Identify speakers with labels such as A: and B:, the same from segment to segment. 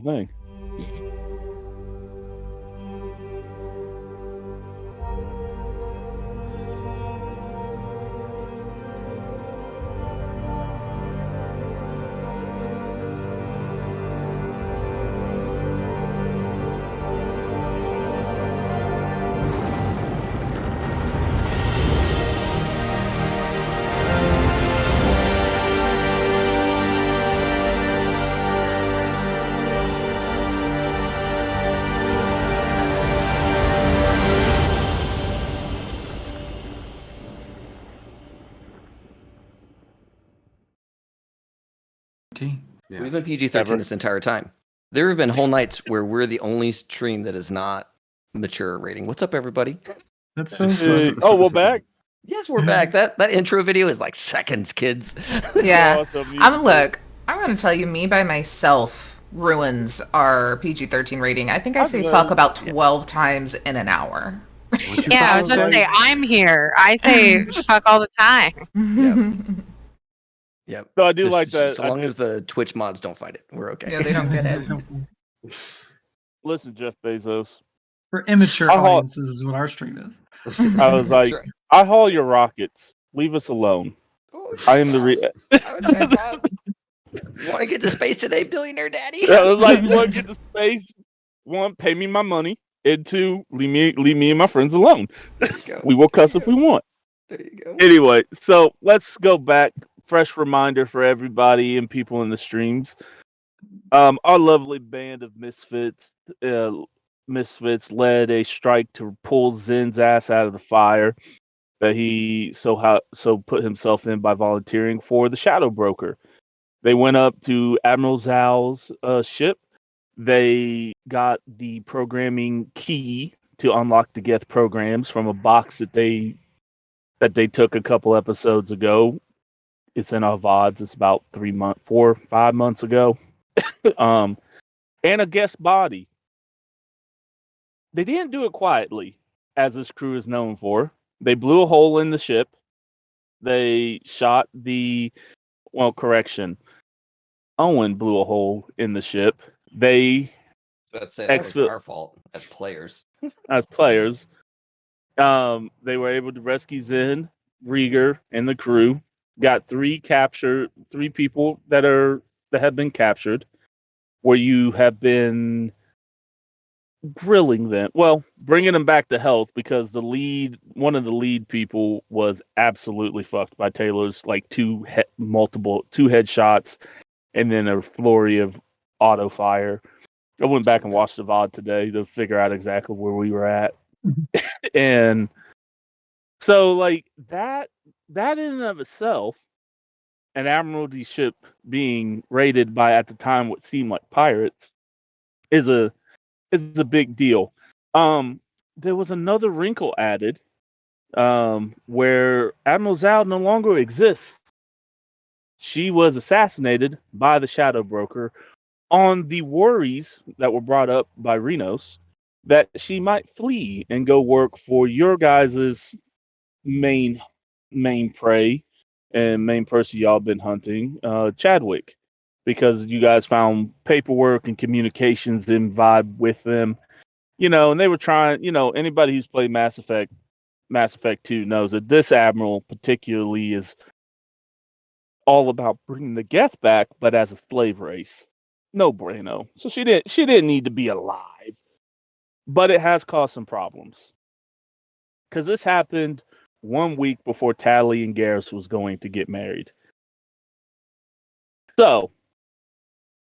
A: thing.
B: Yeah.
C: We've been PG-13 this entire time. There have been whole nights where we're the only stream that is not mature rating. What's up, everybody?
D: That's so funny.
A: Oh, we're back.
C: Yes, we're back. That intro video is like seconds, kids.
E: Yeah.
A: Awesome.
E: I'm going to tell you, me by myself ruins our PG-13 rating. I think I say fuck about 12 times in an hour.
F: Yeah, I was going to say, I'm here. I say fuck all the time.
C: Yep.
A: So I do like that.
C: So long as the Twitch mods don't fight it, we're okay.
E: Yeah, they don't get it.
A: Listen, Jeff Bezos.
D: For immature audiences is what our stream is.
A: I was like,
C: Right.
A: I haul your rockets. Leave us alone.
C: Oh,
A: I am the
C: You want to get to space today, billionaire daddy?
A: I was like, you want to get to space? One, pay me my money. And two, leave me and my friends alone. We will cuss if we want.
C: There you go.
A: Anyway, so let's go back. Fresh reminder for everybody and people in the streams. Our lovely band of misfits led a strike to pull Zen's ass out of the fire that he so put himself in by volunteering for the Shadow Broker. They went up to Admiral Zhao's ship. They got the programming key to unlock the Geth programs from a box that they took a couple episodes ago. It's in our VODs. It's about 4 or 5 months ago. And a guest body. They didn't do it quietly, as this crew is known for. They blew a hole in the ship. They shot Owen blew a hole in the ship. They
C: Let's say that was our fault as players.
A: They were able to rescue Zen, Rieger, and the crew. Got 3 people that have been captured, where you have been grilling them. Well, bringing them back to health because one of the lead people was absolutely fucked by Taylor's like 2 headshots, and then a flurry of auto fire. I went back and watched the VOD today to figure out exactly where we were at, and so like that in and of itself, an Admiralty ship being raided by, at the time, what seemed like pirates, is a big deal. There was another wrinkle added, where Admiral Zhao no longer exists. She was assassinated by the Shadow Broker on the worries that were brought up by Renos that she might flee and go work for your guys' main prey and main person y'all been hunting, Chadwick, because you guys found paperwork and communications in vibe with them, and they were trying, anybody who's played Mass Effect 2 knows that this Admiral particularly is all about bringing the Geth back, but as a slave race. No bueno. So she didn't need to be alive, but it has caused some problems because this happened 1 week before Tally and Garrus was going to get married. So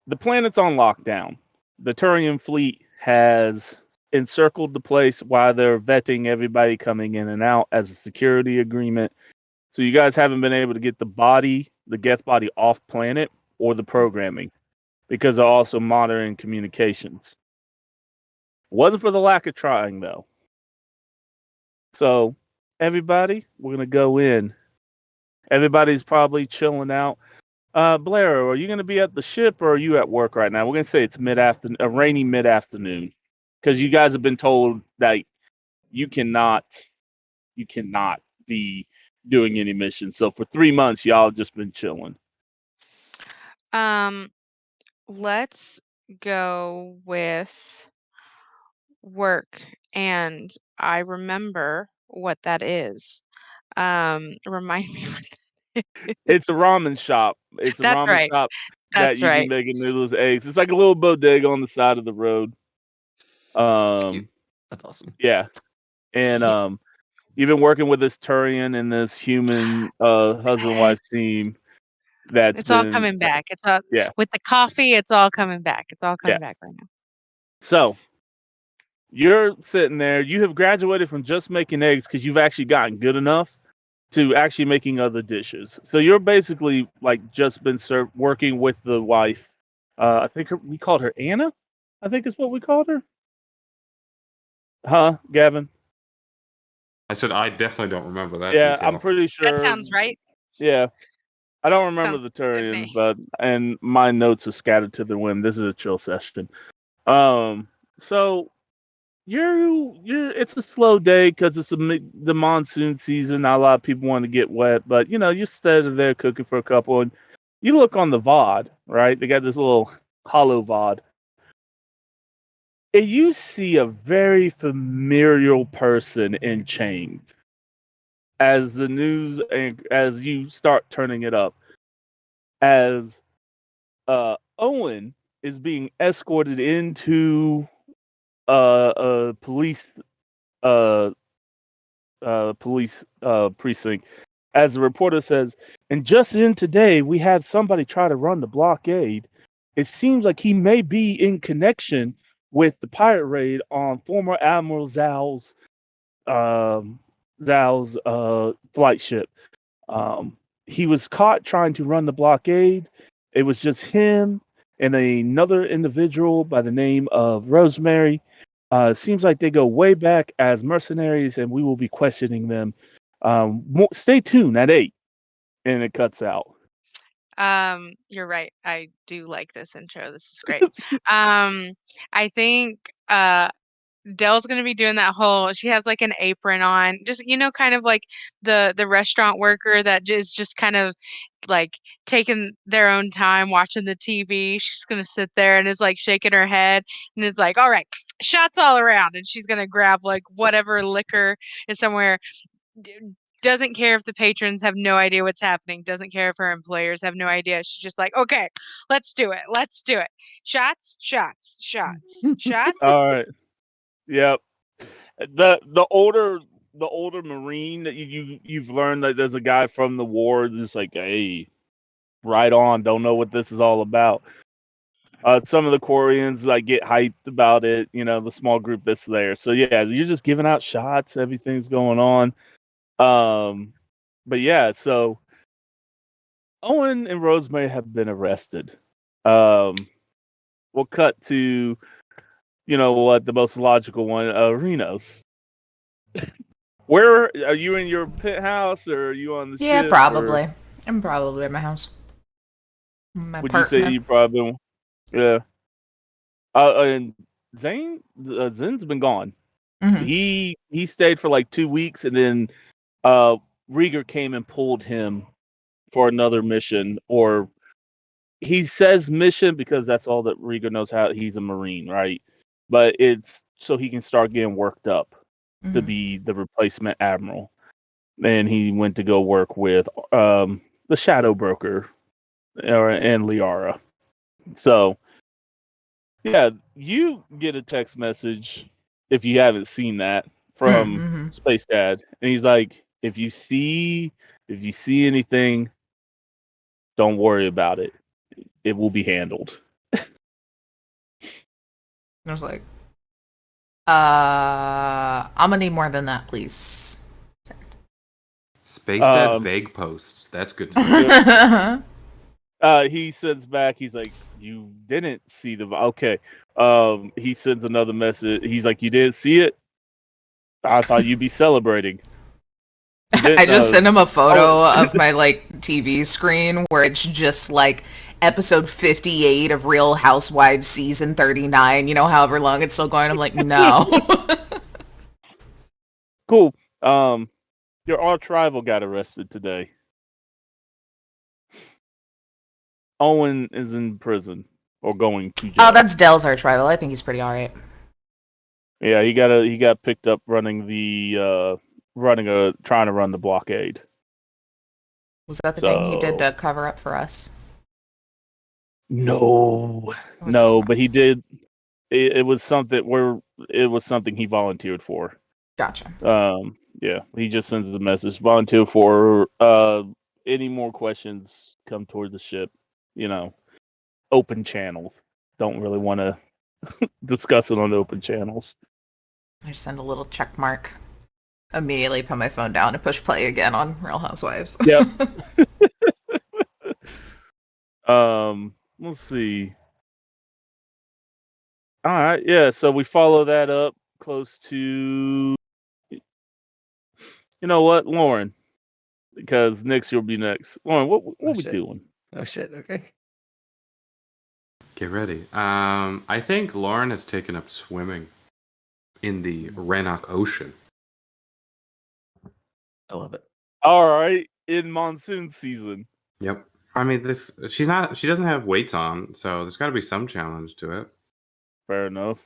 A: the planet's on lockdown. The Turian fleet has encircled the place while they're vetting everybody coming in and out as a security agreement. So you guys haven't been able to get the Geth body off planet or the programming, because they're also monitoring communications. Wasn't for the lack of trying, though. So, everybody, we're going to go in. Everybody's probably chilling out. Blair, are you going to be at the ship or are you at work right now? We're going to say it's a rainy mid-afternoon, because you guys have been told that you cannot be doing any missions. So for 3 months, y'all have just been chilling.
F: Let's go with work, and I remember what that is. Remind me what
A: It's a ramen shop. It's a
F: That's
A: ramen
F: right.
A: shop that
F: That's
A: you be
F: right.
A: making noodles, eggs. It's like a little bodega on the side of the road.
C: That's cute. That's awesome.
A: Yeah, and
F: Yeah.
A: you've been working with this Turian and this human husband wife team. That's
F: It's all
A: been
F: coming back. It's all
A: yeah.
F: with the coffee, it's all coming back. It's all
A: Yeah.
F: coming back right now.
A: So you're sitting there. You have graduated from just making eggs because you've actually gotten good enough to actually making other dishes. So you're basically like just been working with the wife. I think we called her Anna. I think is what we called her. Huh, Gavin?
B: I said I definitely don't remember that
A: Yeah,
B: detail.
A: I'm pretty sure.
F: That sounds right.
A: Yeah, I don't remember
F: Sounds
A: the
F: good to
A: Turians,
F: me.
A: but and my notes are scattered to the wind. This is a chill session. So you're it's a slow day because it's the monsoon season. Not a lot of people want to get wet, but you're standing there cooking for a couple, and you look on the VOD, right? They got this little hollow VOD, and you see a very familiar person in chains. As the news and as you start turning it up, as Owen is being escorted into a uh, police precinct, as the reporter says, and just in today we had somebody try to run the blockade. It seems like he may be in connection with the pirate raid on former Admiral Zhao's flight ship. He was caught trying to run the blockade. It was just him and another individual by the name of Rosemary. Seems like they go way back as mercenaries, and we will be questioning them. Stay tuned at 8, and it cuts out.
F: You're right. I do like this intro. This is great. I think Dell's gonna be doing that whole. She has like an apron on, just kind of like the restaurant worker that is just kind of like taking their own time watching the TV. She's gonna sit there and is like shaking her head and is like, "All right, shots all around," and she's gonna grab like whatever liquor is somewhere. Doesn't care if the patrons have no idea what's happening. Doesn't care if her employers have no idea. She's just like, "Okay, let's do it. Let's do it. Shots, shots, shots, shots."
A: All right. Yep. The older Marine that you've learned that there's a guy from the war that's like, hey, right on. Don't know what this is all about. Some of the Quarians like get hyped about it. The small group that's there. So yeah, you're just giving out shots. Everything's going on. But yeah, so Owen and Rosemary have been arrested. We'll cut to, what the most logical one, Renos. Where are you in your penthouse or are you on the
E: Yeah,
A: ship?
E: probably. I'm probably at my house. My
A: Would you say
E: apartment.
A: you probably? Yeah. And Zen's been gone.
E: Mhm.
A: He stayed for like 2 weeks, and then Rieger came and pulled him for another mission, or he says mission because that's all that Rieger knows how. He's a Marine, right? But it's so he can start getting worked up to
E: Mhm.
A: be the replacement admiral. And he went to go work with the Shadow Broker and Liara. So yeah, you get a text message if you haven't seen that from
E: Mhm.
A: Space Dad, and he's like, if you see anything, don't worry about it. It will be handled.
E: I was like, I'm gonna need more than that, please.
B: Space Dad vague posts. That's good to know.
A: He sends back. He's like, "You didn't see the okay." He sends another message. He's like, "You didn't see it? I thought you'd be celebrating."
E: I just sent him a photo of my like TV screen where it's just like episode 58 of Real Housewives season 39. However long it's still going. I'm like, no.
A: Cool. Your arch rival got arrested today. Owen is in prison. or going to jail.
E: Oh, that's Dell's arch rival. I think he's pretty alright.
A: Yeah, he got picked up running trying to run the blockade.
E: Was that the thing he did to cover up for us?
A: No, but he did. It was something he volunteered for.
E: Gotcha.
A: Yeah, he just sends a message. Volunteer for any more questions, come toward the ship. Open channel. Don't really want to discuss it on open channels.
E: I just send a little check mark. Immediately put my phone down and push play again on Real Housewives.
A: Yep. Let's see. All right, yeah. So we follow that up close to. You know what, Lauren? Because Nix, you'll be next. Lauren, what are we doing?
C: Oh shit! Okay.
B: Get ready. I think Lauren has taken up swimming in the Renok Ocean.
C: I love it.
A: All right, in monsoon season.
B: Yep. I mean, she doesn't have weights on, so there's got to be some challenge to it.
A: Fair enough.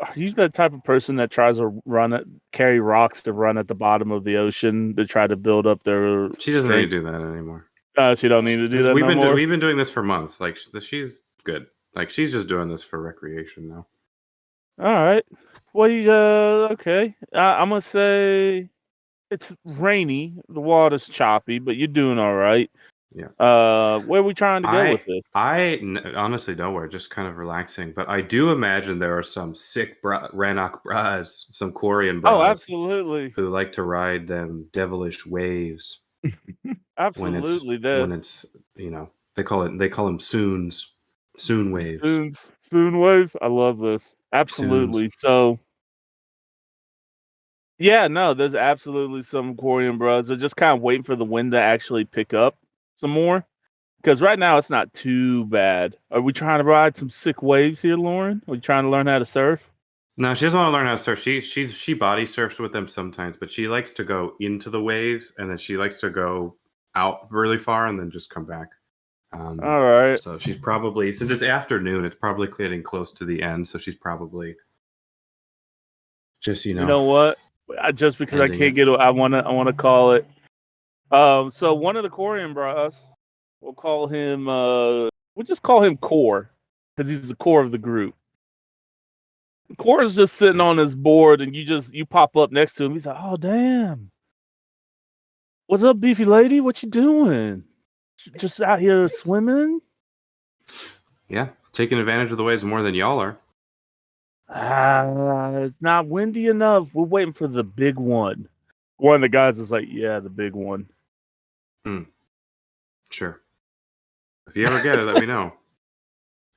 A: Are you that type of person that tries to carry rocks to run at the bottom of the ocean to try to build up their?
B: She doesn't need to do that anymore.
A: She don't need to do that
B: we've
A: no more?
B: We've been doing this for months. Like she's good. Like she's just doing this for recreation now.
A: All right. Well, okay. I'm gonna say it's rainy. The water's choppy, but you're doing all right.
B: Yeah.
A: Where are we trying to go with this?
B: I honestly don't. We're just kind of relaxing, but I do imagine there are some sick Renok bras, some Korean bras.
A: Oh, absolutely.
B: Who like to ride them devilish waves.
A: Absolutely.
B: When it's they call them soons. Soon waves.
A: Soon waves. I love this. Absolutely. Soons. So, yeah, no, there's absolutely some Korean bros. They're just kind of waiting for the wind to actually pick up some more. Because right now it's not too bad. Are we trying to ride some sick waves here, Lauren? Are we trying to learn how to surf?
B: No, she doesn't want to learn how to surf. She body surfs with them sometimes, but she likes to go into the waves and then she likes to go out really far and then just come back.
A: All right.
B: So she's probably, since it's afternoon, it's probably getting close to the end. So she's probably just
A: You know what? Just because I can't get it, I wanna call it. So one of the Korean bros, we'll call him. We'll just call him Core because he's the core of the group. Core's just sitting on his board, and you pop up next to him. He's like, "Oh damn, what's up, beefy lady? What you doing? Just out here swimming?"
B: Yeah, taking advantage of the waves more than y'all are.
A: It's not windy enough. We're waiting for the big one. One of the guys is like, "Yeah, the big one."
B: Sure. If you ever get it, let me know.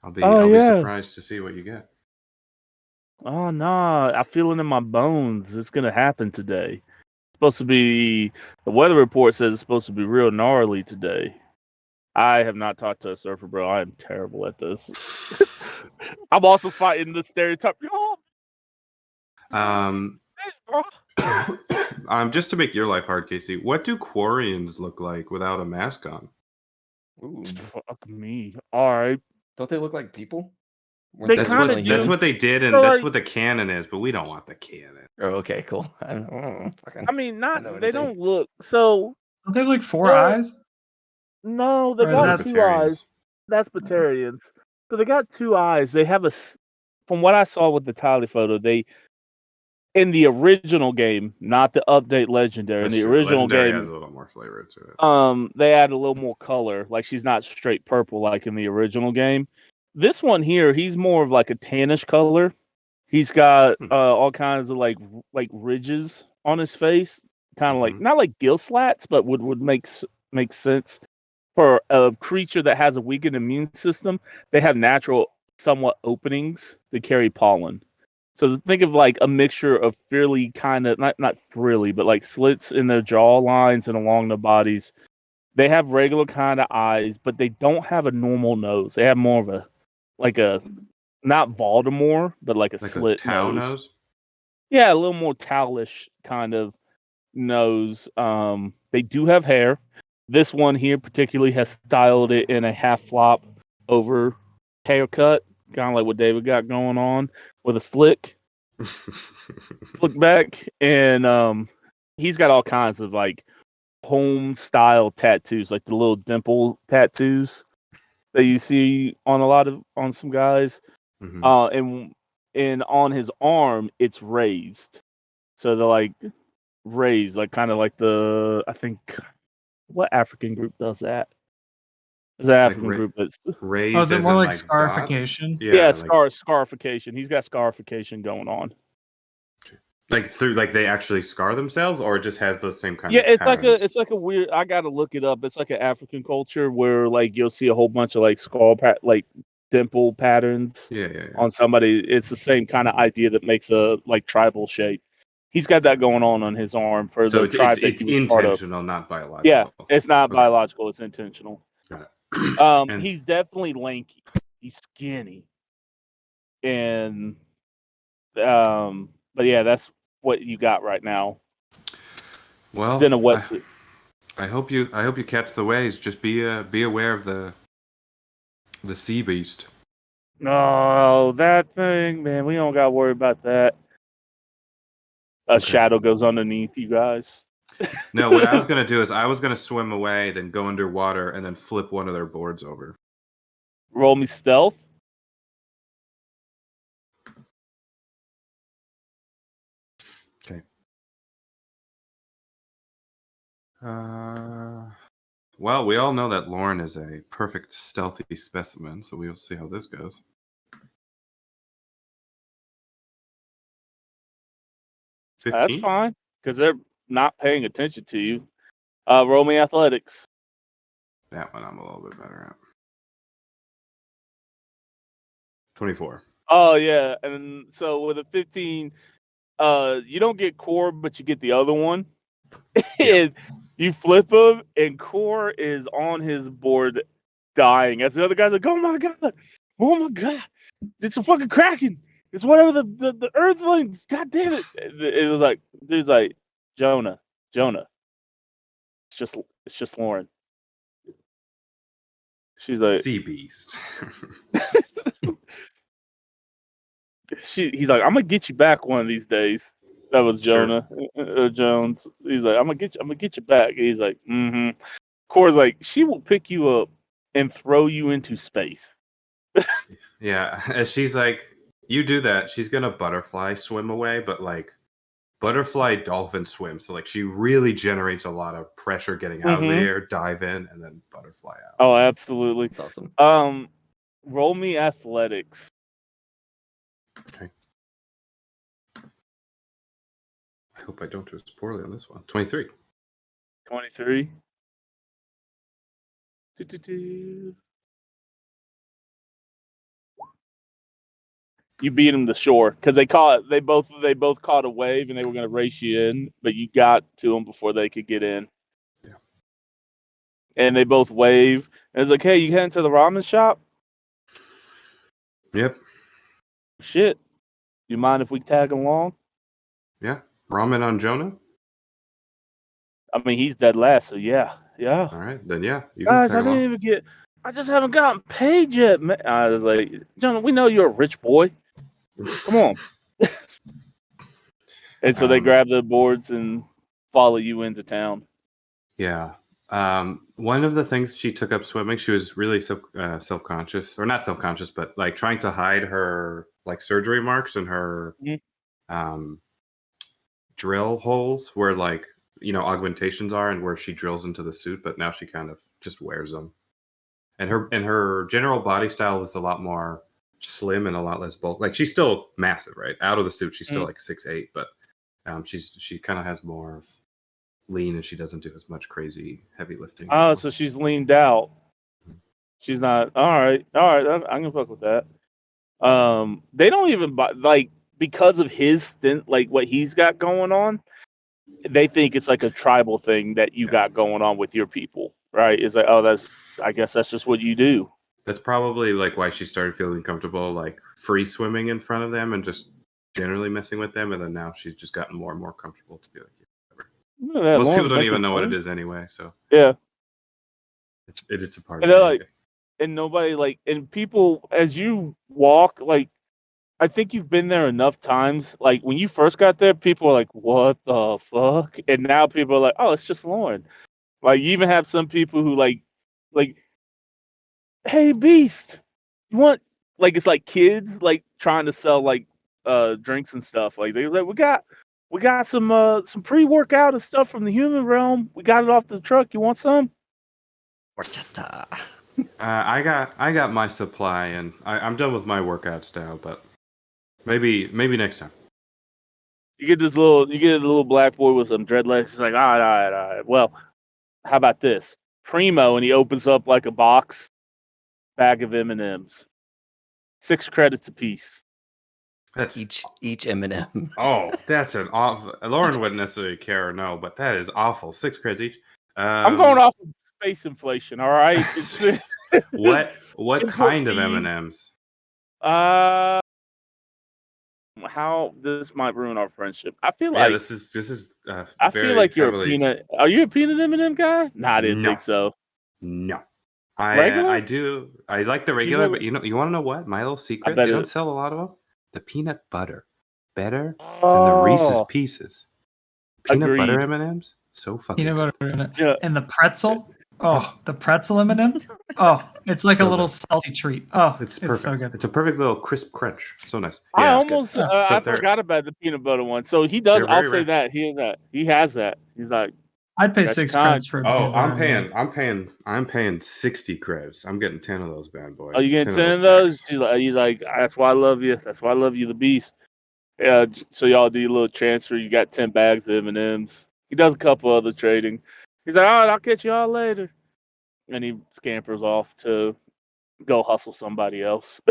B: I'll be surprised to see what you get.
A: Oh no, I feel it in my bones. It's gonna happen today. It's supposed to be. The weather report says it's supposed to be real gnarly today. I have not talked to a surfer, bro. I am terrible at this. I'm also fighting the stereotype.
B: Just to make your life hard, Casey, what do Quarians look like without a mask on?
C: Ooh.
A: Fuck me. All right.
C: Don't they look like people?
B: That's what they did, and that's what the canon is. But we don't want the canon.
C: Oh, okay, cool.
A: I mean, they don't look so.
D: Don't they have like 4 eyes?
A: No, they got 2 eyes. That's Batarians. So they got 2 eyes. They have from what I saw with the Tally photo, in the original game, not the update Legendary. In the original game,
B: has a little more flavor to it.
A: They add a little more color. Like she's not straight purple like in the original game. This one here, he's more of like a tannish color. He's got all kinds of like ridges on his face, kind of like not like gill slats, but would make sense for a creature that has a weakened immune system. They have natural somewhat openings to carry pollen. So think of like a mixture of fairly kind of not frilly, but like slits in their jaw lines and along the bodies. They have regular kind of eyes, but they don't have a normal nose. They have more of a not Voldemort, but like a slit nose. Yeah, a little more towelish kind of nose. They do have hair. This one here particularly has styled it in a half flop over haircut, kind of like what David got going on, with a slick back, and he's got all kinds of like home style tattoos, like the little dimple tattoos that you see on some guys. And on his arm it's raised, so they're like raised, like kind of like I think, what African group does that? There's an African group that's
B: raised.
D: Oh, is it more like
B: dots?
D: scarification?
A: Yeah, scarification. He's got scarification going on.
B: Like they actually scar themselves, or it just has those same kind
A: Yeah,
B: of
A: it's like a weird. I gotta look it up. It's like an African culture where like you'll see a whole bunch of like like dimple patterns
B: yeah.
A: on somebody. It's the same kind of idea that makes a like tribal shape. He's got that going on his arm for
B: So
A: the tribe that
B: it's
A: he was part of.
B: intentional, not biological.
A: Yeah, it's not
B: Okay.
A: biological. It's intentional.
B: Got it. And
A: He's definitely lanky. He's skinny, and but yeah, that's what you got right now.
B: well,
A: He's in a wetsuit.
B: I hope you catch the waves. Just be aware of the sea beast.
A: No, that thing, man. We don't got to worry about that. A shadow goes underneath you guys.
B: No, what I was gonna do is I was gonna swim away, then go underwater, and then flip one of their boards over.
A: Roll me stealth.
B: Okay. Well, we all know that Lauren is a perfect stealthy specimen, so we'll see how this goes.
A: That's fine, because they're not paying attention to you. Roll me athletics.
B: That one I'm a little bit better at. 24.
A: Oh yeah, and so with a 15, you don't get core, but you get the other one. And you flip him, and core is on his board, dying. As the other guy's like, "Oh my god! It's a fucking kraken! It's whatever the earthlings! God damn it!" It was like, dude's like, Jonah. It's just Lauren. She's like,
B: sea beast.
A: He's like, "I'm gonna get you back one of these days." That was Jonah Jones. He's like, "I'm gonna get you back." He's like, "Mm-hmm." Core's like, "She will pick you up and throw you into space."
B: Yeah, and she's like, "You do that." She's gonna butterfly swim away, but like butterfly dolphin swim. So like she really generates a lot of pressure getting out of the air, dive in, and then butterfly out.
A: Oh, absolutely.
C: That's awesome.
A: Roll me athletics.
B: Okay. I hope I don't do as poorly on this one. 23.
A: 23. You beat him to shore because they both caught a wave and they were going to race you in, but you got to them before they could get in.
B: Yeah.
A: And they both wave. And it's like, "Hey, you heading to the ramen shop?"
B: Yep.
A: Shit. You mind if we tag along?
B: Yeah. Ramen on Jonah?
A: I mean, he's dead last, so yeah.
B: All right, then yeah. You
A: Guys,
B: can tag along.
A: I just haven't gotten paid yet, man. I was like, "Jonah, we know you're a rich boy. Come on." And so they grab the boards and follow you into town.
B: Yeah. One of the things she took up swimming, she was really self-conscious, or not self-conscious, but like trying to hide her like surgery marks and her drill holes where like, augmentations are and where she drills into the suit, but now she kind of just wears them. And her general body style is a lot more slim and a lot less bulk. Like she's still massive, right? Out of the suit, she's still like 6'8", but she kind of has more of lean, and she doesn't do as much crazy heavy lifting.
A: Oh, so she's leaned out. She's not. All right. I'm gonna fuck with that. They don't even like, because of his stint, like what he's got going on. They think it's like a tribal thing that you got going on with your people, right? It's like, oh, I guess that's just what you do.
B: That's probably like why she started feeling comfortable, like free swimming in front of them and just generally messing with them. And then now she's just gotten more and more comfortable to be like, most people don't even know what it is anyway. So
A: yeah,
B: it is a part.
A: And they're like, and nobody like, and people as you walk, like I think you've been there enough times. Like when you first got there, people were like, "What the fuck?" And now people are like, "Oh, it's just Lauren." Like you even have some people who like, "Hey, Beast, you want?" Like it's like kids like trying to sell like drinks and stuff. Like they like, we got some pre-workout and stuff from the human realm. We got it off the truck. You want some?
C: Horchata.
B: I got my supply, and I'm done with my workouts now. But maybe next time.
A: You get a little black boy with some dreadlocks. He's like, all right. Well, how about this? Primo, and he opens up like a bag of M&Ms. 6 credits apiece.
B: That's
C: Each M&M.
B: Oh, that's an awful. Lauren wouldn't necessarily care or no, but that is awful. 6 credits each.
A: I'm going off of space inflation. All right.
B: What kind of
A: Employees,
B: M&Ms?
A: How this might ruin our friendship. I feel
B: Yeah,
A: like
B: this is
A: I feel
B: very
A: like you're
B: heavily.
A: a peanut. Are you a peanut M&M guy? Nah, I didn't
B: No,
A: think so.
B: no.
A: Regular?
B: I do. I like the regular, but you want to know what? My little
A: I
B: secret.
A: bet
B: They don't
A: it.
B: sell a lot of them. The peanut butter, better than the Reese's
A: Oh,
B: Pieces. Peanut butter
A: agreed.
B: M&Ms, so fucking
D: Peanut
B: good.
D: butter in it.
A: Yeah.
D: And the pretzel. Oh, the pretzel M&M. Oh, it's like
B: So
D: a little
B: good.
D: salty treat. Oh,
B: It's
D: it's
B: perfect.
D: so good.
B: It's a perfect little crisp crunch. So nice.
A: I
B: Yeah, it's good.
A: almost
D: Yeah.
B: So
A: I
B: they're
A: forgot about the peanut butter one. So he does.
B: they're
A: I'll
B: very
A: say
B: rare.
A: that he has that. He has that. He's like,
D: I'd pay
A: got your
D: 6
A: time.
D: credits for a
B: Oh,
D: peanut butter M&M.
B: I'm paying 60 creds. I'm getting 10 of those bad boys.
A: Are you getting
B: 10 of
A: 10
B: those
A: of those?
B: packs.
A: He's like, that's why I love you. That's why I love you, the beast. Yeah. So y'all do your little transfer. You got 10 bags of M&Ms. He does a couple other trading. He's like, all right, I'll catch y'all later. And he scampers off to go hustle somebody else.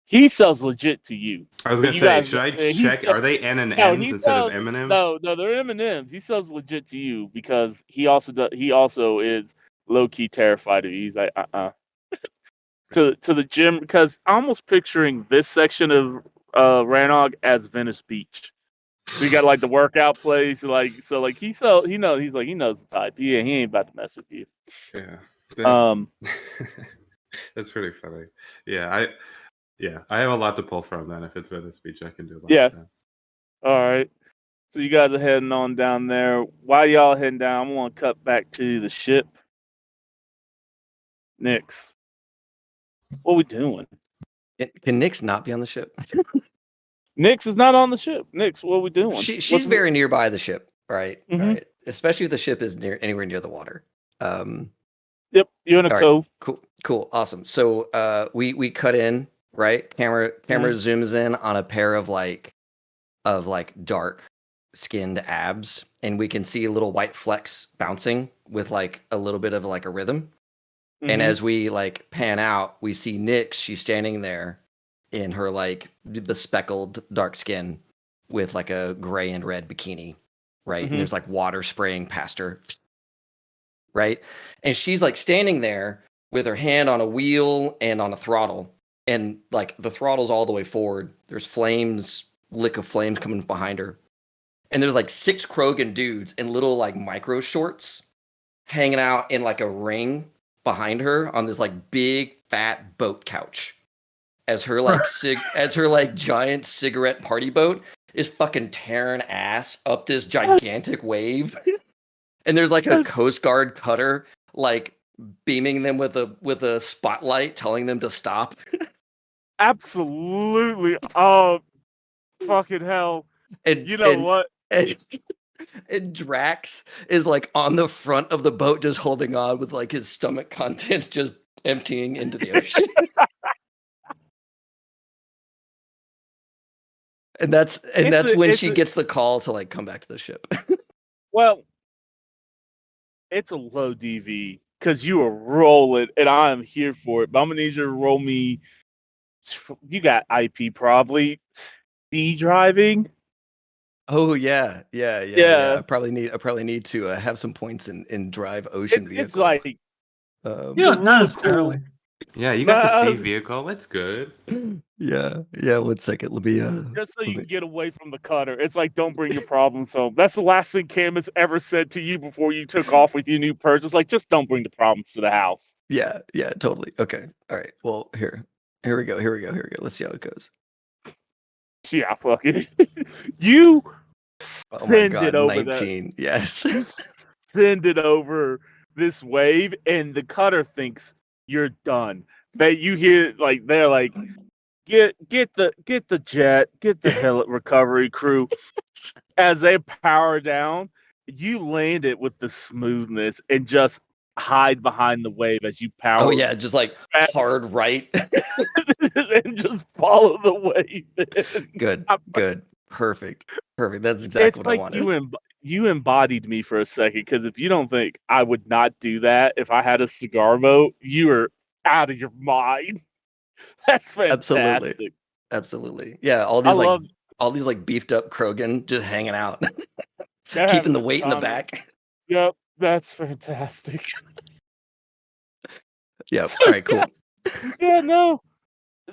A: He sells legit to you.
B: I was
A: But
B: gonna
A: you
B: say,
A: guys,
B: should I
A: he
B: check?
A: sell,
B: Are they N and
A: no,
B: M's
A: he
B: instead of
A: sells
B: M&Ms?
A: no, they're M&Ms. He sells legit to you because he also is low key terrified of you. He's like, to the gym because I'm almost picturing this section of Ranog as Venice Beach. So you got like the workout place, like so like he knows the type. He ain't about to mess with you.
B: Yeah, that's
A: Um
B: that's pretty funny. Yeah, I have a lot to pull from that. If it's Venice Beach, I can do a lot
A: yeah,
B: with that.
A: all right. So you guys are heading on down there. While y'all heading down, I'm gonna cut back to the ship. Nix, what we doing?
C: Can Nyx not be on the ship?
A: Nix is not on the ship. Nix, what we doing?
C: She's very nearby the ship, right?
A: Mhm.
C: Right. Especially if the ship is anywhere near the water.
A: Yep, you're in a
C: All right.
A: cove.
C: Cool, awesome. So we cut in, right? Camera zooms in on a pair of like dark skinned abs, and we can see little white flecks bouncing with like a little bit of like a rhythm. And
A: Mhm.
C: as we like pan out, we see Nyx. She's standing there in her like bespeckled dark skin with like a gray and red bikini, right?
A: Mhm.
C: And there's like water spraying past her, right? And she's like standing there with her hand on a wheel and on a throttle, and like the throttle's all the way forward. There's lick of flames coming behind her, and there's like 6 Krogan dudes in little like micro shorts hanging out in like a ring behind her on this like big fat boat couch as her like giant cigarette party boat is fucking tearing ass up this gigantic wave. And there's like a Coast Guard cutter like beaming them with a spotlight telling them to stop.
A: Absolutely. Oh, fucking hell.
C: And
A: You know what?
C: And Drax is like on the front of the boat just holding on with like his stomach contents just emptying into the ocean. And that's when she gets the call to like come back to the ship.
A: Well, it's a low DV because you are rolling, and I am here for it. But I'm gonna need you to roll me. You got IP probably C driving.
C: Oh yeah. I probably need to have some points in drive ocean vehicles.
A: It's like
D: Yeah, not necessarily.
B: Yeah, you got the C vehicle. That's good.
C: Yeah. 1 second. Let me.
A: Just so you can get away from the cutter. It's like, don't bring your problems home. That's the last thing Cam has ever said to you before you took off with your new purchase. Like, just don't bring the problems to the house.
C: Yeah, totally. Okay. All right. Well, here we go. Let's see how it goes.
A: Yeah, fuck it. You
C: Oh my
A: send
C: god,
A: it over
C: 19. Yes.
A: You send it over this wave, and the cutter thinks you're done. You hear like they're like, get the jet, get the heli recovery crew. As they power down, you land it with the smoothness and just hide behind the wave as you power.
C: Oh yeah, just like
A: back
C: hard right.
A: and just follow the wave.
C: Good. Perfect. That's exactly what I wanted.
A: You embodied me for a second, because if you don't think I would not do that if I had a cigar boat, you are out of your mind. That's fantastic.
C: Absolutely. Yeah, all these like beefed up Krogan just hanging out. Keeping the weight in the back.
A: Yep, that's fantastic.
C: Yep. All right, cool.
A: Yeah, no.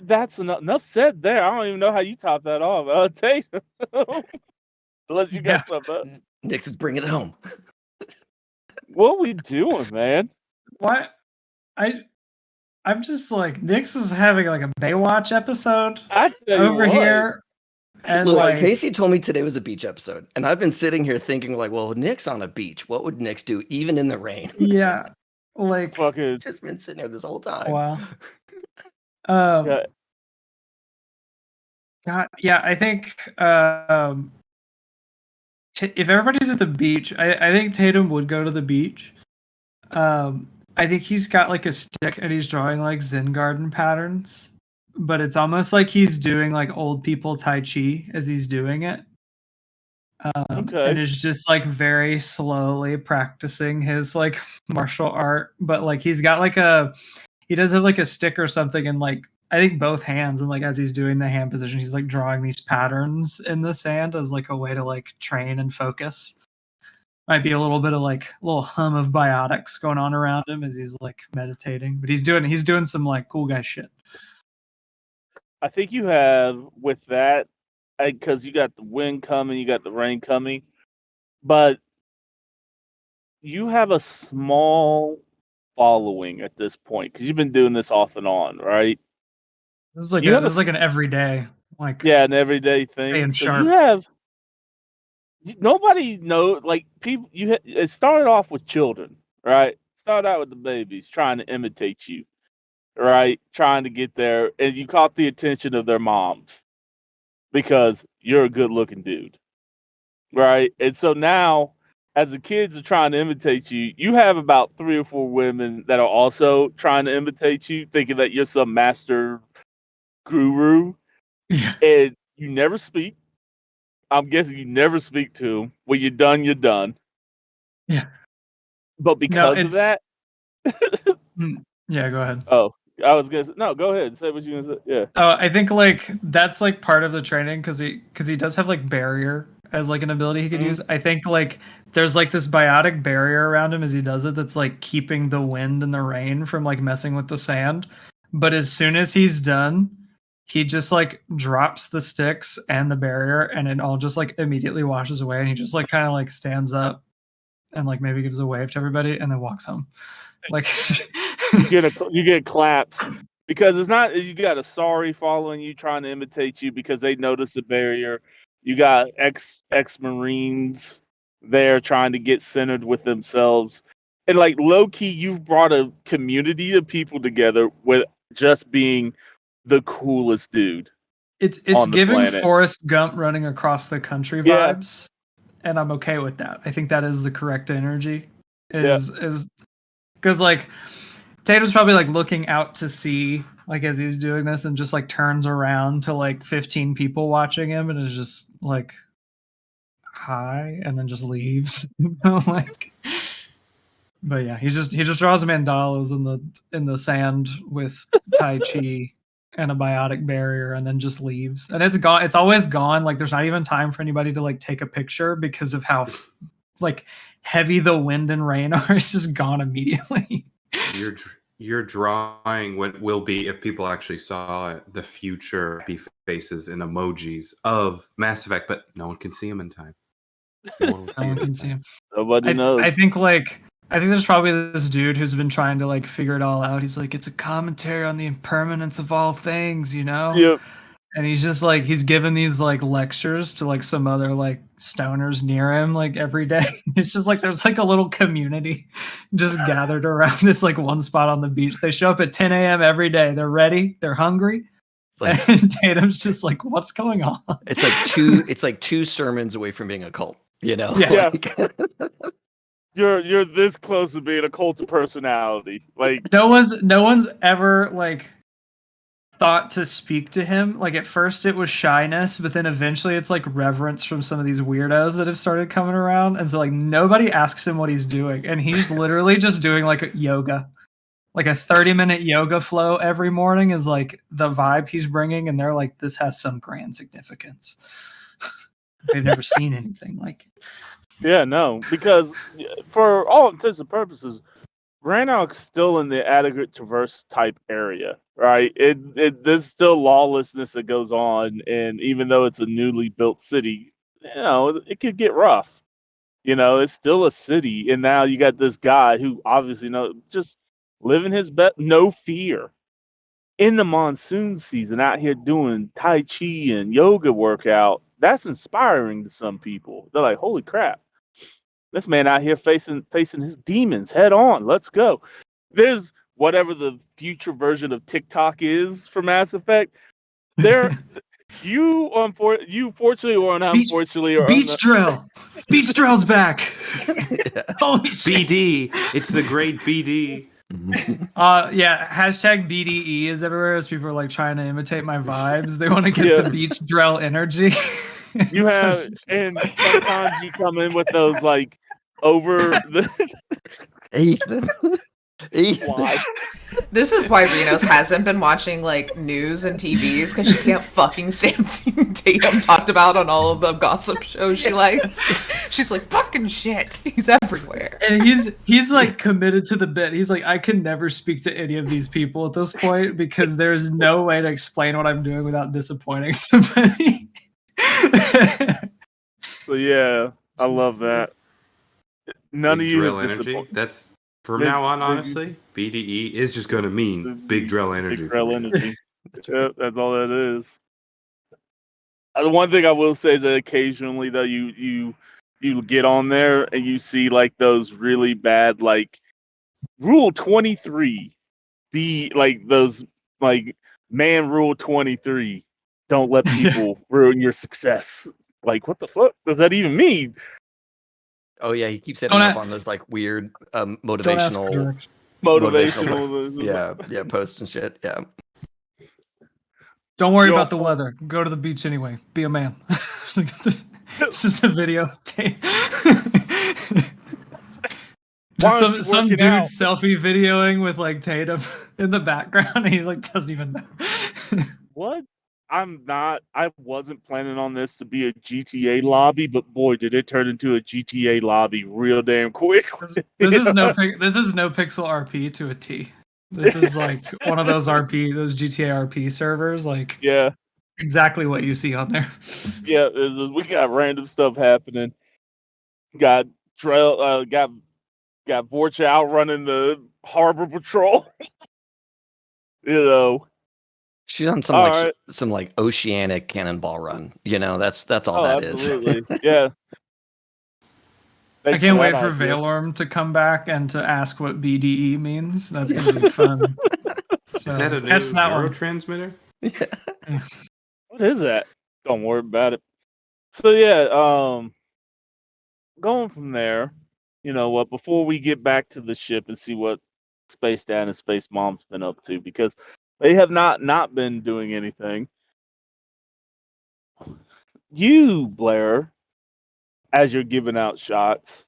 A: That's enough said there. I don't even know how you top that off. Tatum. Unless you got something.
C: Nix is bringing it home.
A: What we doing, man?
D: What? I'm just like, Nix is having like a Baywatch episode over here. And
C: look,
D: like
C: Casey told me today was a beach episode, and I've been sitting here thinking like, well, Nick's on a beach. What would Nick do even in the rain?
D: Yeah. Like
A: fucking
C: just been sitting here this whole time.
D: Wow. God, yeah, I think if everybody's at the beach, I think Tatum would go to the beach. I think he's got like a stick and he's drawing like Zen garden patterns, but it's almost like he's doing like old people Tai Chi as he's doing it. And is just like very slowly practicing his like martial art, but like he does have like a stick or something, and like I think both hands, and like as he's doing the hand position, he's like drawing these patterns in the sand as like a way to like train and focus. Might be a little bit of like a little hum of biotics going on around him as he's like meditating, but he's doing some like cool guy shit.
A: I think you have with that, because you got the wind coming, you got the rain coming, but you have a small following at this point because you've been doing this off and on, right?
D: This is like an everyday, like
A: an everyday thing. So nobody knows, like people. It started off with children, right? Started out with the babies trying to imitate you, right? Trying to get there, and you caught the attention of their moms because you're a good-looking dude, right? And so now, as the kids are trying to imitate you, you have about 3 or 4 women that are also trying to imitate you, thinking that you're some master guru, and you never speak. I'm guessing you never speak to them. When you're done, you're done.
D: Yeah.
A: But because of that...
D: Yeah, go ahead.
A: Oh, I was gonna say, no, go ahead. Say what you gonna say. Yeah.
D: Oh, I think like that's like part of the training because he does have like barrier as like an ability he could use. I think like there's like this biotic barrier around him as he does it that's like keeping the wind and the rain from like messing with the sand. But as soon as he's done, he just like drops the sticks and the barrier, and it all just like immediately washes away, and he just like kind of like stands up and like maybe gives a wave to everybody and then walks home. Like
A: you get claps because it's not you got a sorry following you trying to imitate you because they notice the barrier. You got ex-Marines there trying to get centered with themselves, and like low key, you've brought a community of people together with just being the coolest dude.
D: It's giving Forrest Gump running across the country vibes, and I'm okay with that. I think that is the correct energy. Is because like Tatum's probably like looking out to sea like as he's doing this and just like turns around to like 15 people watching him and is just like hi and then just leaves. Like, but yeah, he just draws mandalas in the sand with Tai Chi and a biotic barrier and then just leaves. And it's gone. It's always gone. Like there's not even time for anybody to like take a picture because of how like heavy the wind and rain are. It's just gone immediately.
B: you're drawing what will be, if people actually saw it, the future happy faces and emojis of Mass Effect, but no one can see them in time. No one will see
D: No one
B: it in
D: can see
B: time.
D: him.
A: Nobody knows.
D: I think there's probably this dude who's been trying to like figure it all out. He's like, it's a commentary on the impermanence of all things, you know?
A: Yep.
D: And he's just like, he's giving these like lectures to like some other like stoners near him like every day. It's just like there's like a little community just gathered around this like one spot on the beach. They show up at 10 a.m. every day. They're ready. They're hungry.
C: Like,
D: And Tatum's just like, what's going on?
C: it's like two sermons away from being a cult, you know?
D: Yeah.
C: Like,
A: You're this close to being a cult of personality. Like
D: No one's ever like thought to speak to him. Like at first it was shyness, but then eventually it's like reverence from some of these weirdos that have started coming around. And so like nobody asks him what he's doing. And he's literally just doing like yoga. Like a 30-minute yoga flow every morning is like the vibe he's bringing. And they're like, this has some grand significance. They've never seen anything like it.
A: yeah, no, because for all intents and purposes, Rannoch's still in the adequate traverse type area, right? There's still lawlessness that goes on, and even though it's a newly built city, you know, it could get rough. You know, it's still a city, and now you got this guy who obviously just living his best, no fear, in the monsoon season, out here doing tai chi and yoga workout. That's inspiring to some people. They're like, "Holy crap, this man out here facing his demons head on. Let's go." There's whatever the future version of TikTok is for Mass Effect. There, you fortunately or unfortunately or
D: Beach drill. Beach drill's back.
C: yeah.
D: Holy shit.
B: BD, it's the great BD.
D: Yeah, hashtag BDE is everywhere as people are like trying to imitate my vibes. They want to get the beach drill energy.
A: You have, and sometimes you come in with those like over the
C: Ethan.
A: why?
E: This is why Renos hasn't been watching like news and TVs because she can't fucking stand seeing Tatum talked about on all of the gossip shows she likes. She's like, fucking shit. He's everywhere.
D: And he's like committed to the bit. He's like, I can never speak to any of these people at this point because there's no way to explain what I'm doing without disappointing somebody.
A: So yeah, I love that. None
B: Big
A: of you
B: drill
A: have
B: energy.
A: disappointed.
B: That's from
A: Big-
B: now on,
A: big-
B: honestly. BDE is just going to mean big drill energy.
A: Big drill
B: for you.
A: energy. Yep, that's all that is. The one thing I will say is that occasionally though you get on there and you see like those really bad like Rule 23 be like those like man Rule 23, don't let people ruin your success. Like what the fuck does that even mean?
C: Oh yeah, he keeps hitting up on those like weird motivational
A: Motivational.
C: posts and shit. Yeah.
D: Don't worry
A: Yo.
D: about the weather. Go to the beach anyway. Be a man. It's just a video.
A: Why
D: Just
A: aren't you
D: some
A: working
D: dude
A: out?
D: selfie videoing with like Tatum in the background, and he like doesn't even know.
A: What? I wasn't planning on this to be a GTA lobby, but boy, did it turn into a GTA lobby real damn quick.
D: This is no pixel RP to a T. This is like one of those GTA RP servers, like
A: Yeah,
D: exactly what you see on there.
A: yeah. We got random stuff happening. Got Drell, got Vorcha out running the harbor patrol. You know,
C: She's on some
A: All
C: like
A: right.
C: some like oceanic cannonball run. You know, that's all that is.
A: absolutely. Yeah.
D: I
A: Thanks
D: can't
A: for
D: wait
A: that
D: for
A: idea.
D: Veilorm to come back and to ask what BDE means. That's gonna be fun.
B: Is that a new
D: catch that one.
B: neurotransmitter?
A: What is that? Don't worry about it. So yeah, going from there, you know what? Before we get back to the ship and see what Space Dad and Space Mom's been up to, because they have not been doing anything. You, Blair, as you're giving out shots,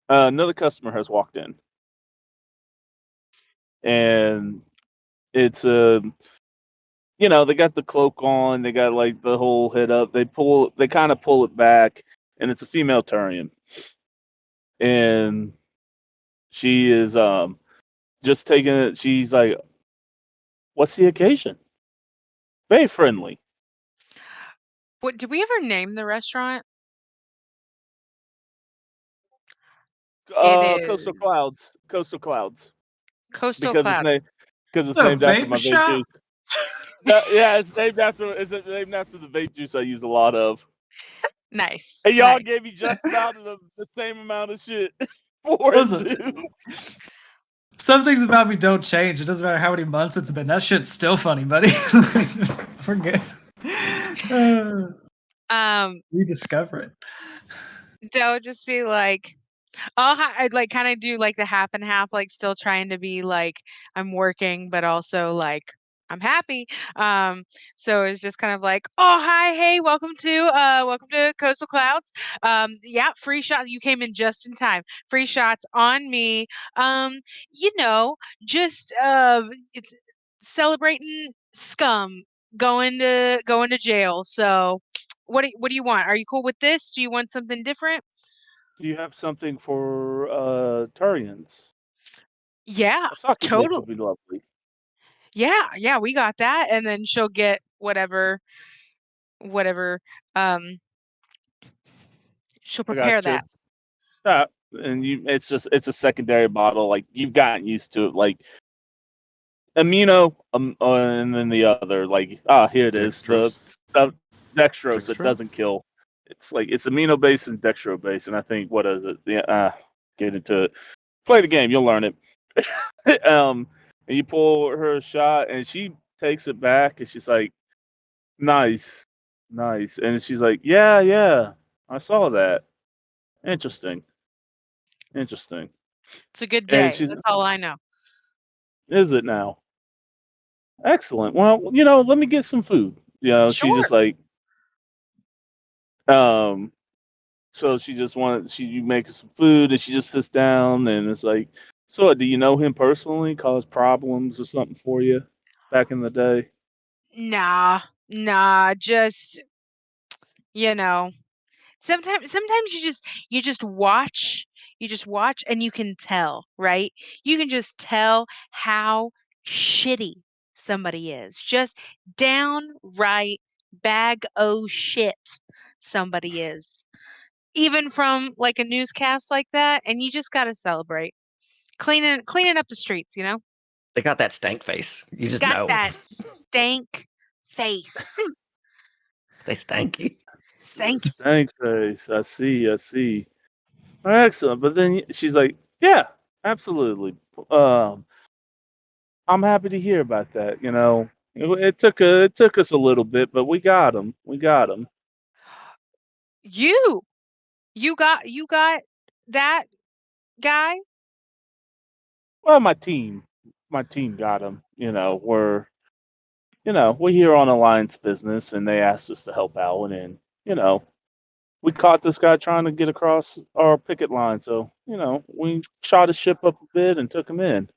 A: another customer has walked in, and it's you know, they got the cloak on, they got like the whole head up. They kind of pull it back, and it's a female Turian, and she is just taking it. She's like, "What's the occasion?" Very friendly.
F: What did we ever name the restaurant? It
A: Coastal
F: is
A: Clouds. Coastal Clouds.
F: Coastal
A: Because it's
F: Cloud.
A: named because it's
D: The
A: named after
D: vape
A: my vape
D: shop?
A: juice. Yeah, it's named after the vape juice I use a lot of.
F: Nice.
A: And y'all
F: Nice.
A: gave me just about the same amount of shit for it
D: Listen,
A: too.
D: some things about me don't change. It doesn't matter how many months it's been. That shit's still funny, buddy. We're good. Rediscover it.
F: They'll just be like, I'd like kind of do like the half and half, like still trying to be like I'm working, but also like I'm happy. So it's just kind of like, oh hi, hey, welcome to Coastal Clouds. Yeah, free shots. You came in just in time. Free shots on me. Um, you know, just it's celebrating scum going to jail. So what do you want? Are you cool with this? Do you want something different?
A: Do you have something for Turians?
F: Yeah,
A: A sake drink
F: totally.
A: would be lovely.
F: Yeah, we got that. And then she'll get whatever, um, she'll
A: I got
F: prepare
A: you.
F: that.
A: And it's a secondary bottle. Like you've gotten used to it. Like amino, and then the other. Like here it is. The
B: Dextrose.
A: stuff dextrose that
B: Dextro?
A: doesn't kill. It's like it's amino based and dextro based, and I think what is it? Yeah, get into it. Play the game, you'll learn it. And you pull her a shot, and she takes it back, and she's like, "Nice, nice." And she's like, "Yeah, yeah, I saw that. Interesting, interesting."
F: It's a good
A: And
F: day.
A: she
F: That's all I know.
A: is it now? Excellent. Well, let me get some food. She just
F: Sure.
A: like, um, so she just wanted you make her some food, and she just sits down, and it's like, so do you know him personally? Caused problems or something for you back in the day?
F: Nah, nah, just, you know, sometimes you just watch and you can tell, right? You can just tell how shitty somebody is. Just downright bag o' shit somebody is. Even from like a newscast like that, and you just gotta celebrate. Cleaning up the streets, you know?
C: They got that stank face. You just
F: Got
C: know
F: that stank face.
C: they stanky.
F: Stanky.
A: Stank face. I see. I see. Excellent. But then she's like, yeah, absolutely. Um, I'm happy to hear about that. It took us a little bit, but we got him. We got him.
F: You you got that guy?
A: Well, my team got him. We're here on alliance business, and they asked us to help out, and you know, we caught this guy trying to get across our picket line, so we shot his ship up a bit and took him in.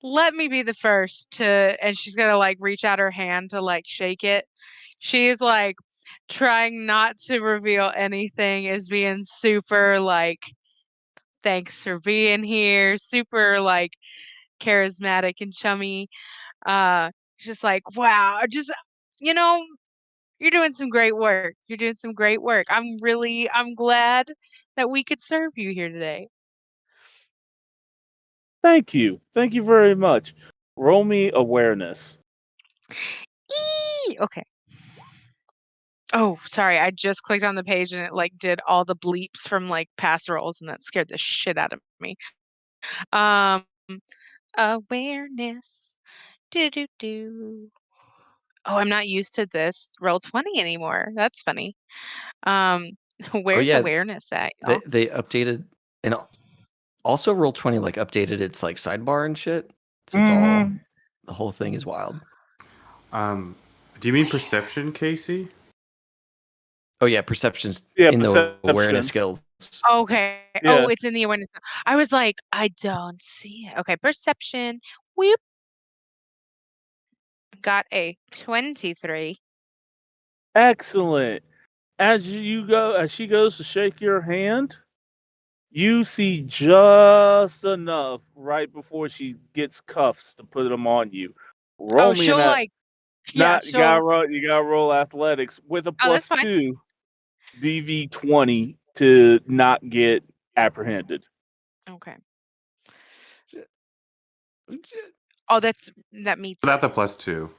F: Let me be the first to, and she's gonna like reach out her hand to like shake it. She's like trying not to reveal anything, is being super like, thanks for being here, super like charismatic and chummy. Just like, wow, just you know, you're doing some great work. You're doing some great work. I'm glad that we could serve you here today.
A: Thank you very much. Roll me awareness.
F: Okay. Oh, sorry. I just clicked on the page and it like did all the bleeps from like past rolls and that scared the shit out of me. Um awareness. Do do do. Oh, I'm not used to this roll 20 anymore. That's funny. Um
C: Oh
F: where's
C: yeah,
F: awareness at,
C: they
F: y'all?
C: they updated and also Roll20 like updated its like sidebar and shit. So it's all
A: Mm-hmm.
C: the whole thing is wild.
B: Do you mean perception, Casey?
C: Oh yeah, perception's
A: Yeah,
C: in the awareness
A: perception.
C: skills.
F: Okay. Oh,
A: Yeah,
F: it's in the awareness. I was like, I don't see it. Okay, perception. Whoop. Got a 23.
A: excellent. As she goes to shake your hand, You see just enough right before she gets cuffs to put them on you. Roll
F: Oh,
A: me in
F: she'll
A: that.
F: like, yeah,
A: Not
F: she'll.
A: you gotta roll athletics with a
F: Oh, that's
A: plus
F: fine.
A: 2 DV20 to not get apprehended.
F: Okay.
C: Shit.
F: Oh, that meets
B: Without
F: it.
B: the +2,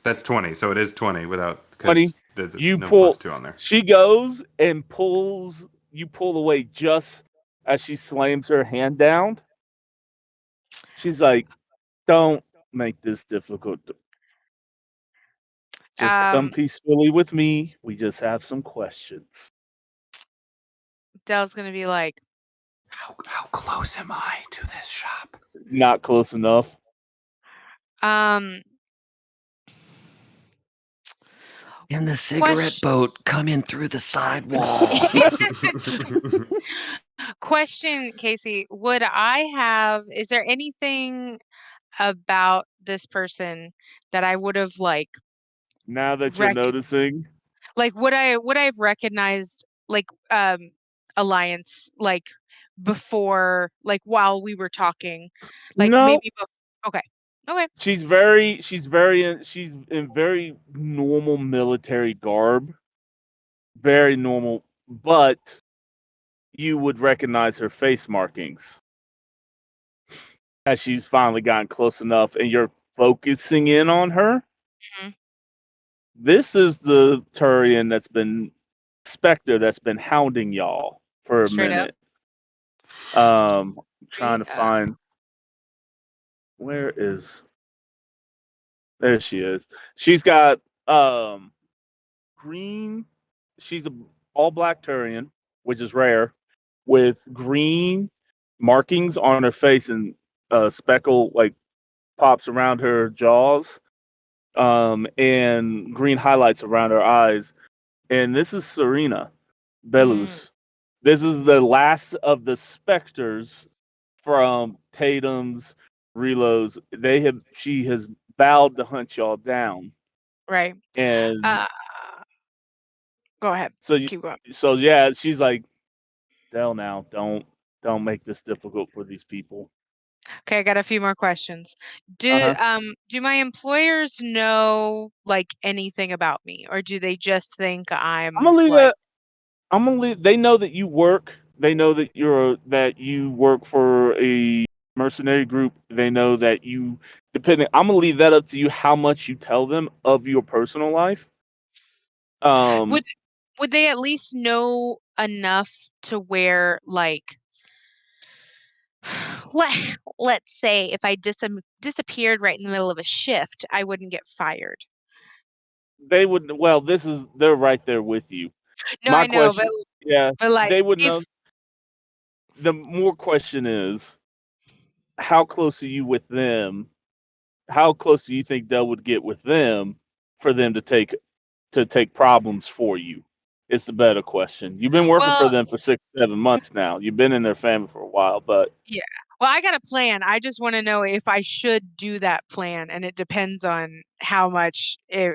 B: that's 20. So it is 20 without because
A: 20.
B: the
A: You
B: no
A: pull.
B: +2 on there.
A: She goes and pulls. You pull away just as she slams her hand down. She's like, "Don't make this difficult. Just come
F: Um,
A: peacefully with me. We just have some questions."
F: Dell's gonna be like,
B: How close am I to this shop?
A: Not close enough.
F: um,
C: And the cigarette
F: question,
C: boat coming through the sidewall.
F: question, Casey. Is there anything about this person that I would have
A: Now that you're
F: rec
A: noticing,
F: would I have recognized Alliance before while we were talking,
A: no.
F: maybe okay. Okay.
A: She's in very normal military garb, very normal, but you would recognize her face markings as she's finally gotten close enough, and you're focusing in on her.
F: Mhm.
A: This is the Turian Spectre that's been hounding y'all for a
F: Straight up.
A: minute. I'm trying to
F: Straight up.
A: find where is there she is. She's got green. She's a all black Turian, which is rare, with green markings on her face and speckle pops around her jaws, and green highlights around her eyes. And this is Serena
F: Mm,
A: Belus. This is the last of the specters from Tatum's reloads. She has vowed to hunt y'all down,
F: right.
A: and
F: Uh, Go ahead.
A: so
F: Keep going.
A: yeah, she's like, "Hell, now don't make this difficult for these people."
F: Okay, I got a few more questions.
A: Uh huh.
F: Do my employers know anything about me, or do they just think
A: I'm
F: I'm
A: gonna leave that. I'm gonna leave. They know that you work. They know that that you work for a mercenary group. They know that you depending. I'm gonna leave that up to you. How much you tell them of your personal life. Um,
F: would would they at least know enough to where let's say if I disappeared right in the middle of a shift, I wouldn't get fired.
A: they would. Well, they're right there with you.
F: No,
A: My
F: I know,
A: question. Yeah,
F: but
A: they would
F: if
A: know. The more question is, how close are you with them? How close do you think Dell would get with them for them to take problems for you? It's the better question. You've been working for
F: well,
A: them for 6, 7 months now. You've been in their family for a while, but
F: yeah. Well, I got a plan. I just want to know if I should do that plan, and it depends on how much I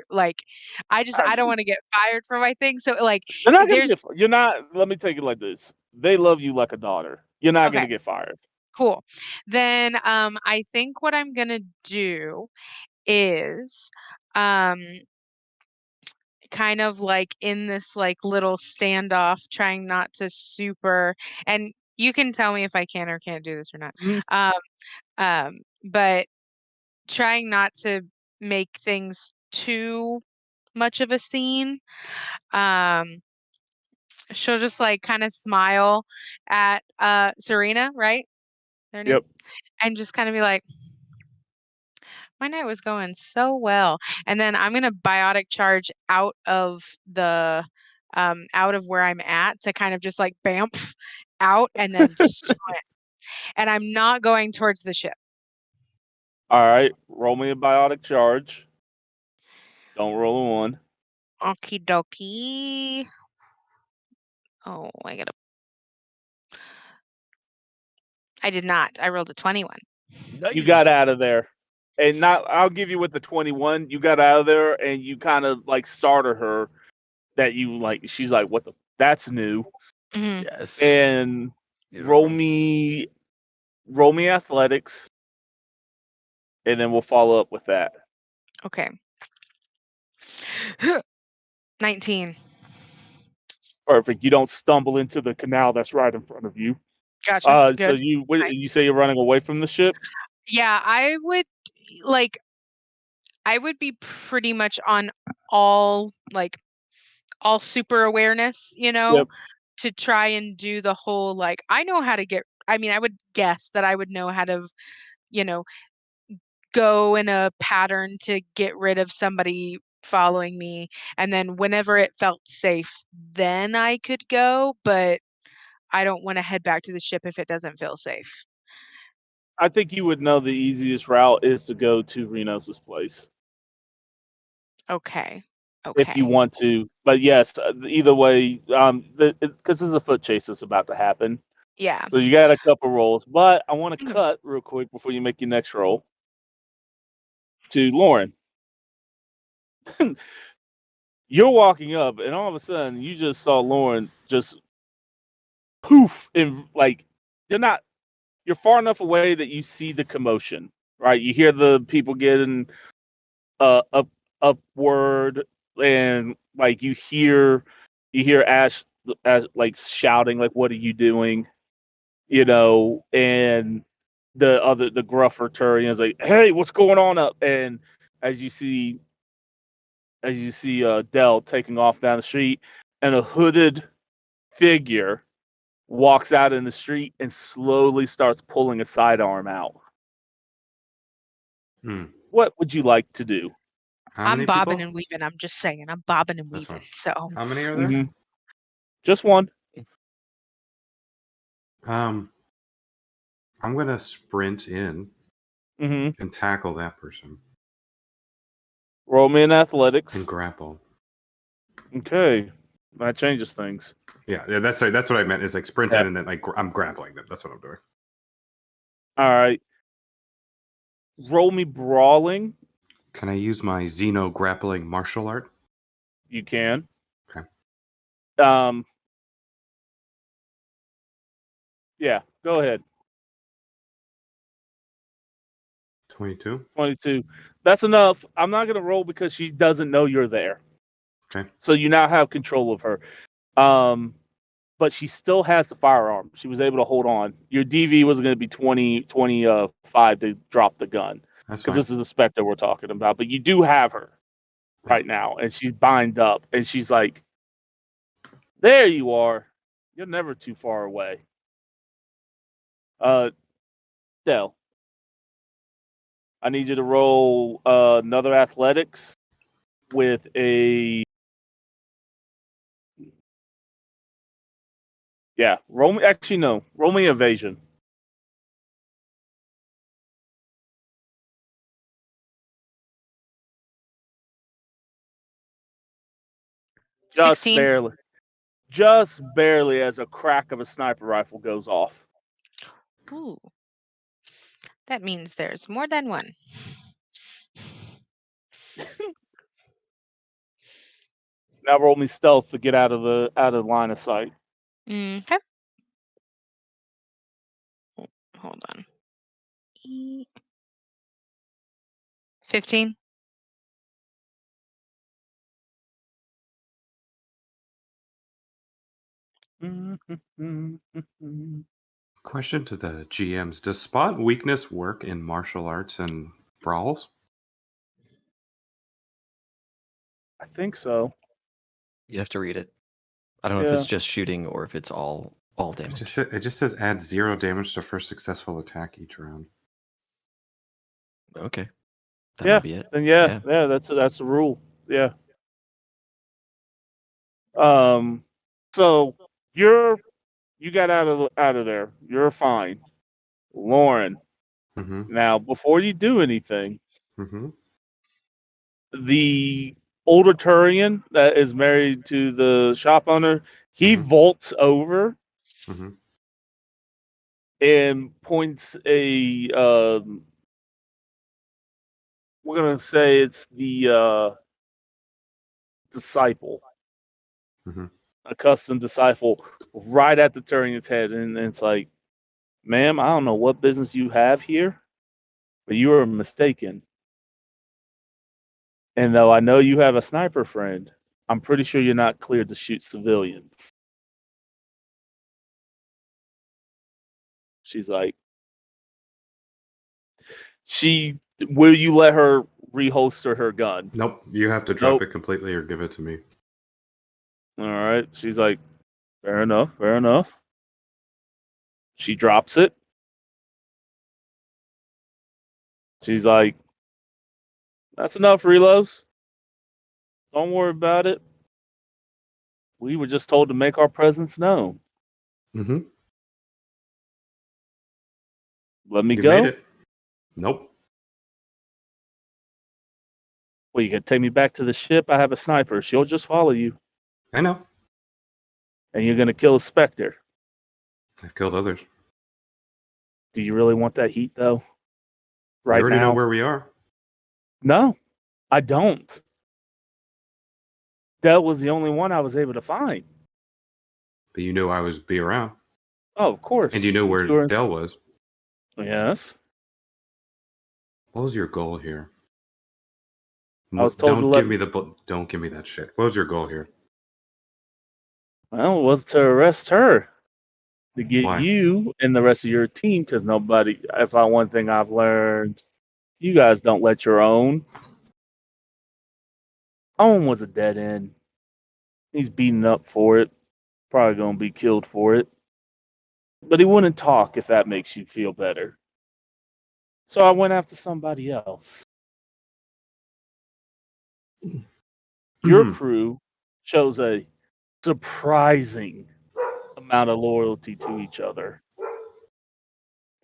F: don't want to get fired for my thing. So
A: they're not gonna
F: there's
A: get. You're not. Let me take it like this. They love you like a daughter. You're not
F: okay,
A: gonna get fired.
F: cool. Then I think what I'm gonna do is um kind of in this little standoff, trying not to super, and you can tell me if I can or can't do this or not.
A: Mhm.
F: Um but trying not to make things too much of a scene. Um, she'll just kind of smile at Serena, right? Their name,
A: Yep.
F: and just kind of be like, "My night was going so well," and then I'm gonna biotic charge out of where I'm at to kind of just bamf out and then sprint. And I'm not going towards the ship.
A: All right. Roll me a biotic charge. Don't roll a one.
F: Okie dokie. Oh, I did not. I rolled a 21.
A: You got
C: Nice.
A: out of there. And not I'll give you with the 21. You got out of there and you kind of starter her that you she's like, what the that's new.
F: Hmm.
C: Yes.
A: And roll me athletics, and then we'll follow up with that.
F: Okay. 19.
A: Perfect. You don't stumble into the canal that's right in front of you.
F: Gotcha.
A: So
F: Good. Nice.
A: you say you're running away from the ship?
F: Yeah, I would be pretty much on all super awareness,
A: Yep.
F: to try and do the whole I know how to I would guess that I would know how to, you know, go in a pattern to get rid of somebody following me, and then whenever it felt safe, then I could go, but I don't want to head back to the ship if it doesn't feel safe.
A: I think you would know the easiest route is to go to Renos's place
F: Okay.
A: if you
F: Okay.
A: want to. But yes, either way, because there's a foot chase that's about to happen.
F: Yeah.
A: So you got a couple rolls, but I want to
F: Okay.
A: cut real quick before you make your next roll to Lauren. You're walking up, and all of a sudden, you just saw Lauren just poof, and you're far enough away that you see the commotion, right? You hear the people getting upward, and you hear Ash like shouting, like, "What are you doing?" And the gruffer Turian's like, "Hey, what's going on up?" And as you see Dell taking off down the street, and a hooded figure walks out in the street and slowly starts pulling a sidearm out. What would you like to do?
B: How many
F: I'm bobbing
B: people?
F: and weaving. I'm just saying. I'm bobbing and
B: That's
F: weaving.
B: fine.
F: So
B: How many are there?
A: Just one.
B: I'm gonna sprint in
A: Mm-hmm.
B: and tackle that person
A: Roll me in athletics.
B: and grapple.
A: Okay, that changes things.
B: Yeah, that's what I meant. Is like sprint
A: Yeah.
B: in and then I'm grappling them. That's what I'm doing.
A: All right. Roll me brawling.
B: Can I use my Xeno grappling martial art?
A: You can.
B: Okay.
A: Yeah. Go ahead.
B: 22.
A: 22. That's enough. I'm not gonna roll because she doesn't know you're there.
B: Okay.
A: So you now have control of her. But she still has the firearm. She was able to hold on. Your DV was going to be 25 to drop the gun.
B: That's
A: Because
B: fine.
A: this is the Spectre we're talking about. But you do have her right now. And she's bind up. And she's like, there you are. You're never too far away. Dell, I need you to roll another athletics with a... Yeah, roll me... Actually, no. Roll me evasion. Just
F: 16.
A: barely. Just barely as a crack of a sniper rifle goes off.
F: Ooh. That means there's more than one.
A: Now roll me stealth to get out of the line of sight.
F: Okay. Hold on. 15.
B: Question to the GMs: does spot weakness work in martial arts and brawls?
A: I think so.
C: You have to read it. I don't know if it's just shooting or if it's all damage.
B: It just says add 0 damage to first successful attack each round.
C: Okay. That
A: Yeah.
C: might be it.
A: Then yeah, that's the rule. Yeah. So you got out of there. You're fine. Lauren.
B: Mm-hmm.
A: Now, before you do anything,
B: Mm-hmm.
A: the older Turian that is married to the shop owner, he vaults over and points a we're gonna say it's the disciple. a custom disciple right at the Turian's head, and it's like, ma'am, I don't know what business you have here, but you are mistaken. And though I know you have a sniper friend, I'm pretty sure you're not cleared to shoot civilians. She's like, will you let her reholster her gun?
B: Nope. You have to drop
A: Nope.
B: it completely or give it to me.
A: All right. She's like, fair enough, fair enough. She drops it. She's like, that's enough, reloads. Don't worry about it. We were just told to make our presence known.
B: Mm-hmm.
A: Let me
B: You
A: go.
B: made it. Nope.
A: Well, you can take me back to the ship. I have a sniper. She'll just follow you.
B: I know.
A: And you're going to kill a Spectre.
B: I've killed others.
A: Do you really want that heat, though?
B: You
A: Right
B: already know
A: now?
B: where we are.
A: No, I don't. That was the only one I was able to find.
B: But you knew I was be around.
A: Oh, of course.
B: And you knew where
A: Sure.
B: Dell was.
A: Yes.
B: What was your goal here?
A: I was told
B: Don't
A: to
B: give me don't give me that shit. What was your goal here?
A: Well, it was to arrest her. To get
B: Why?
A: you and the rest of your team, because nobody, if I one thing I've learned, you guys don't let your own. Owen was a dead end. He's beaten up for it. Probably going to be killed for it. But he wouldn't talk if that makes you feel better. So I went after somebody else. Your crew shows a surprising amount of loyalty to each other.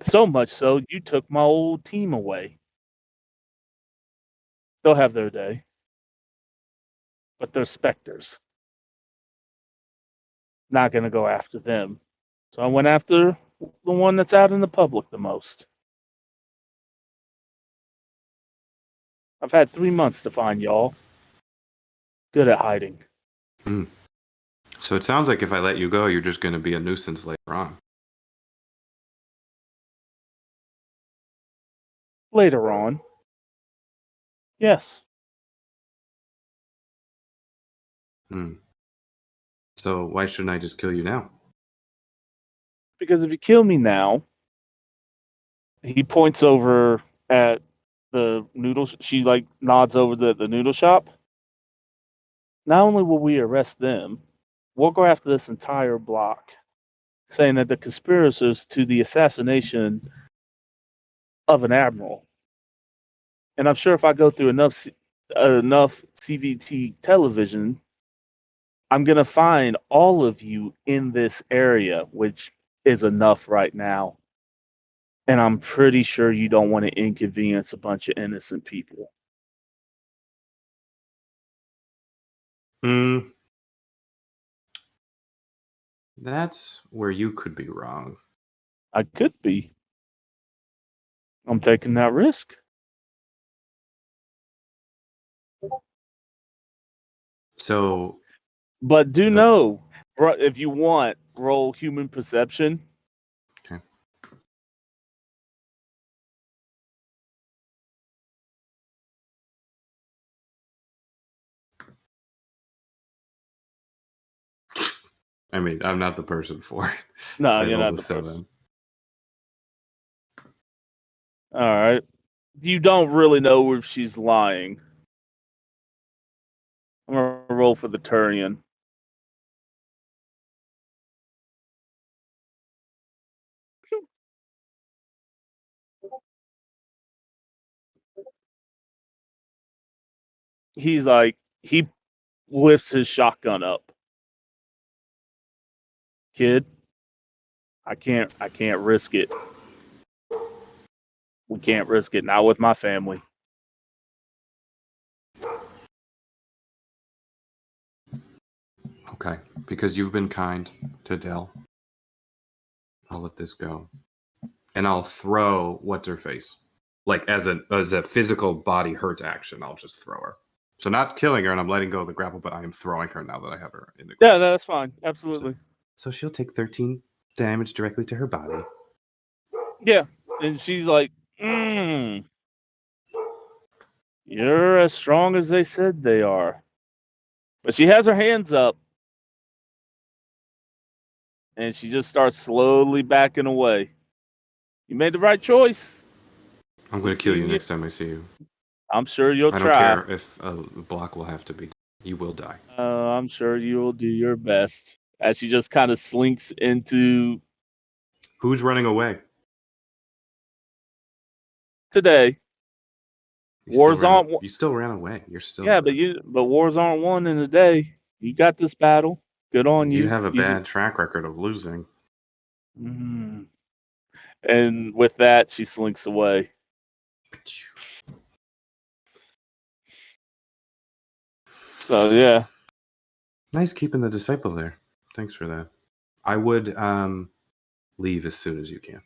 A: So much so, you took my old team away. They'll have their day. But they're specters. Not going to go after them. So I went after the one that's out in the public the most. I've had 3 months to find y'all. Good at hiding.
B: So it sounds like if I let you go, you're just going to be a nuisance later on.
A: Later on. Yes.
B: So why shouldn't I just kill you now?
A: Because if you kill me now, he points over at the noodles. She like nods over the noodle shop. Not only will we arrest them, we'll go after this entire block, saying that the conspirators to the assassination of an admiral. And I'm sure if I go through enough CVT television, I'm gonna find all of you in this area, which is enough right now. And I'm pretty sure you don't want to inconvenience a bunch of innocent people.
B: That's where you could be wrong.
A: I could be. I'm taking that risk.
B: So,
A: but do know, if you want, roll human perception.
B: Okay. I mean, I'm not the person for it.
A: No, you're not the person. All right. You don't really know if she's lying. I'm going to roll for the Turian. He's like, he lifts his shotgun up. Kid, I can't risk it. We can't risk it, not with my family.
B: Okay, because you've been kind to Dell. I'll let this go. And I'll throw what's her face. Like as a physical body hurt action, I'll just throw her. So not killing her, and I'm letting go of the grapple, but I am throwing her now that I have her in the grapple.
A: Yeah, that's fine. Absolutely.
B: So she'll take 13 damage directly to her body.
A: Yeah, and she's like, you're as strong as they said they are. But she has her hands up, and she just starts slowly backing away. You made the right choice.
B: I'm going to kill you next time I see you.
A: I'm sure you'll
B: I
A: try.
B: don't care if a block will have to be. You will die.
A: I'm sure you'll do your best. As she just kind of slinks into
B: Who's running away?
A: today. Wars aren't.
B: You still ran away. You're still.
A: Yeah, but wars aren't won in a day. You got this battle. Good on you.
B: You have a bad track record of losing.
A: Mm. And with that, she slinks away. So yeah.
B: Nice keeping the disciple there. Thanks for that. I would leave as soon as you can.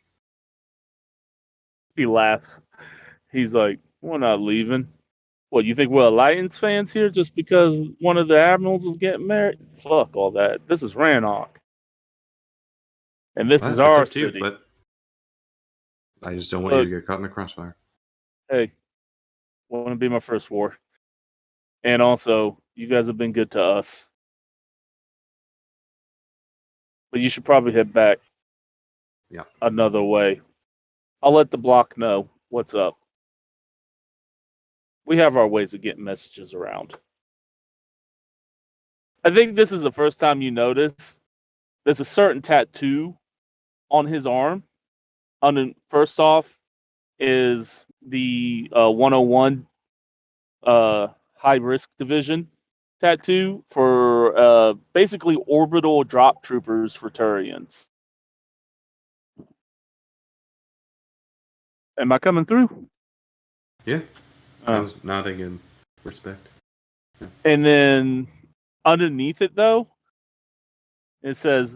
A: He laughs. He's like, "We're not leaving. What, you think we're Alliance fans here just because one of the admirals is getting married? Fuck all that. This is Rannoch. And this is our city.
B: You, but I just don't want you to get caught in the crossfire.
A: Hey, want to be my first war. And also, you guys have been good to us. But you should probably head back another way. I'll let the block know what's up. We have our ways of getting messages around. I think this is the first time you notice there's a certain tattoo on his arm. First off is the 101 high risk division tattoo for basically orbital drop troopers for Turians. Am I coming through?
B: Yeah. I was nodding in respect. Yeah.
A: And then underneath it, though, it says,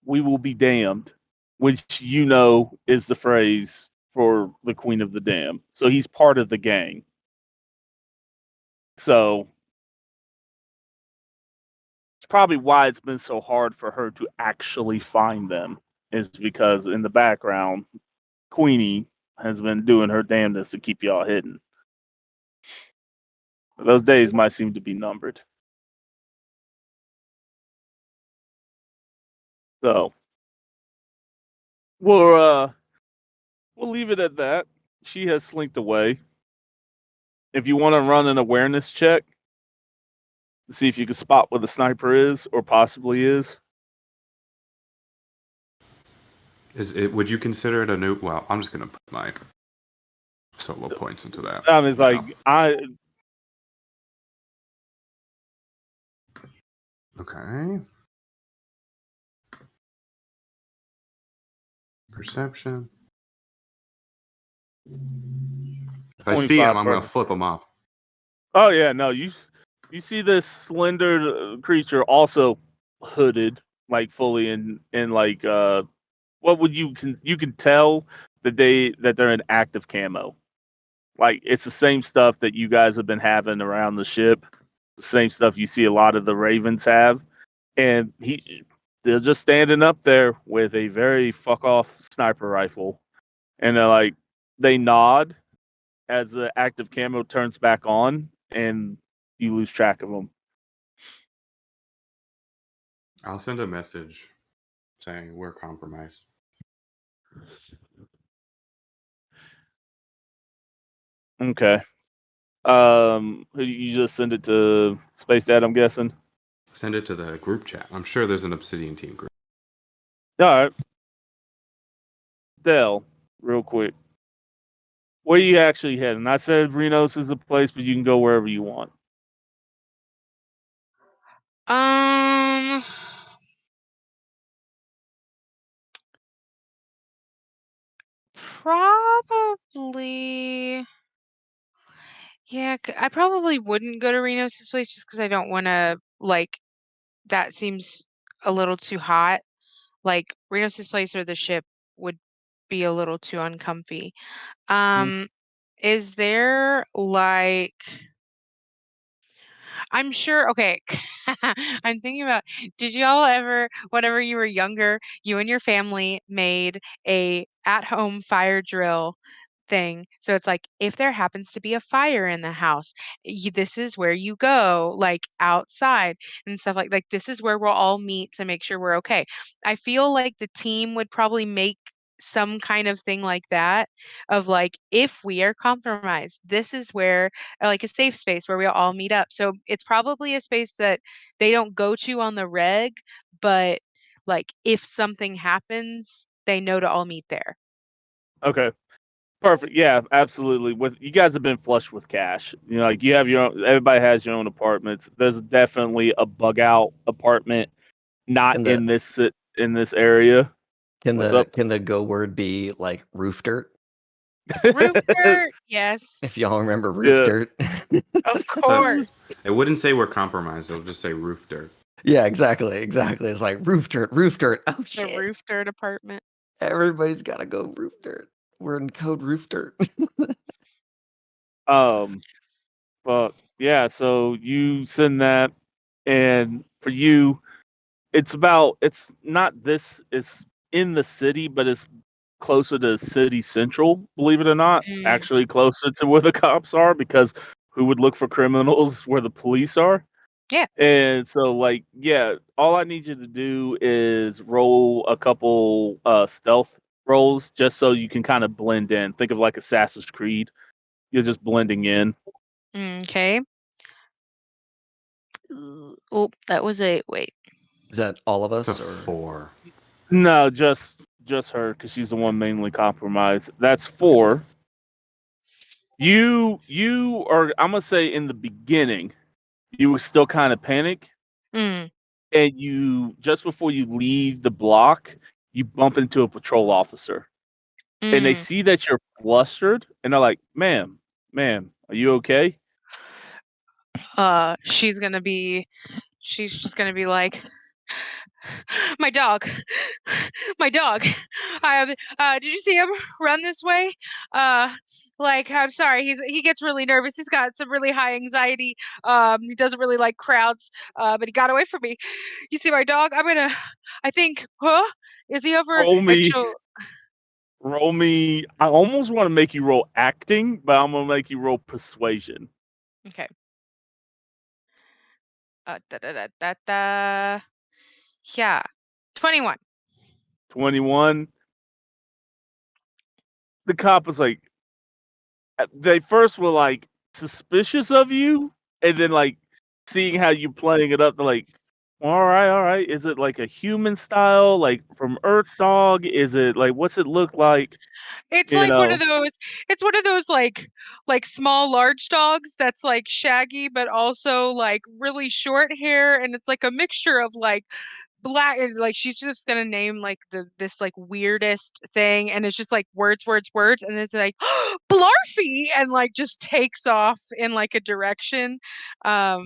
A: "We will be damned," which you know is the phrase for the Queen of the Damned. So he's part of the gang. So it's probably why it's been so hard for her to actually find them, is because in the background, Queenie has been doing her damnedest to keep y'all hidden. Those days might seem to be numbered. So we'll leave it at that. She has slinked away. If you want to run an awareness check to see if you can spot where the sniper is or possibly is.
B: Would you consider it a new? Well, I'm just gonna put my solo points into that.
A: It's like
B: Okay. Perception. If I see him, I'm gonna flip him off.
A: Oh yeah, no, you see this slender creature also hooded, like fully in like what would you can tell that they're in active camo. Like it's the same stuff that you guys have been having around the ship, the same stuff you see a lot of the Ravens have, and they're just standing up there with a very fuck off sniper rifle, and they nod as the active camo turns back on, and you lose track of them.
B: I'll send a message saying we're compromised.
A: Okay. You just send it to Space Dad, I'm guessing?
B: Send it to the group chat. I'm sure there's an Obsidian team group.
A: All right. Dell, real quick. Where are you actually heading? I said Renos is a place, but you can go wherever you want.
F: Probably. Yeah, I probably wouldn't go to Renos' place just because I don't want to, like, that seems a little too hot. Like, Renos' place or the ship would be a little too uncomfy. Is there, like, I'm sure. Okay, I'm thinking about. Did y'all ever, whenever you were younger, you and your family made a at-home fire drill thing? So it's like if there happens to be a fire in the house, this is where you go, like outside and stuff like this is where we'll all meet to make sure we're okay. I feel like the team would probably make some kind of thing like that of like if we are compromised, this is where like a safe space where we all meet up. So it's probably a space that they don't go to on the reg, but like if something happens, they know to all meet there.
A: Okay. Perfect. Yeah, absolutely. With you guys have been flush with cash. You know, like you have your own. Everybody has your own apartments. There's definitely a bug out apartment, not
C: Can the
A: in this area.
C: can
A: What's
C: the
A: up?
C: can the go word be like roof dirt?
F: Roof dirt, yes,
C: If y'all remember roof
A: Yeah.
C: dirt.
F: of
B: So
F: course.
B: it wouldn't say we're compromised. It'll just say roof dirt.
C: Yeah, exactly. It's like roof dirt, roof dirt. Oh
F: The
C: shit.
F: roof dirt apartment.
C: Everybody's gotta go roof dirt. We're in code roof dirt.
A: But yeah. So you send that, and for you, it's not this. It's in the city, but it's closer to city central. Believe it or not,
F: Mm,
A: actually closer to where the cops are because who would look for criminals where the police are?
F: yeah.
A: And so, like, yeah, all I need you to do is roll a couple stealth rolls just so you can kind of blend in. Think of like Assassin's Creed. You're just blending in.
F: Okay. Oh, that was a wait.
C: Is that all of
B: It's a
C: us or
B: 4.
A: No, just her because she's the one mainly compromised. That's
C: okay.
A: 4. You are. I'm gonna say in the beginning, you were still kind of panic,
F: Mm,
A: and you just before you leave the block, you bump into a patrol officer. And they
F: mm.
A: see that you're flustered, and they're like, ma'am, are you okay?"
F: She's gonna be. She's just gonna be like, my dog, my dog. I have. Did you see him run this way? Uh, like I'm sorry. He gets really nervous. He's got some really high anxiety. He doesn't really like crowds. But he got away from me. You see my dog? I think. Huh? Is he over?
A: Roll
F: And
A: me,
F: she'll.
A: roll me. I almost want to make you roll acting, but I'm gonna make you roll persuasion.
F: Okay. Da da da da da. Yeah. 21.
A: 21. The cop was like, they first were like suspicious of you, and then like seeing how you playing it up, they're like, all right. Is it like a human style, like from Earth Dog? Is it like what's it look like?
F: It's
A: You
F: like
A: know,
F: it's one of those like small large dogs that's like shaggy but also like really short hair, and it's like a mixture of like black and like she's just gonna name like this like weirdest thing, and it's just like words and it's like blarfy and like just takes off in like a direction um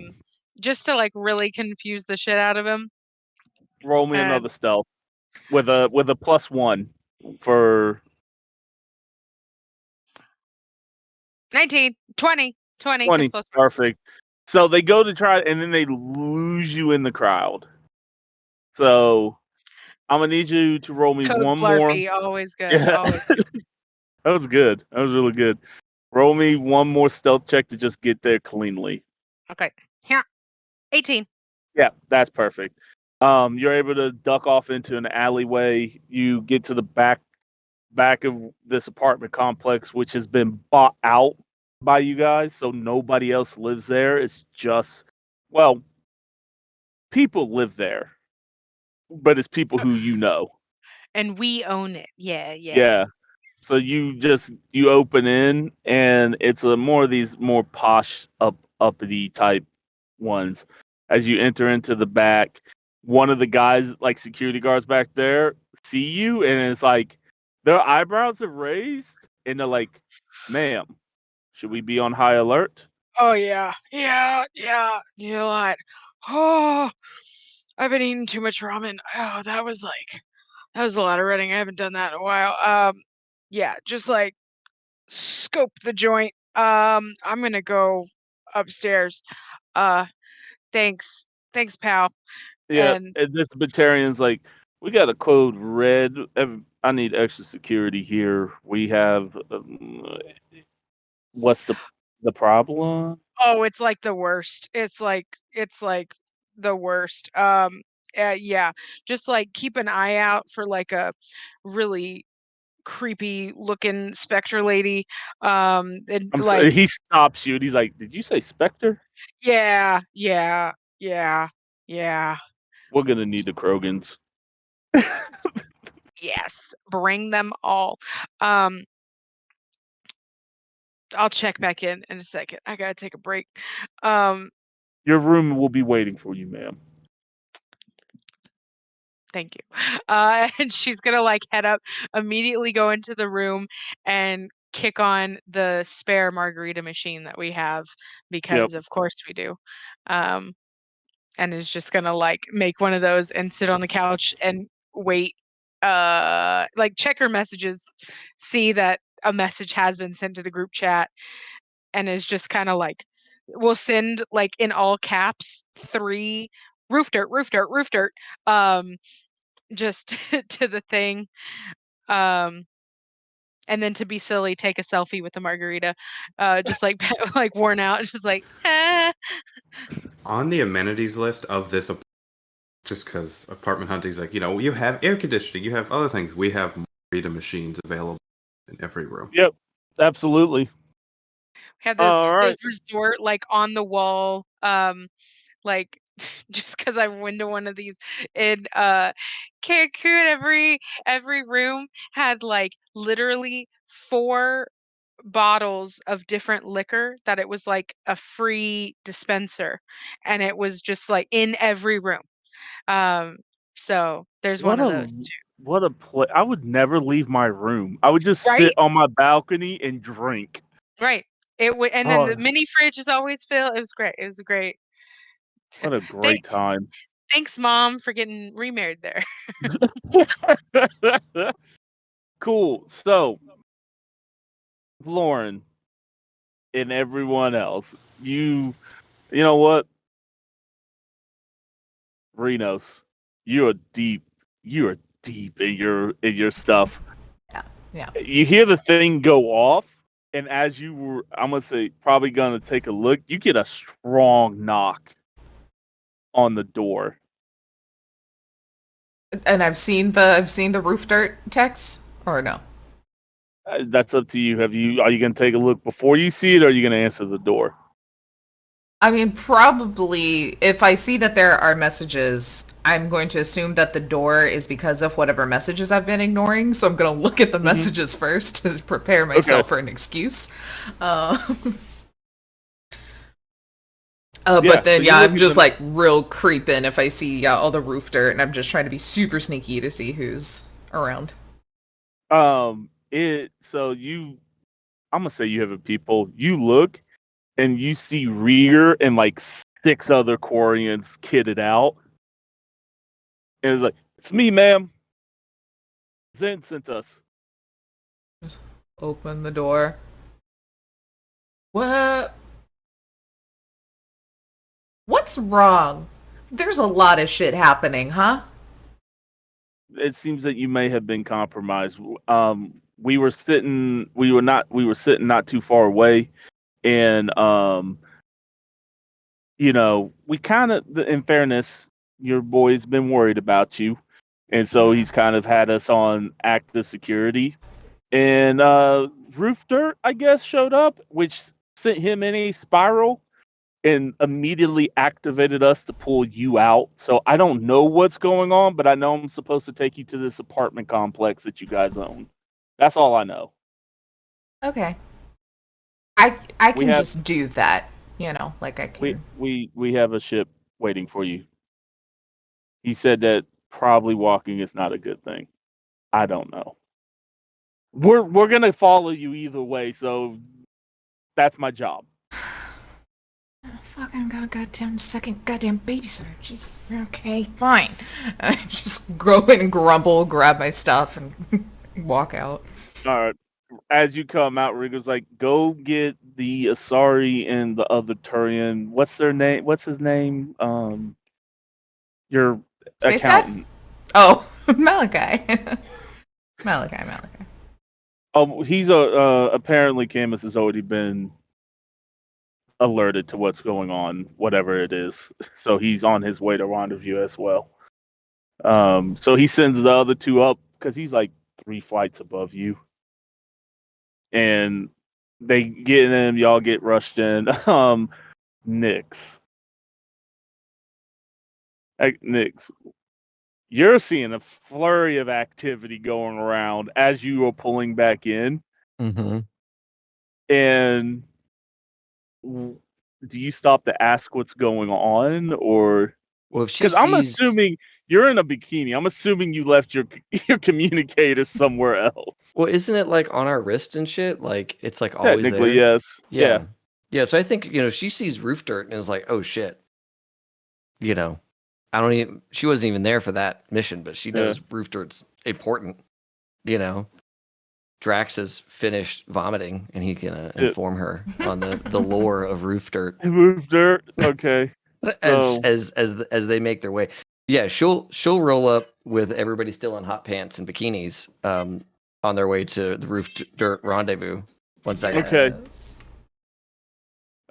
F: just to like really confuse the shit out of him.
A: roll me
F: And
A: another stealth with a +1 for
F: 19, 20, 20 because
A: 20.
F: plus
A: Perfect. So they go to try, and then they lose you in the crowd. So I'm gonna need you to roll me
F: code
A: one more.
F: blarfy, always good,
A: Yeah,
F: always.
A: that was good. That was really good. Roll me one more stealth check to just get there cleanly.
F: Okay. Yeah. 18.
A: Yeah, that's perfect. You're able to duck off into an alleyway. You get to the back of this apartment complex, which has been bought out by you guys, so nobody else lives there. It's just, well, people live there, but it's people who you know.
F: And we own it. Yeah, yeah.
A: Yeah. So you open in, and it's a more of these more posh uppity type ones. As you enter into the back, one of the guys, like security guards back there, see you, and it's like their eyebrows have raised, and they're like, "Ma'am, should we be on high alert?"
F: Oh yeah. Yeah, yeah. You know what? Oh, I've been eating too much ramen. Oh, that was a lot of running. I haven't done that in a while. Yeah, just like scope the joint. I'm gonna go upstairs. Uh Thanks, pal.
A: Yeah,
F: And
A: and this Batarian's like, we got a code red. I need extra security here. We have. What's the problem?
F: oh, it's like the worst. It's like the worst. Yeah, just like keep an eye out for like a really creepy looking specter lady. And
A: I'm sorry.
F: like,
A: He stops you and he's like, "Did you say Spectre?
F: yeah, yeah, yeah, yeah.
A: We're gonna need the Krogans."
F: Yes, bring them all. Um, I'll check back in a second. I gotta take a break. Um,
A: Your room will be waiting for you, ma'am.
F: Thank you. And she's gonna like head up, immediately go into the room and kick on the spare margarita machine that we have
A: Yep.
F: because of course we do. Um, and is just gonna like make one of those and sit on the couch and wait. Like check her messages, see that a message has been sent to the group chat, and is just kind of like, we'll send like in all caps 3 roof dirt, roof dirt, roof dirt. Just to the thing. Um, and then to be silly, take a selfie with the margarita, just like like worn out, just like, eh.
B: On the amenities list of this, just because apartment hunting is like, you have air conditioning, you have other things. We have margarita machines available in every room.
A: Yep. Absolutely.
F: We have
A: All
F: those
A: right.
F: resort like on the wall, like just because I went to one of these in Cancun, every room had like literally 4 bottles of different liquor that it was like a free dispenser, and it was just like in every room. Um, so there's one
A: What
F: of
A: a
F: those too.
A: what a play! I would never leave my room. I would just sit
F: Right?
A: on my balcony and drink.
F: Right. It would, and then
A: Oh,
F: the mini fridge is always filled. It was great. It was great.
A: what a
F: Thank,
A: great time.
F: thanks, Mom, for getting remarried there.
A: Cool. So, Lauren and everyone else, you know what? Renos, you are deep. You are deep in your stuff.
E: Yeah. Yeah.
A: You hear the thing go off, and as you were, I'm gonna say, probably gonna take a look. You get a strong knock on the door.
E: And I've seen the roof dirt text or no?
A: That's up to you. Are you gonna take a look before you see it, or are you gonna answer the door?
E: I mean, probably if I see that there are messages, I'm going to assume that the door is because of whatever messages I've been ignoring. So I'm going to look at the messages first to prepare myself for an excuse. But then,
A: so
E: I'm just like real creeping if I see all the roof dirt, and I'm just trying to be super sneaky to see who's around.
A: I'm gonna say you have a people. You look and you see Rear and like 6 other Quarians kitted out. And it's like, it's me, ma'am. Zen sent us.
E: Just open the door. What? What's wrong? There's a lot of shit happening, huh?
A: It seems that you may have been compromised. We were sitting not too far away, and we kind of, in fairness, your boy's been worried about you, and so he's kind of had us on active security. And Roof Dirt, I guess, showed up, which sent him in a spiral and immediately activated us to pull you out. So I don't know what's going on, but I know I'm supposed to take you to this apartment complex that you guys own. That's all I know.
E: Okay. I can just do that, like I can.
A: We have a ship waiting for you. He said that probably walking is not a good thing. I don't know. We're gonna follow you either way, so that's my job.
E: Fuck, I got a goddamn babysitter. Jesus. Okay, fine. I just go in and grumble, grab my stuff, and walk out.
A: All right. As you come out, Rigo's like, go get the Asari and the other Turian. What's their name? What's his name? Your
E: Space Dad?
A: accountant.
E: Oh, Malachi. Malachi.
A: He's apparently Camus has already been alerted to what's going on, whatever it is. So he's on his way to rendezvous as well. So he sends the other two up because he's like 3 flights above you, and they get in. Y'all get rushed in. Nix, Nix, you're seeing a flurry of activity going around as you are pulling back in,
C: Mm-hmm.
A: and do you stop to ask what's going on, or
C: Well, if she
A: because I'm
C: sees,
A: assuming you're in a bikini, I'm assuming you left your communicator somewhere else.
C: well, isn't it like on our wrist and shit? Like it's like always
A: Technically,
C: there.
A: yes.
C: Yeah. Yeah. So I think, she sees roof dirt and is like, oh shit. She wasn't even there for that mission, but she knows roof dirt's important. Drax has finished vomiting and he can inform her on the lore of roof dirt.
A: Roof dirt. Okay.
C: As they make their way. Yeah, she'll roll up with everybody still in hot pants and bikinis on their way to the roof dirt rendezvous. 1 second.
A: Okay.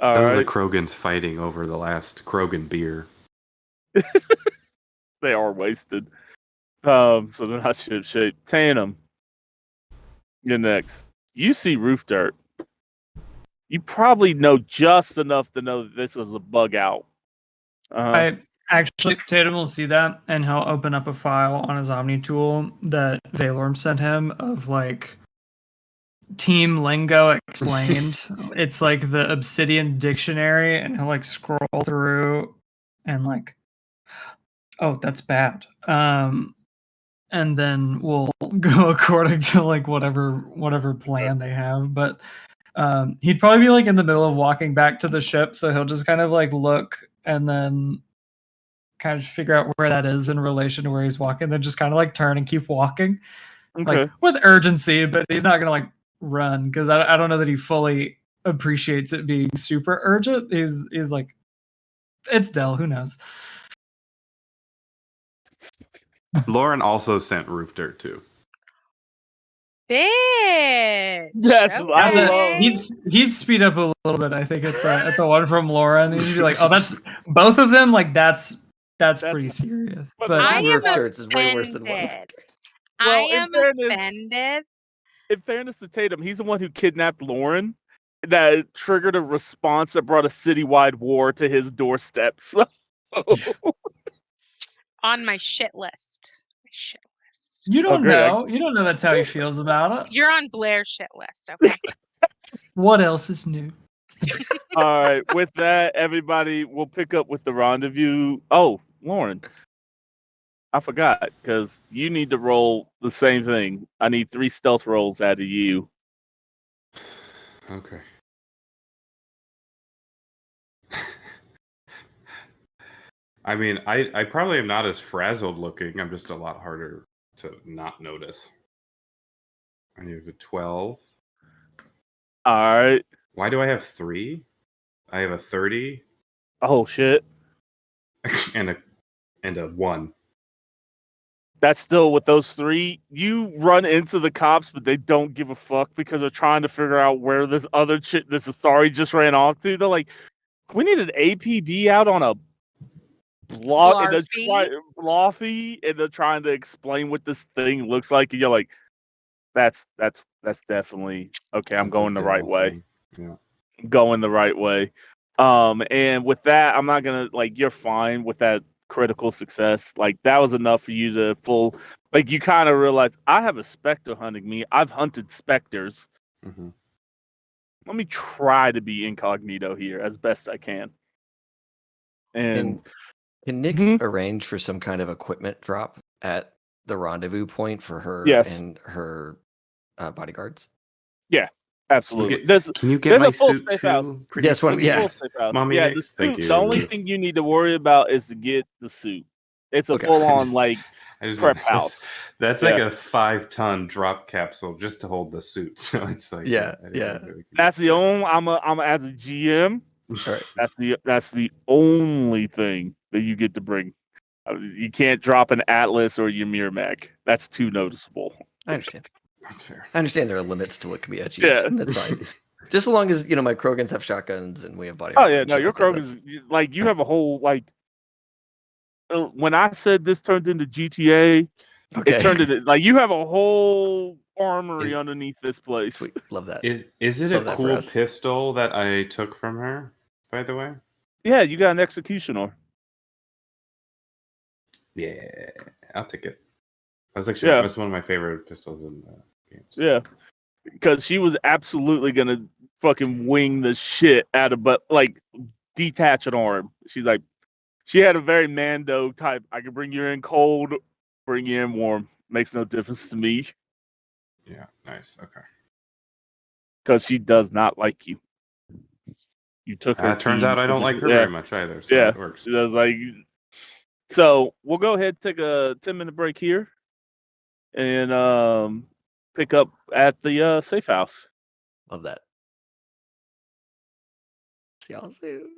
A: All right.
B: The Krogans fighting over the last Krogan beer.
A: They are wasted. So they're not ship shape. Tandem. You're next. You see roof dirt. You probably know just enough to know that this is a bug out.
D: Tatum will see that, and he'll open up a file on his Omni tool that Valorm sent him of like team lingo explained. It's like the Obsidian dictionary, and he'll like scroll through and like, oh, that's bad. And then we'll go according to like whatever plan they have. But he'd probably be like in the middle of walking back to the ship, so he'll just kind of like look and then kind of figure out where that is in relation to where he's walking, then just kind of like turn and keep walking.
A: Okay.
D: Like with urgency, but he's not gonna like run because I don't know that he fully appreciates it being super urgent. He's like, it's Dell, who knows?
B: Lauren also sent roof dirt too.
F: Bitch.
A: Yes, I
F: Okay.
A: love.
D: He'd speed up a little bit, I think, at the one from Lauren. He'd be like, oh, that's both of them. Like that's pretty serious. But
F: I
C: Roof
F: am
C: dirts is way worse than one.
F: offended.
A: Well,
F: I
A: in
F: am
A: fairness-
F: offended.
A: In fairness to Tatum, he's the one who kidnapped Lauren. That triggered a response that brought a citywide war to his doorstep. So.
F: On my shit list. My shit list.
D: you don't
A: great.
D: know. You don't know that's how he feels about it.
F: You're on Blair's shit list, okay?
D: What else is new?
A: All right. With that, everybody, we'll pick up with the rendezvous. Oh, Lauren, I forgot because you need to roll the same thing. I need 3 stealth rolls out of you.
B: Okay. I mean, I probably am not as frazzled looking. I'm just a lot harder to not notice. I have a 12.
A: All right.
B: Why do I have 3? I have a 30
A: Oh shit.
B: and a 1.
A: That's still with those 3. You run into the cops, but they don't give a fuck because they're trying to figure out where this other chick, this Asari, just ran off to. They're like, we need an APB out on a Bluffy, and they're trying to explain what this thing looks like, and you're like, that's definitely okay. I'm going the right way.
B: Yeah.
A: Going the right way. And with that, I'm not gonna you're fine with that critical success. Like that was enough for you to you kind of realize I have a specter hunting me. I've hunted specters.
B: Mm-hmm.
A: Let me try to be incognito here as best I can. And
C: can Nix arrange for some kind of equipment drop at the rendezvous point for her and her bodyguards?
A: Yeah, absolutely.
B: Can you get my suit too?
C: Yes, one. Yes,
B: Mommy,
A: yeah.
B: Nix, thank you.
A: The only thing you need to worry about is to get the suit. It's a
C: Okay.
A: full on like
B: I just,
A: prep house.
B: that's
A: Yeah.
B: like a 5-ton drop capsule just to hold the suit. So it's like,
C: Yeah,
B: I didn't
C: yeah.
B: really think
A: That's
B: about
A: the only. I'm as a GM.
C: All right.
A: That's the only thing that you get to bring. You can't drop an Atlas or your Miramac. That's too noticeable.
C: I understand.
B: That's fair.
C: I understand there are limits to what can be achieved.
A: Yeah.
C: That's fine. Just as long as my Krogans have shotguns and we have body
A: Oh
C: armor.
A: yeah,
C: and
A: no,
C: shit
A: your
C: like that,
A: Krogan's like you have a whole like. When I said this turned into GTA,
C: okay.
A: it turned into like you have a whole armory
B: Is-
A: underneath this place.
C: Sweet. Love that.
B: Is it
C: Love
B: a
C: that for
B: cool
C: us.
B: pistol that I took from her, by the way?
A: Yeah, you got an executioner.
B: Yeah, I'll take it. That's
A: Yeah.
B: one of my favorite pistols in games.
A: Yeah, because she was absolutely gonna fucking wing the shit out of, but like detach an arm. She's like, she had a very Mando type. I can bring you in cold, bring you in warm. Makes no difference to me
B: Yeah, nice. Okay.
A: because she does not like you. You took her.
B: Turns out I don't like her
A: Yeah,
B: very much either, so
A: yeah.
B: that works.
A: She does like. So we'll go ahead and take a 10-minute break here, and pick up at the safe house.
C: Love that. See y'all soon.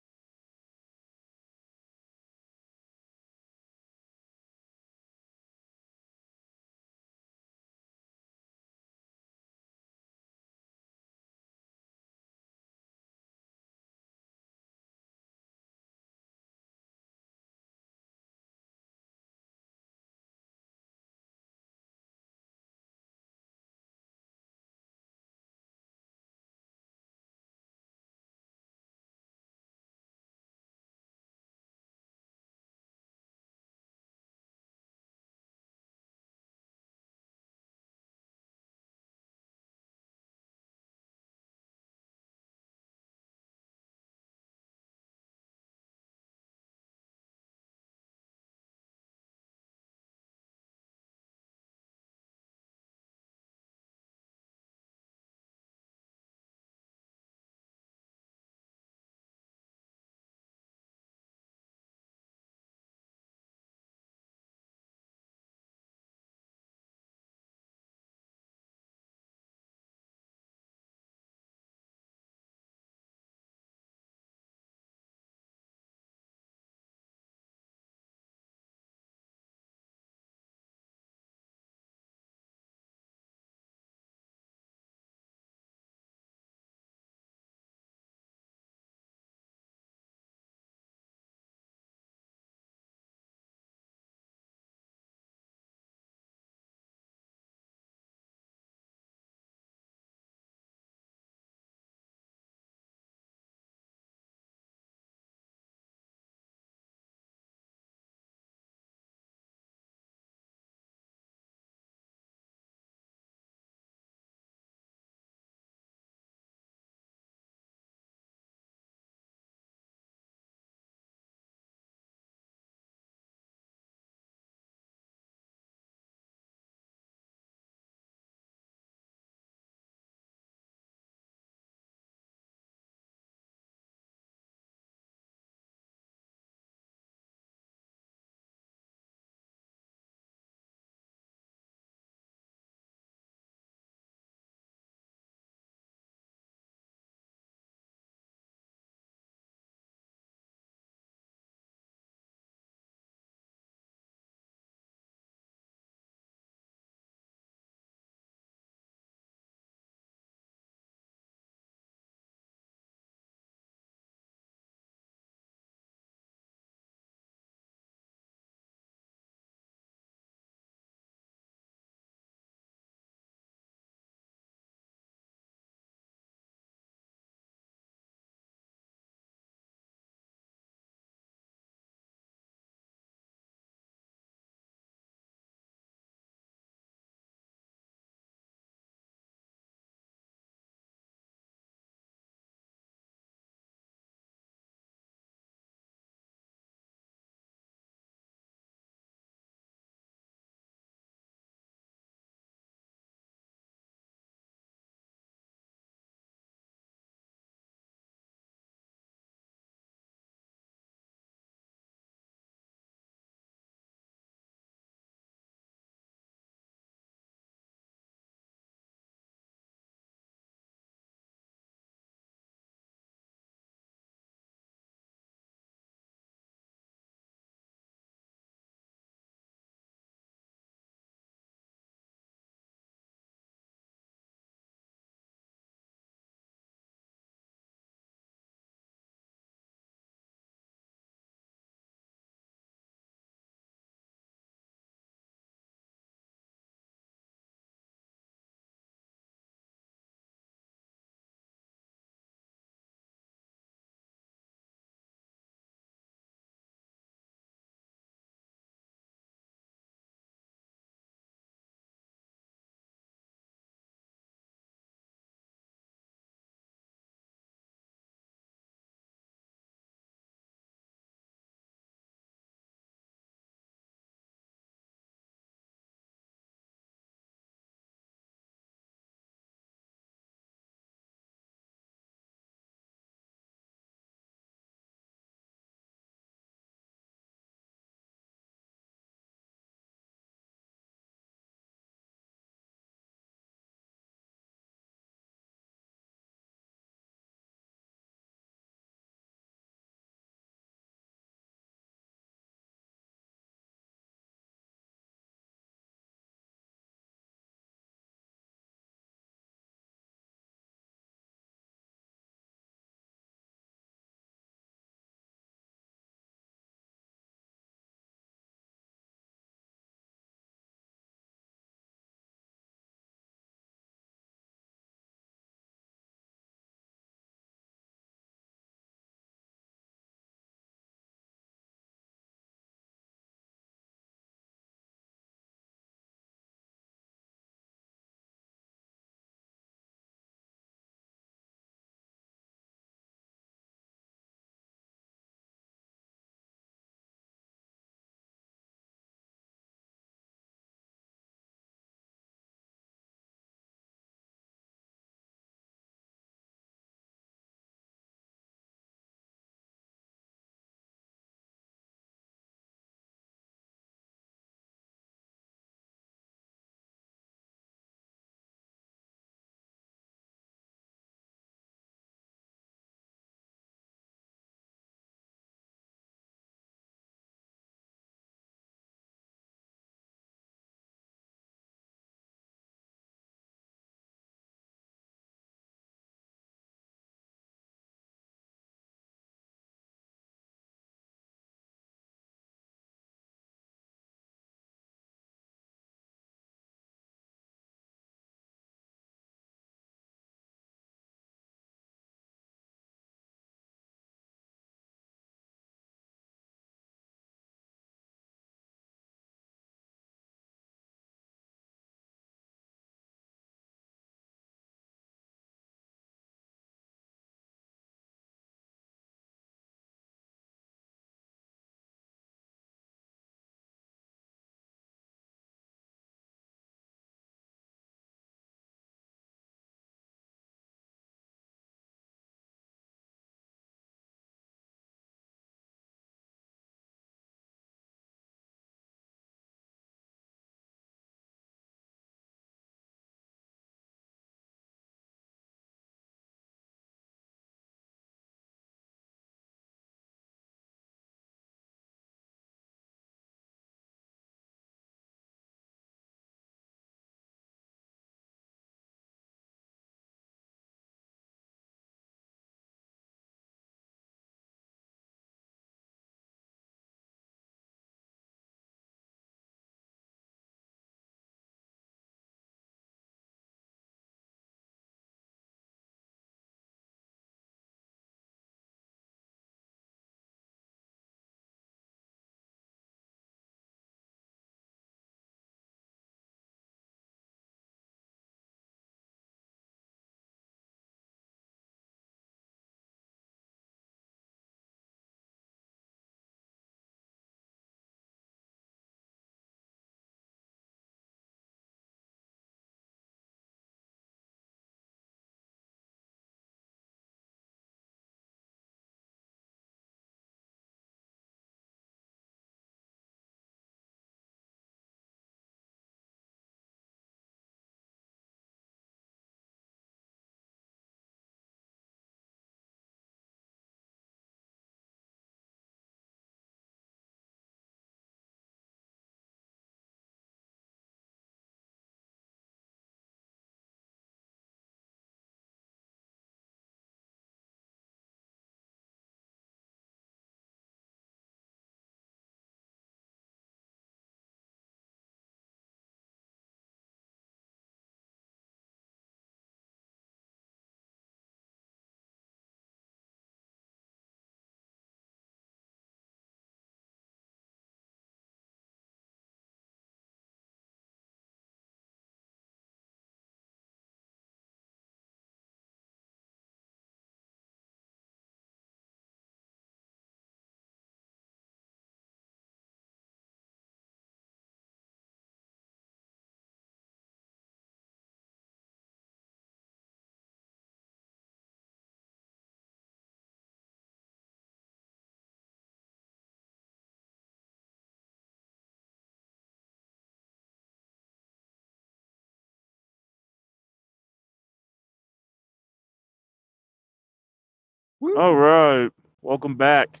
A: All right, welcome back.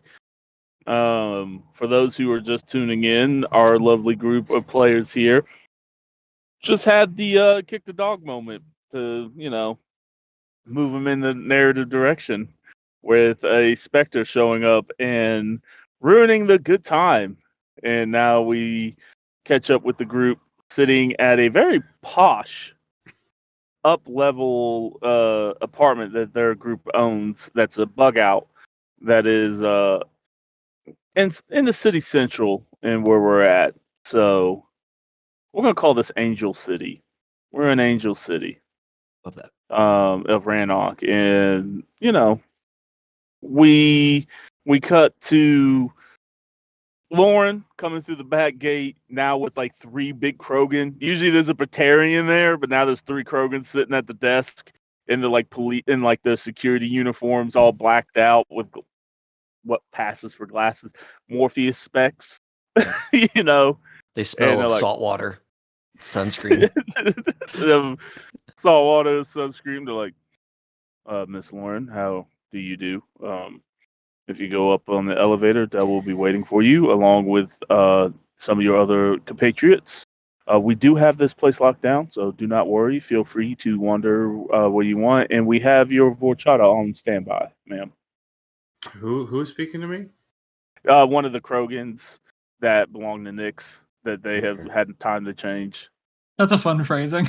A: For those who are just tuning in, our lovely group of players here just had the kick the dog moment to, move them in the narrative direction with a specter showing up and ruining the good time. And now we catch up with the group sitting at a very posh up level apartment that their group owns. That's a bug out that is in the city central and where we're at. So we're gonna call this Angel City. We're in Angel City
C: Love that.
A: of Rannoch, and we cut to Lauren coming through the back gate now with like 3 big Krogan. Usually there's a Praetorian there, but now there's 3 Krogan sitting at the desk in the like police in like the security uniforms, all blacked out with what passes for glasses, Morpheus specs, you know.
C: They
A: And
C: smell
A: they're
C: of
A: like
C: salt water, sunscreen.
A: saltwater sunscreen. They're like, Miss Lauren, how do you do? If you go up on the elevator, that will be waiting for you, along with some of your other compatriots. We do have this place locked down, so do not worry. Feel free to wander where you want, and we have your Vorchata on standby, ma'am.
B: Who's speaking to me?
A: One of the Krogans that belong to Nyx that they have
B: Okay.
A: had time to change.
D: That's a fun phrasing.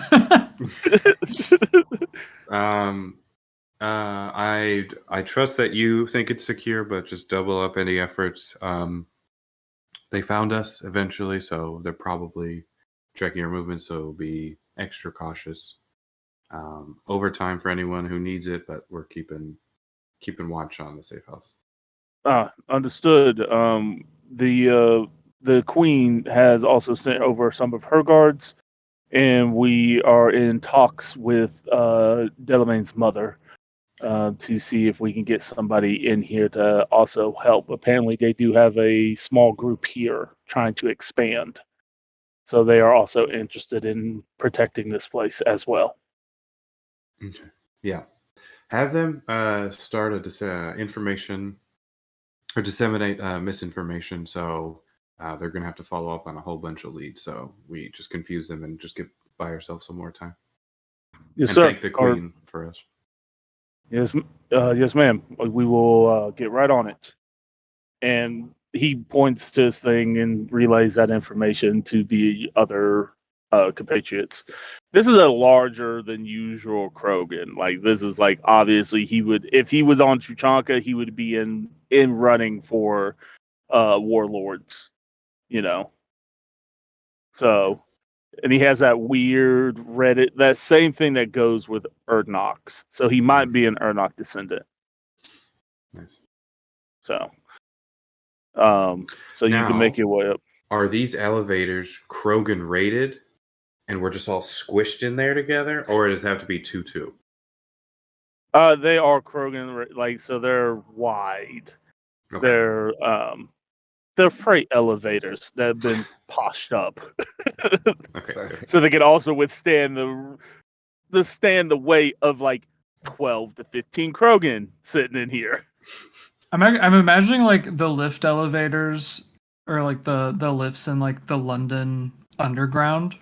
B: I trust that you think it's secure, but just double up any efforts. They found us eventually, so they're probably tracking our movements, so be extra cautious. Overtime for anyone who needs it, but we're keeping watch on the safe house.
A: Understood. The Queen has also sent over some of her guards, and we are in talks with Delamain's mother to see if we can get somebody in here to also help. Apparently, they do have a small group here trying to expand, so they are also interested in protecting this place as well.
B: Okay. Yeah. Have them start a information or disseminate misinformation. So they're going to have to follow up on a whole bunch of leads. So we just confuse them and just buy ourselves some more time.
A: Yes,
B: and
A: sir.
B: thank the Queen for us.
A: Yes, yes, ma'am. We will get right on it. And he points to his thing and relays that information to the other compatriots. This is a larger than usual Krogan. Like, this is like, obviously he would, if he was on Tuchanka, he would be in running for warlords, So, and he has that weird Reddit, that same thing that goes with Erdnox. So he might be an Erdnox descendant.
B: Nice.
A: So you can make your way up.
B: Are these elevators Krogan rated, and we're just all squished in there together, or does it have to be 2-2?
A: They are Krogan, so they're wide.
B: Okay.
A: They're freight elevators that have been poshed up.
B: Okay. Good.
A: So they can also withstand the weight of like 12 to 15 Krogan sitting in here.
D: I'm imagining like the lift elevators or like the lifts in like the London Underground,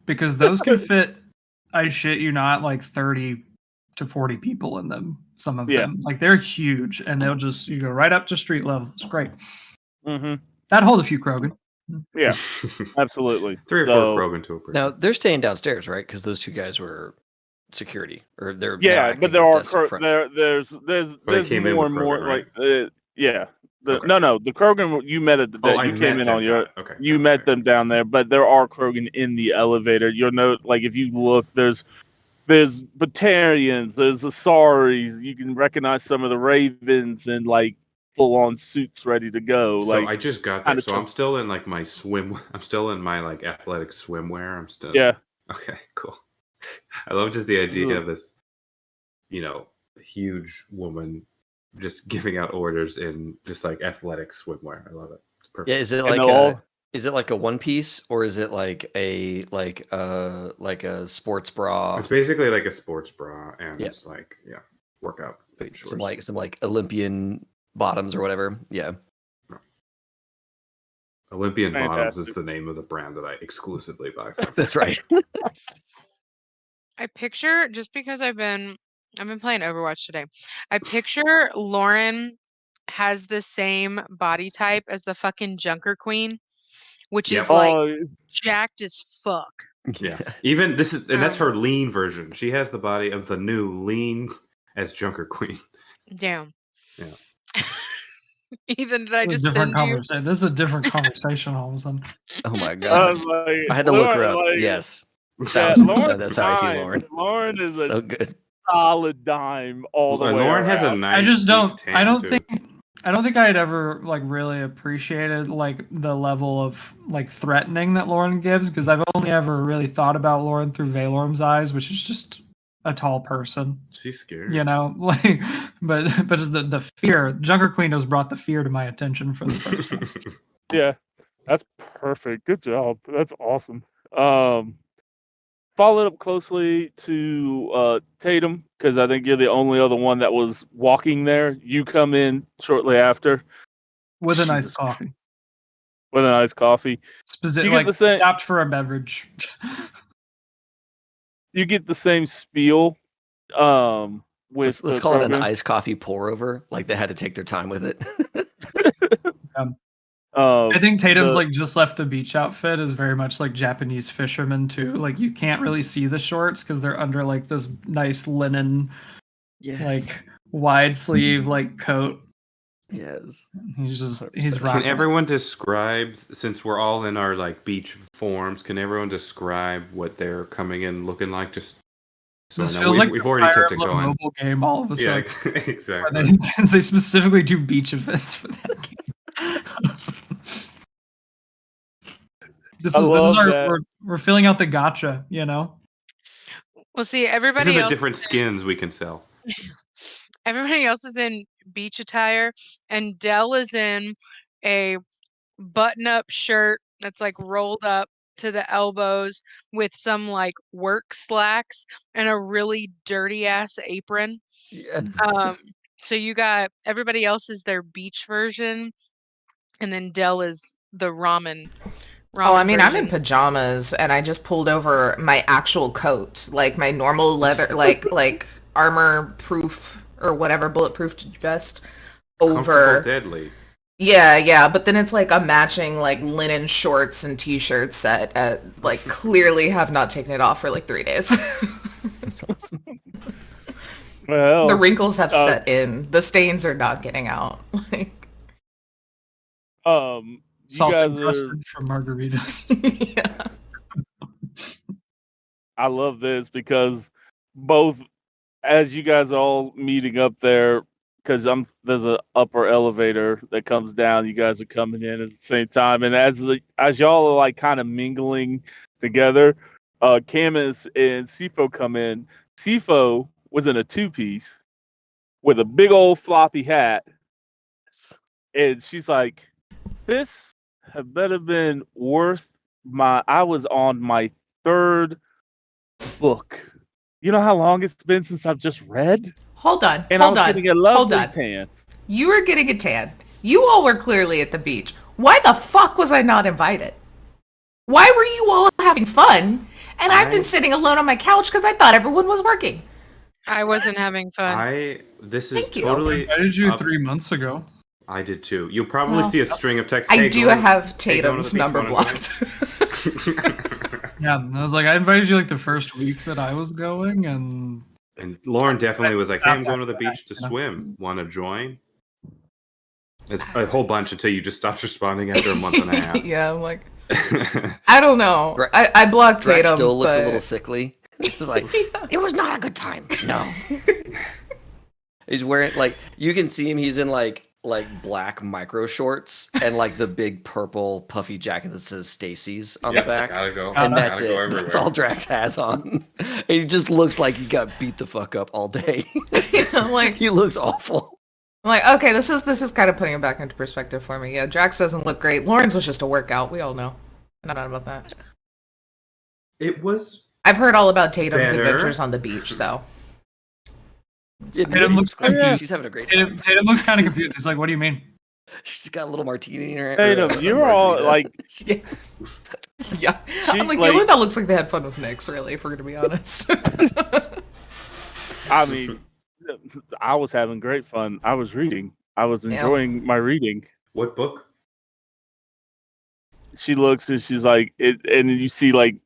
D: because those can fit, I shit you not, like 30 to 40 people in them. Some of them, like, they're huge, and you go right up to street level. It's great.
A: Mm-hmm.
D: That'd hold a few Krogan.
A: Yeah, absolutely.
B: 3 or 4 Krogan to a person.
C: Now they're staying downstairs, right? Because those 2 guys were security, or they're
A: but there are there's more and more,
B: Krogan,
A: like
B: Okay.
A: No, the Krogan you met at the you came in on your you met them down there, but there are Krogan in the elevator. You'll note, like, if you look, there's Batarians, there's Asaris. You can recognize some of the Ravens and like full on suits ready to go.
B: So
A: like,
B: I just got there, so I'm still in like my swim. I'm still in my like athletic swimwear. I'm still Okay, cool. I love just the idea of this, huge woman just giving out orders in just like athletic swimwear. I love it. It's perfect.
C: Yeah, is it like a one piece, or is it like a sports bra?
B: It's basically like a sports bra and it's like workout
C: Some like Olympian bottoms or whatever. Yeah.
B: Olympian Bottoms
A: Fantastic.
B: is the name of the brand that I exclusively buy from.
C: That's right.
F: I picture, just because I've been playing Overwatch today. I picture Lauren has the same body type as the fucking Junker Queen, which
B: Yep.
F: is like
A: Oh,
F: jacked as fuck.
B: Yeah.
C: Yes.
B: Even this is, and that's
F: Um,
B: her lean version. She has the body of the new lean as Junker Queen.
F: Damn.
B: Yeah.
F: Ethan, did I
D: This is a
F: just
D: different
F: send you?
D: conversation. This is a different conversation all of a sudden.
C: Oh my
A: I
C: god.
A: was like,
C: I had to look her up.
A: Lauren, like,
C: Yes.
A: Yeah,
C: 1000%.
A: Lauren's
C: That's how I see
A: fine.
C: Lauren.
A: Lauren is
C: So
A: a
C: good.
A: solid dime all the way
B: Lauren has a
A: around.
B: nice.
D: I just don't.
B: deep tan,
D: I don't
B: too.
D: think I'd ever like really appreciated like the level of like threatening that Lauren gives, because I've only ever really thought about Lauren through Valorum's eyes, which is just a tall person,
B: She's scary.
D: you know. Like, but just the fear. Junker Queen has brought the fear to my attention for the first time.
A: Yeah, that's perfect. Good job. That's awesome. Followed up closely to Tatum, because I think you're the only other one that was walking there. You come in shortly after
D: With a nice
A: Jesus.
D: coffee.
A: with a nice coffee.
D: Specific,
A: You get
D: like
A: the same.
D: stopped for a beverage.
A: You get the same spiel. With
C: Let's
A: the
C: call it an
A: program.
C: iced coffee pour over. Like they had to take their time with it.
D: I think Tatum's
A: the-
D: like just left the beach outfit is very much like Japanese fishermen too. Like you can't really see the shorts because they're under like this nice linen, like wide sleeve like coat.
C: Yes.
D: He's just
C: 100%.
D: he's
B: Can
D: rocking.
B: everyone describe, since we're all in our like beach forms, can everyone describe what they're coming in looking like? Just so
D: This
B: I know
D: feels like
B: we've
D: the
B: already
D: Fire
B: kept it
D: Emblem
B: going.
D: mobile game all of a
B: Yeah,
D: sudden.
B: exactly.
D: Because they specifically do beach events for that game. This is
A: love
D: our
A: that.
D: we're filling out the gotcha, you know.
F: Well, see,
B: These are
F: everybody
B: the
F: else.
B: different skins we can sell.
F: Everybody else is in beach attire, and Dell is in a button-up shirt that's like rolled up to the elbows with some like work slacks and a really dirty ass apron.
C: Yeah.
F: So you got everybody else is their beach version, and then Dell is the ramen.
E: Oh, I mean, I'm in
F: version.
E: pajamas and I just pulled over my actual coat, like my normal leather, like armor proof or whatever, bulletproof vest over.
B: Comfortable deadly.
E: Yeah, but then it's like a matching like linen shorts and t-shirt set. Like clearly have not taken it off for like 3 days.
C: That's awesome.
A: Well,
E: The wrinkles have set in. The stains are not getting out. Like,
A: you
D: Salt
A: guys
D: and
A: are.
D: crusted from margaritas.
E: yeah.
A: I love this because both, as you guys are all meeting up there, because there's a upper elevator that comes down. You guys are coming in at the same time, and as y'all are like kind of mingling together, Camus and Sifo come in. Sifo was in a 2-piece with a big old floppy hat, and she's like, "This had better been worth my. I was on my 3rd book. You know how long it's been since I've just read?
E: Hold on.
A: And I
E: Hold
A: was
E: on.
A: getting a
E: Hold
A: lovely
E: on.
A: tan.
E: You were getting a tan. You all were clearly at the beach. Why the fuck was I not invited? Why were you all having fun? And I've been sitting alone on my couch because I thought everyone was working.
F: I wasn't having fun.
B: This is
E: Thank you.
B: totally.
D: I did you
B: up-
D: 3 months ago.
B: I did too. You'll probably
E: Well,
B: see a string of texts.
E: I
B: "Hey,
E: do
B: going-
E: have
B: hey, going to the
E: Tatum's
B: beach,
E: number
B: wanna go?"
E: blocked.
D: Yeah, I was like, I invited you like the first week that I was going, and
B: And Lauren definitely was like, "Hey, I'm going to the
D: After that,
B: beach to
D: you know.
B: swim. Want to join?" It's a whole bunch until you just stopped responding after a month and a half.
E: Yeah, I'm like, I don't know.
C: Dra-
E: I blocked
C: Drax
E: Tatum.
C: still looks a
E: but-
C: little sickly. It's like, it was not a good time. No. He's wearing like you can see him. He's in like black micro shorts and like the big purple puffy jacket that says Stacy's on the back.
B: Gotta go.
C: And that's
B: gotta go
C: it.
B: everywhere.
C: That's all Drax has on. And he just looks like he got beat the fuck up all day.
E: I'm like,
C: He looks awful.
E: okay, this is kind of putting it back into perspective for me. Yeah, Drax doesn't look great. Lawrence was just a workout. We all know. Not about that.
B: It was
E: I've heard all about Tatum's
B: Better.
E: adventures on the beach, so
D: Tatum looks confused.
C: She's having a great time.
D: Tatum looks kind of confused. He's like, "What do you mean?"
C: She's got a little martini in her.
A: Tatum, you're all like,
E: Yes. Yeah. I'm like,
A: like-
E: the one that looks like they had fun was Nyx, really, if we're gonna be honest.
A: I mean, I was having great fun. I was reading. I was enjoying my reading.
B: What book?
A: She looks and she's like, and you see like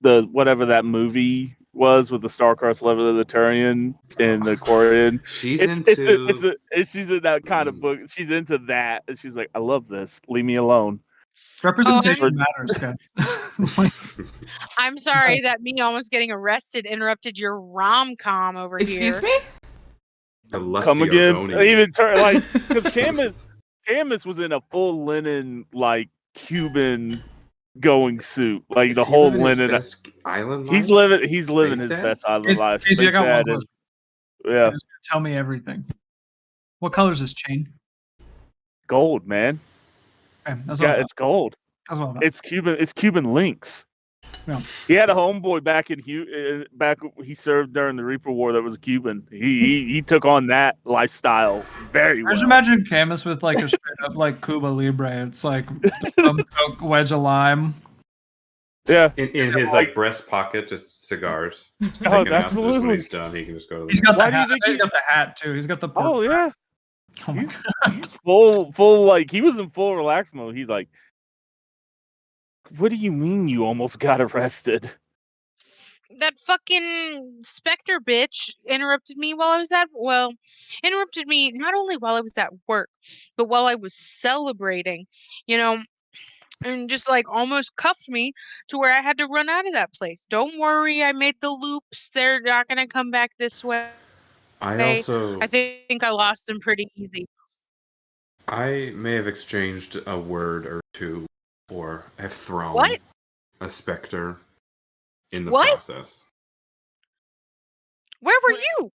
A: the whatever that movie was with the star-crossed level of the Turian and the Quarian.
B: She's
A: She's in that kind of book. She's into that, and she's like, "I love this. Leave me alone."
D: Representation matters, guys.
F: I'm sorry that me almost getting arrested interrupted your rom-com over
E: Excuse
F: here.
E: me?
B: The lusty
A: Come again?
B: Argonian.
A: Even like because Camus was in a full linen like Cuban going suit, like
B: Is
A: the
B: he
A: whole
B: living his
A: linen.
B: best island
A: He's
B: life?
A: living his
B: Dad?
A: best island
D: Casey,
A: life.
D: Casey, I got one
A: Dad
D: question.
A: yeah,
D: Just tell me everything. What color is this chain?
A: gold, man.
D: Okay, that's
A: Yeah,
D: what
A: it's gold.
D: that's what
A: It's Cuban links.
D: Yeah.
A: He had a homeboy back back he served during the Reaper War that was a Cuban. He took on that lifestyle very
D: I
A: well.
D: just imagine Camus with like a straight up like Cuba Libre. It's like Coke, wedge of lime.
A: Yeah,
B: In his like breast pocket, just cigars sticking out. So just when
A: absolutely.
B: he's done, he can just go to the
D: He's got the
A: Why do you
D: hat.
A: think
D: He's got the hat too. He's got the pork.
A: Oh yeah,
D: Oh my
A: he's-
D: god.
A: full like he was in full relax mode. He's like, "What do you mean you almost got arrested?"
F: That fucking Spectre bitch interrupted me while I was interrupted me not only while I was at work, but while I was celebrating, and just like almost cuffed me to where I had to run out of that place. Don't worry, I made the loops. They're not gonna come back this way.
B: I also
F: I think I lost them pretty easy.
B: I may have exchanged a word or two, or have thrown
F: What?
B: a specter in the
F: What?
B: process.
F: Where were you?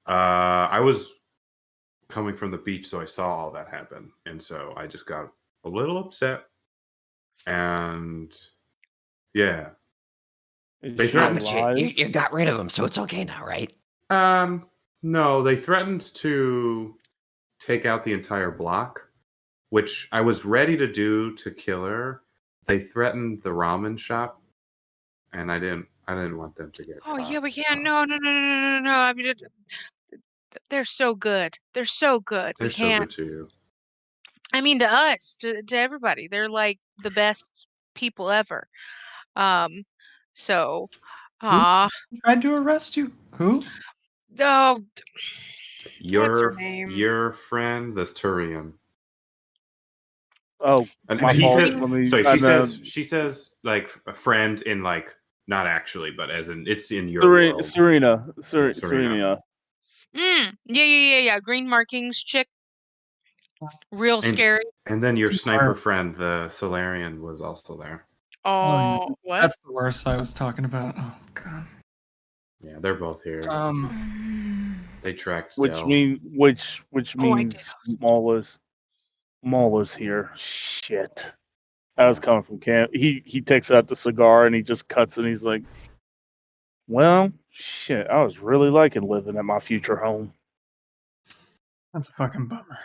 B: I was coming from the beach, so I saw all that happen, and so I just got a little upset. And yeah, They
A: She
B: threatened-
C: But
A: lied.
C: you got rid of him, so it's okay now, right?
B: no, they threatened to take out the entire block, which I was ready to do to kill her. They threatened the ramen shop, and I didn't want them to get
F: Oh
B: caught.
F: yeah, we can't. No. I mean, they're so good. They're so good.
B: They're
F: We
B: so
F: can't.
B: good to you.
F: I mean, to us, to everybody, they're like the best people ever. So,
D: Tried to arrest you. Who?
F: oh,
B: Your
F: name?
B: your friend, the Turian.
A: Oh,
B: And
A: my
B: he
A: fault.
B: said,
A: Let me-
B: sorry,
A: I
B: she
A: know.
B: says like a friend in like not actually, but as in it's in your world.
A: Serena.
B: Serena.
F: Yeah. Green markings, chick, real
B: And-
F: scary.
B: And then your sniper friend, the Solarian, was also there.
F: Oh,
D: yeah.
F: what?
D: That's the worst I was talking about. Oh god.
B: Yeah, they're both here. They tracked
A: Which
B: Dell.
A: which
F: Oh, I
A: means Maula's here. Shit. I was coming from camp. He takes out the cigar and he just cuts it. And he's like, "Well, shit. I was really liking living at my future home."
D: That's a fucking bummer.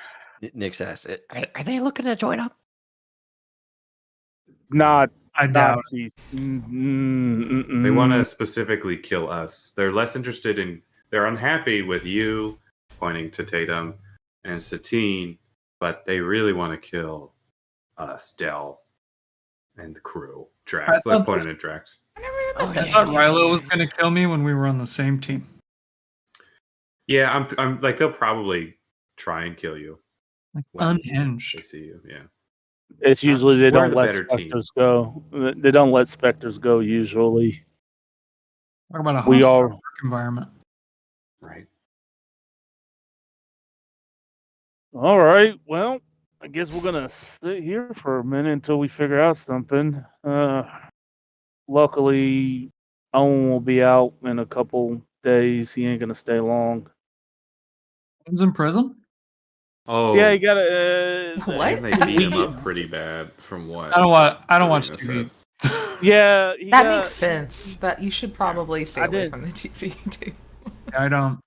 C: Nick's asked, are they looking to join up?
A: Not
D: I doubt
A: these.
B: They want to specifically kill us. They're less interested in. They're unhappy with you, pointing to Tatum and Satine, but they really want to kill us, Dell, and the crew. Drax. They're pointing at Drax.
D: I thought Rilo was gonna kill me when we were on the same team.
B: Yeah, I'm like they'll probably try and kill you.
D: Like
B: when
D: unhinged.
B: They see you, yeah.
A: It's usually they
B: We're
A: don't
B: the
A: let
B: better team.
A: specters go. They don't let specters go usually.
D: Talk about a
A: We
D: hostile
A: are.
D: work environment.
B: Right.
A: All right. Well, I guess we're gonna sit here for a minute until we figure out something. Luckily, Owen will be out in a couple days. He ain't gonna stay long.
D: One's in prison?
B: Oh,
A: Yeah, you gotta.
E: What?
B: And they beat him up pretty bad from what
D: I don't watch
B: Serena
D: TV.
A: Yeah,
E: That makes sense. That you should probably stay
A: I
E: away
A: did.
E: from the TV too.
D: I don't.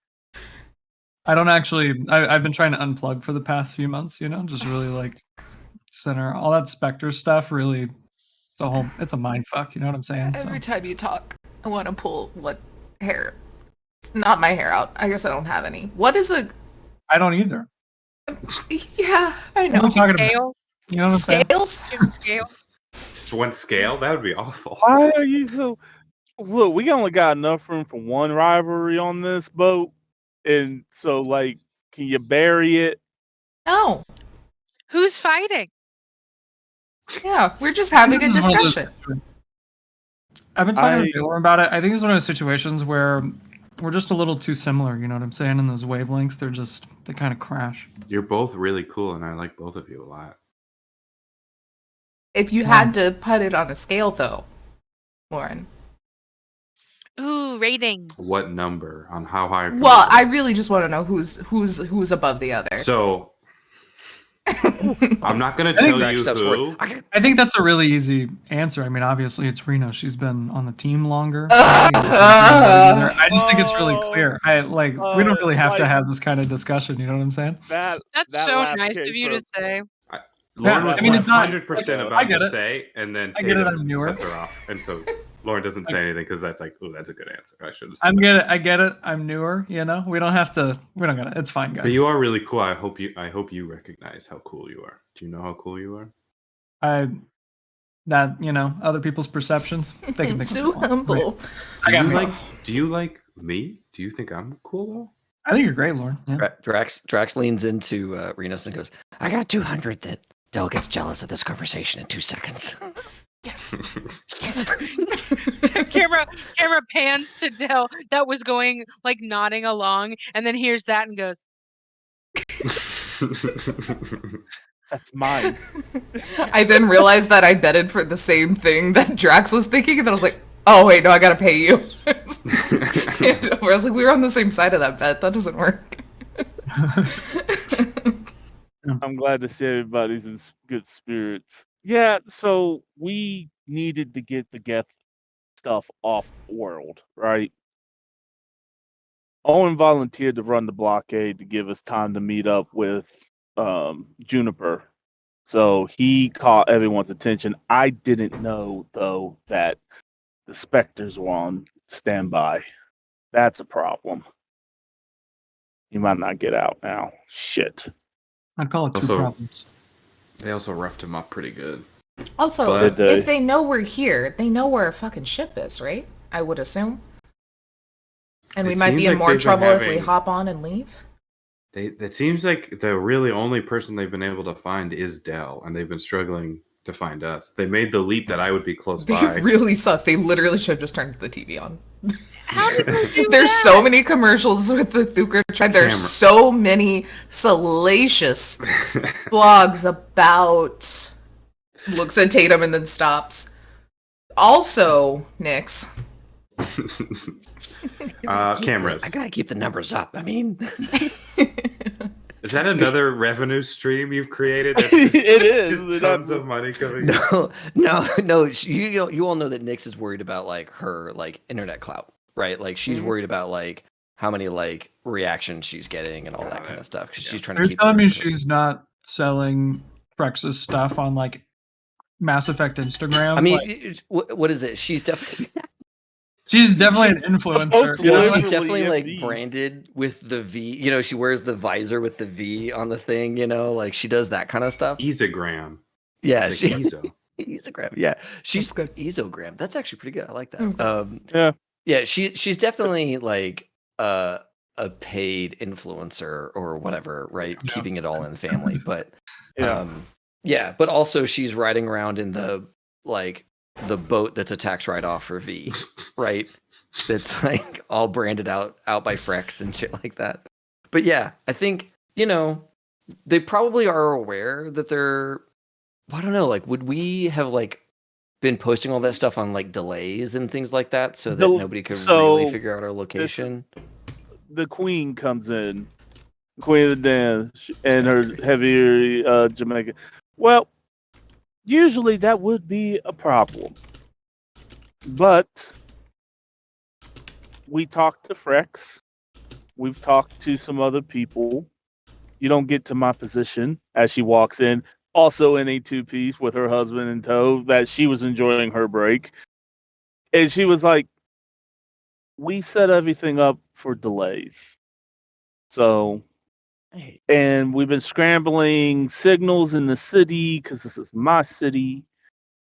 D: I don't actually. I've been trying to unplug for the past few months. Just really like center all that Spectre stuff. Really, it's a mind fuck. You know what I'm saying?
E: Every time you talk, I want to pull hair. Not my hair out. I guess I don't have any. What is a?
D: I don't either.
E: Yeah, I know.
D: What are we talking about?
F: Scales.
D: You know what I'm saying?
E: Scales?
F: Scales.
B: Just one scale? That would be awful.
A: Why are you so? Look, we only got enough room for one rivalry on this boat, and so like, can you bury it?
E: No.
F: Who's fighting?
E: Yeah, we're just having a
D: This is one of those
E: discussion.
D: I've been talking to Taylor about it. I think it's one of those situations where we're just a little too similar. You know what I'm saying? And those wavelengths, they kind of crash.
B: You're both really cool, and I like both of you a lot.
E: If you had to put it on a scale, though, Lauren.
F: Ooh, ratings.
B: What number on how high?
E: Well, I really just want to know who's above the other.
B: So I'm not gonna tell you who.
D: I think that's a really easy answer. I mean, obviously it's Reno. She's been on the team longer. I just think it's really clear. We don't really have to have this kind of discussion. You know what I'm saying?
F: That's so nice of you to say.
B: Lauren was
D: I mean, it's not
B: 100%
D: I
B: about
D: get
B: to
D: it.
B: say, and then
D: I get it.
B: Tatum
D: I'm newer.
B: cuts her off, and so Lauren doesn't say anything because that's like, oh, that's a good answer. I should have.
D: I get it. I'm newer. We don't have to. We don't got it. It's fine, guys.
B: But you are really cool. I hope you recognize how cool you are. Do you know how cool you are?
D: Other people's perceptions. They can think
E: so humble.
B: Do you like me? Do you think I'm cool though?
D: I think you're great, Lauren. Yeah.
C: Drax leans into Renos and goes, "I got 200 that Del gets jealous of this conversation in 2 seconds."
E: Yes.
F: camera pans to Del that was going like nodding along, and then hears that and goes,
A: That's mine.
E: I then realized that I betted for the same thing that Drax was thinking, and then I was like, oh wait, no, I gotta pay you. I was like, we were on the same side of that bet. That doesn't work.
A: I'm glad to see everybody's in good spirits. Yeah, so we needed to get the Geth stuff off world, right? Owen volunteered to run the blockade to give us time to meet up with Juniper. So he caught everyone's attention. I didn't know, though, that the Spectres were on standby. That's a problem. He might not get out now. Shit.
D: I'd call it two problems.
B: They also roughed him up pretty good.
E: Also, if they know we're here, they know where our fucking ship is, right? I would assume. And we might be in more trouble if we hop on and leave.
B: It seems like the really only person they've been able to find is Del, and they've been struggling to find us. They made the leap that I would be close by.
E: They really suck. They literally should have just turned the TV on.
F: How did they do
E: There's
F: that?
E: so many commercials with the Thukra tribe. There's so many salacious blogs about looks at Tatum and then stops. Also, Nyx.
B: Cameras.
C: I gotta keep the numbers up. I mean,
B: is that another revenue stream you've created? That's
A: It is.
B: Just tons of money coming.
C: no. You all know that Nyx is worried about like her like internet clout, right? Like she's worried about like how many like reactions she's getting and all that kind of stuff because she's trying to.
D: You're telling me she's not selling Brex's stuff on like Mass Effect Instagram?
C: I mean,
D: like,
C: what is it? She's definitely.
D: She's definitely an influencer.
C: She's definitely like branded with the V. She wears the visor with the V on the thing. Like she does that kind of stuff.
B: Easogram.
C: Yeah,
B: like Ezo.
C: Easogram. Yeah, she's good. Easogram. That's actually pretty good. I like that.
A: Yeah.
C: Yeah, she's definitely like a paid influencer or whatever, right? Yeah. Keeping it all in the family, but but also she's riding around in the boat that's a tax write-off for V, right? That's like all branded out by Frex and shit like that. But yeah, I think, they probably are aware that they're, I don't know, like, would we have like been posting all that stuff on like delays and things like that so that nobody could really figure out our location?
A: The Queen comes in, Queen of the Dance, and her heavier Jamaican. Well, usually that would be a problem. But we talked to Frex. We've talked to some other people. You don't get to my position as she walks in, also in a two-piece with her husband in tow, that she was enjoying her break. And she was like, we set everything up for delays. So, and we've been scrambling signals in the city because this is my city.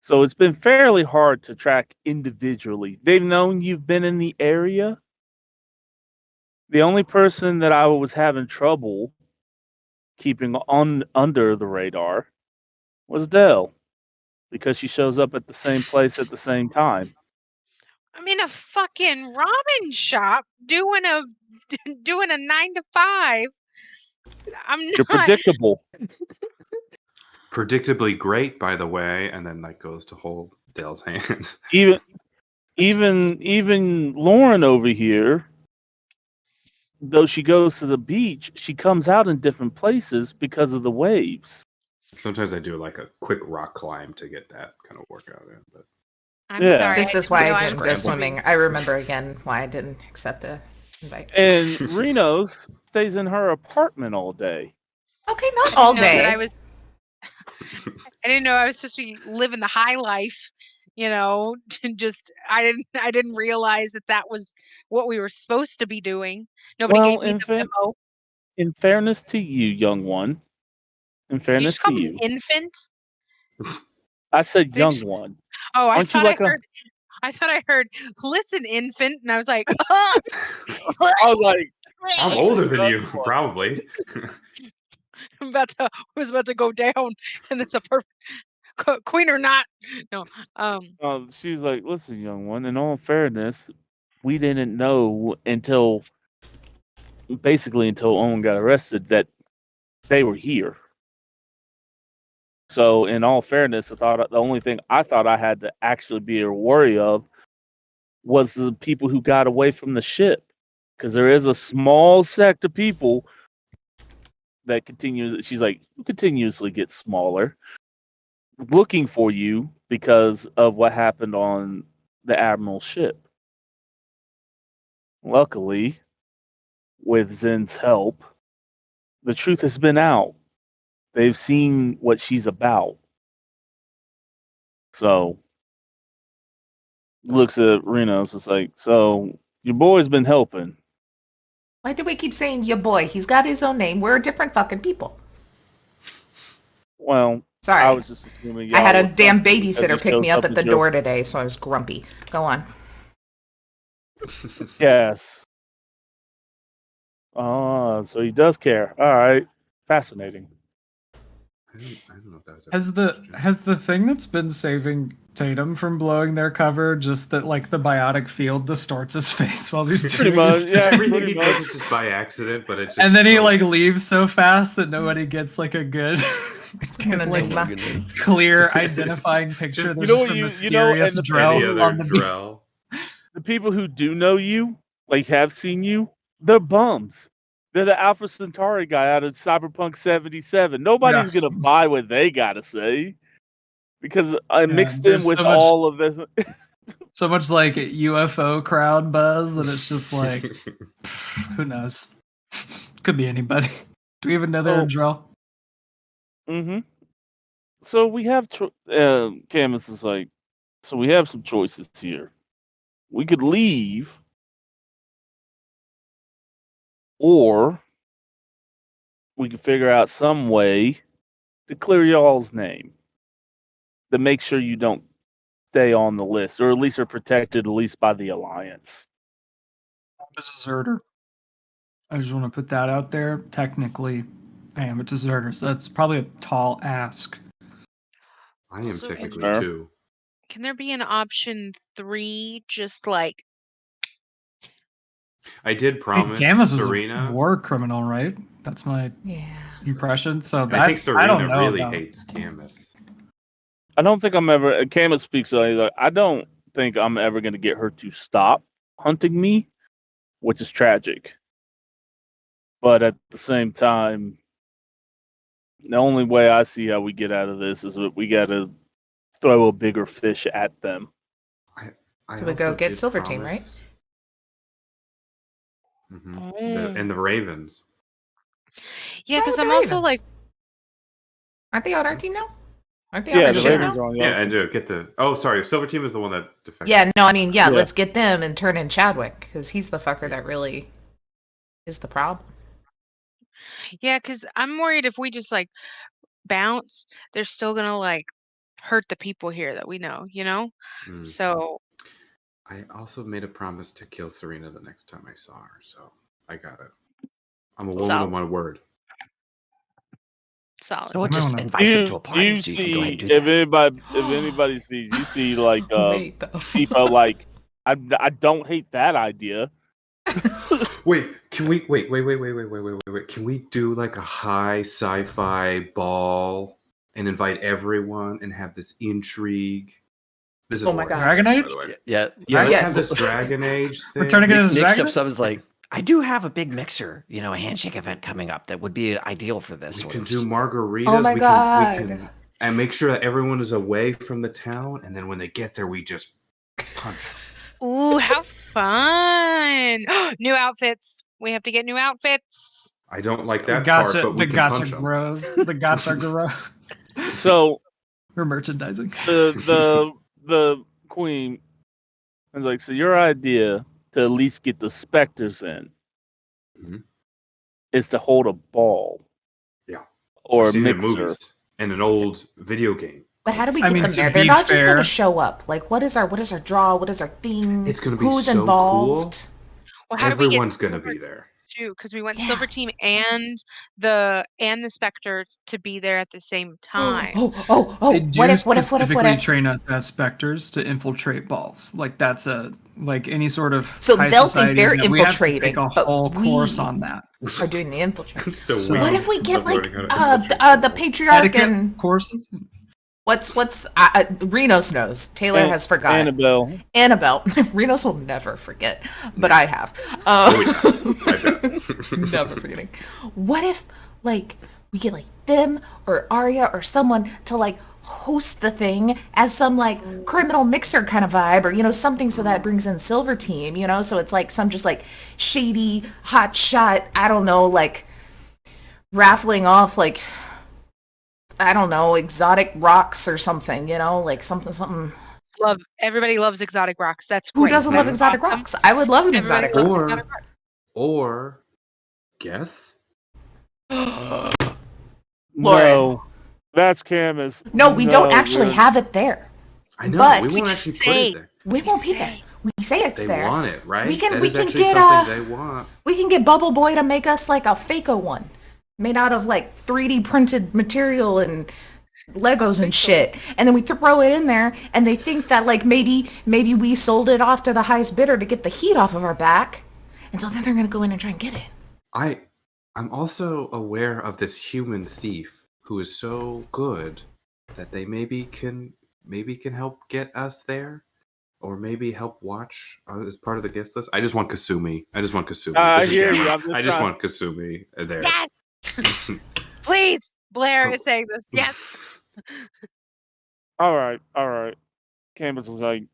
A: So it's been fairly hard to track individually. They've known you've been in the area. The only person that I was having trouble keeping on under the radar was Dell, because she shows up at the same place at the same time.
F: I'm in a fucking ramen shop doing a 9 to 5. I'm
A: You're
F: not.
A: predictable.
B: Predictably great, by the way, and then like goes to hold Dale's hand.
A: Even Lauren over here, though she goes to the beach, she comes out in different places because of the waves.
B: Sometimes I do like a quick rock climb to get that kind of workout in. But
F: I'm
A: Yeah.
F: sorry.
E: This is why I didn't go
C: scrambled.
E: swimming. I remember again why I didn't accept the invite.
A: And Reno's stays in her apartment all day.
E: Okay, not all day.
F: I didn't know I was supposed to be living the high life. Just I didn't realize that was what we were supposed to be doing. Nobody gave me the memo.
A: In fairness to you, young one. In
F: You
A: fairness
F: just call
A: to
F: me
A: you.
F: infant?
A: I said
F: They
A: young
F: just-
A: one.
F: Oh,
A: Aren't you like
F: I thought I heard, listen, infant, and I was like,
A: I was like,
B: I'm older than you,
A: Young one.
B: probably.
F: was about to go down, and it's a perfect queen or not. No,
A: She was like, listen, young one, in all fairness, we didn't know until Owen got arrested that they were here. So, in all fairness, I thought the only thing I thought I had to actually be wary of was the people who got away from the ship, because there is a small sect of people that continues. She's like, continuously get smaller, looking for you because of what happened on the admiral's ship. Luckily, with Zen's help, the truth has been out. They've seen what she's about. So, looks at Reno's. It's like, so your boy's been helping.
E: Why do we keep saying your boy? He's got his own name. We're different fucking people.
A: Well,
E: Sorry.
A: I was just assuming.
E: I had a
A: y'all was
E: damn
A: something because
E: babysitter
A: he
E: pick me
A: shows
E: up at
A: as
E: the
A: your-
E: door today, so I was grumpy. Go on.
A: Yes. So he does care. All right. Fascinating.
B: I don't know if that was
D: Has the thing that's been saving Tatum from blowing their cover just that like the biotic field distorts his face while he's
A: Pretty
D: doing his
A: much, yeah.
B: Everything
A: pretty
B: he does
A: much.
B: is just by accident, but it's just
D: and then he
B: so-
D: like leaves so fast that nobody gets like a good
E: It's kind of
C: Oh
E: like
C: my goodness.
D: clear identifying picture.
B: Just-
D: There's
A: you know
D: just
A: what
D: a
A: you know, and
D: mysterious
A: the-
B: any
D: Drell
B: other
D: on the beach.
B: Drell.
A: The people who do know you, like have seen you, they're bums. They're the Alpha Centauri guy out of Cyberpunk 77. Nobody's
D: Yeah.
A: gonna buy what they gotta say because I mixed
D: there's
A: in with
D: so much-
A: all of this.
D: So much like UFO crowd buzz that it's just like, who knows? Could be anybody. Do we even know they're
A: Oh.
D: in Drell?
A: Mm-hmm. So we have Camus is like, so we have some choices here. We could leave, or we could figure out some way to clear y'all's name to make sure you don't stay on the list, or at least are protected at least by the Alliance.
D: I'm a deserter. I just want to put that out there. Technically, I am a deserter, so that's probably a tall ask.
B: I am
F: Also,
B: technically
A: Sure.
B: too.
F: can there be an option 3? Just like
B: I did promise
D: Camus is
B: Serena.
D: a war criminal, right? That's my
E: Yeah.
D: impression. So
B: I
D: that,
B: think Serena
D: don't know
B: really
D: about-
B: hates Camus.
A: I don't think I'm ever. Camus speaks. Like, I don't think I'm ever going to get her to stop hunting me, which is tragic. But at the same time, the only way I see how we get out of this is that we got to throw a bigger fish at them.
B: I
E: So we go
B: also
E: get
B: did
E: Silver Team, right?
B: promise- And the Ravens.
F: Yeah,
E: What's
F: because
E: wrong
F: I'm
E: with the
F: also like,
E: Ravens? Aren't they on our team now? Aren't they on
A: Yeah,
E: our
A: the
E: ship
A: Ravens
E: now?
A: are on
B: Yeah,
A: y'all.
B: and get the. Oh, sorry, Silver Team is the one that defected.
E: Yeah, no, I mean,
A: Yeah.
E: let's get them and turn in Chadwick because he's the fucker that really is the problem.
F: yeah, because I'm worried if we just like bounce, they're still gonna like hurt the people here that we know, you know?
B: Mm.
F: So
B: I also made a promise to kill Serena the next time I saw her, so I got it. I'm a woman
F: Solid.
B: of my word.
F: solid.
C: So we'll
D: might
C: just
D: wanna-
C: invite them to a
A: You
C: party so you can go ahead
A: see
C: and do that.
A: if anybody sees, you see like
E: Wait, though.
A: people like I don't hate that idea.
B: Wait, can we wait? Can we do like a high sci-fi ball and invite everyone and have this intrigue? This is
E: Oh my
B: horrible,
E: God.
D: Dragon
B: by
D: Age?
B: the way.
C: Yeah.
B: Yeah, let's
E: Yes.
B: have this Dragon Age thing.
D: We're turning it into
C: Nick
D: Dragon
C: steps up and is like, I do have a big mixer, a handshake event coming up that would be ideal for this.
B: We
C: sort
B: can
C: of
B: do
C: stuff."
B: margaritas.
E: Oh my
B: we
E: God.
B: can and make sure that everyone is away from the town, and then when they get there, we just punch.
F: Ooh, how fun! New outfits. We have to get new outfits.
B: I don't like that part, but we can punch them.
D: grows. The gotcha grows.
A: So
D: We're merchandising.
A: the queen is like, so your idea to at least get the specters in
B: Mhm.
A: is to hold a ball.
B: Yeah.
A: Or
B: I've
A: a
B: seen it in
A: mixer.
B: movies and an old video game.
E: But how do we
D: I
E: get
D: mean,
E: them
D: to
E: there? They're
D: be
E: not just
D: fair-
E: gonna show up. Like, what is our draw? What is our theme?
B: It's gonna be
E: Who's
B: so
E: involved?
F: Well, how do we get
B: Everyone's gonna
F: Silver
B: be there.
F: too? Because we want
E: Yeah.
F: Silver Team and the Spectres to be there at the same time.
E: Oh!
D: They do
E: What if?
D: specifically train us as specters to infiltrate balls. Like that's any sort of
E: So
D: high
E: they'll think
D: society
E: they're
D: event, we have to
E: infiltrating,
D: take a
E: but
D: whole course
E: we-
D: on that.
E: Are doing the infiltrate.
B: I'm still
D: So-
B: weak
E: What if we get
B: of
E: like
B: learning how to infiltrate
E: the
B: people.
E: patriarch
D: Etiquette
E: and
D: courses.
E: what's Renos knows. Taylor has forgotten.
A: Annabelle.
E: Annabelle. Renos will never forget, but I have.
B: I bet.
E: Never forgetting. What if like we get like them or Arya or someone to like host the thing as some like criminal mixer kind of vibe, or something, so that brings in Silver Team, so it's like some just like shady hot shot, I don't know, like raffling off like, I don't know, exotic rocks or something, like something.
F: Everybody loves exotic rocks. That's
E: Who
F: great.
E: doesn't love
F: That's
E: exotic
F: awesome.
E: rocks? I would love an
F: Everybody
E: exotic
F: loves
E: rock.
B: Or-
F: exotic rocks.
B: Or Geth?
E: Lauren.
A: No. That's Camus.
E: No, we don't actually
A: we're-
E: have it there.
B: I know,
E: But-
B: we won't
F: We
B: actually
F: just
B: put
F: say-
B: it there.
E: We won't be there. We say it's
B: They
E: there.
B: want it, right?
E: We can-
B: That
E: we
B: is
E: can
B: actually
E: get,
B: something they want.
E: We can get Bubble Boy to make us like a Faco one, made out of like 3D printed material and Legos and shit, and then we throw it in there, and they think that like maybe we sold it off to the highest bidder to get the heat off of our back, and so then they're gonna go in and try and get it.
B: I'm also aware of this human thief who is so good that they maybe can help get us there, or maybe help watch as part of the guest list. I just want Kasumi.
A: I
B: This is
A: hear
B: Gavin.
A: you. I'm just
B: I just
A: trying-
B: want Kasumi there.
F: Yes. Please, Blair is saying this. Yes.
A: All right. Camus was like,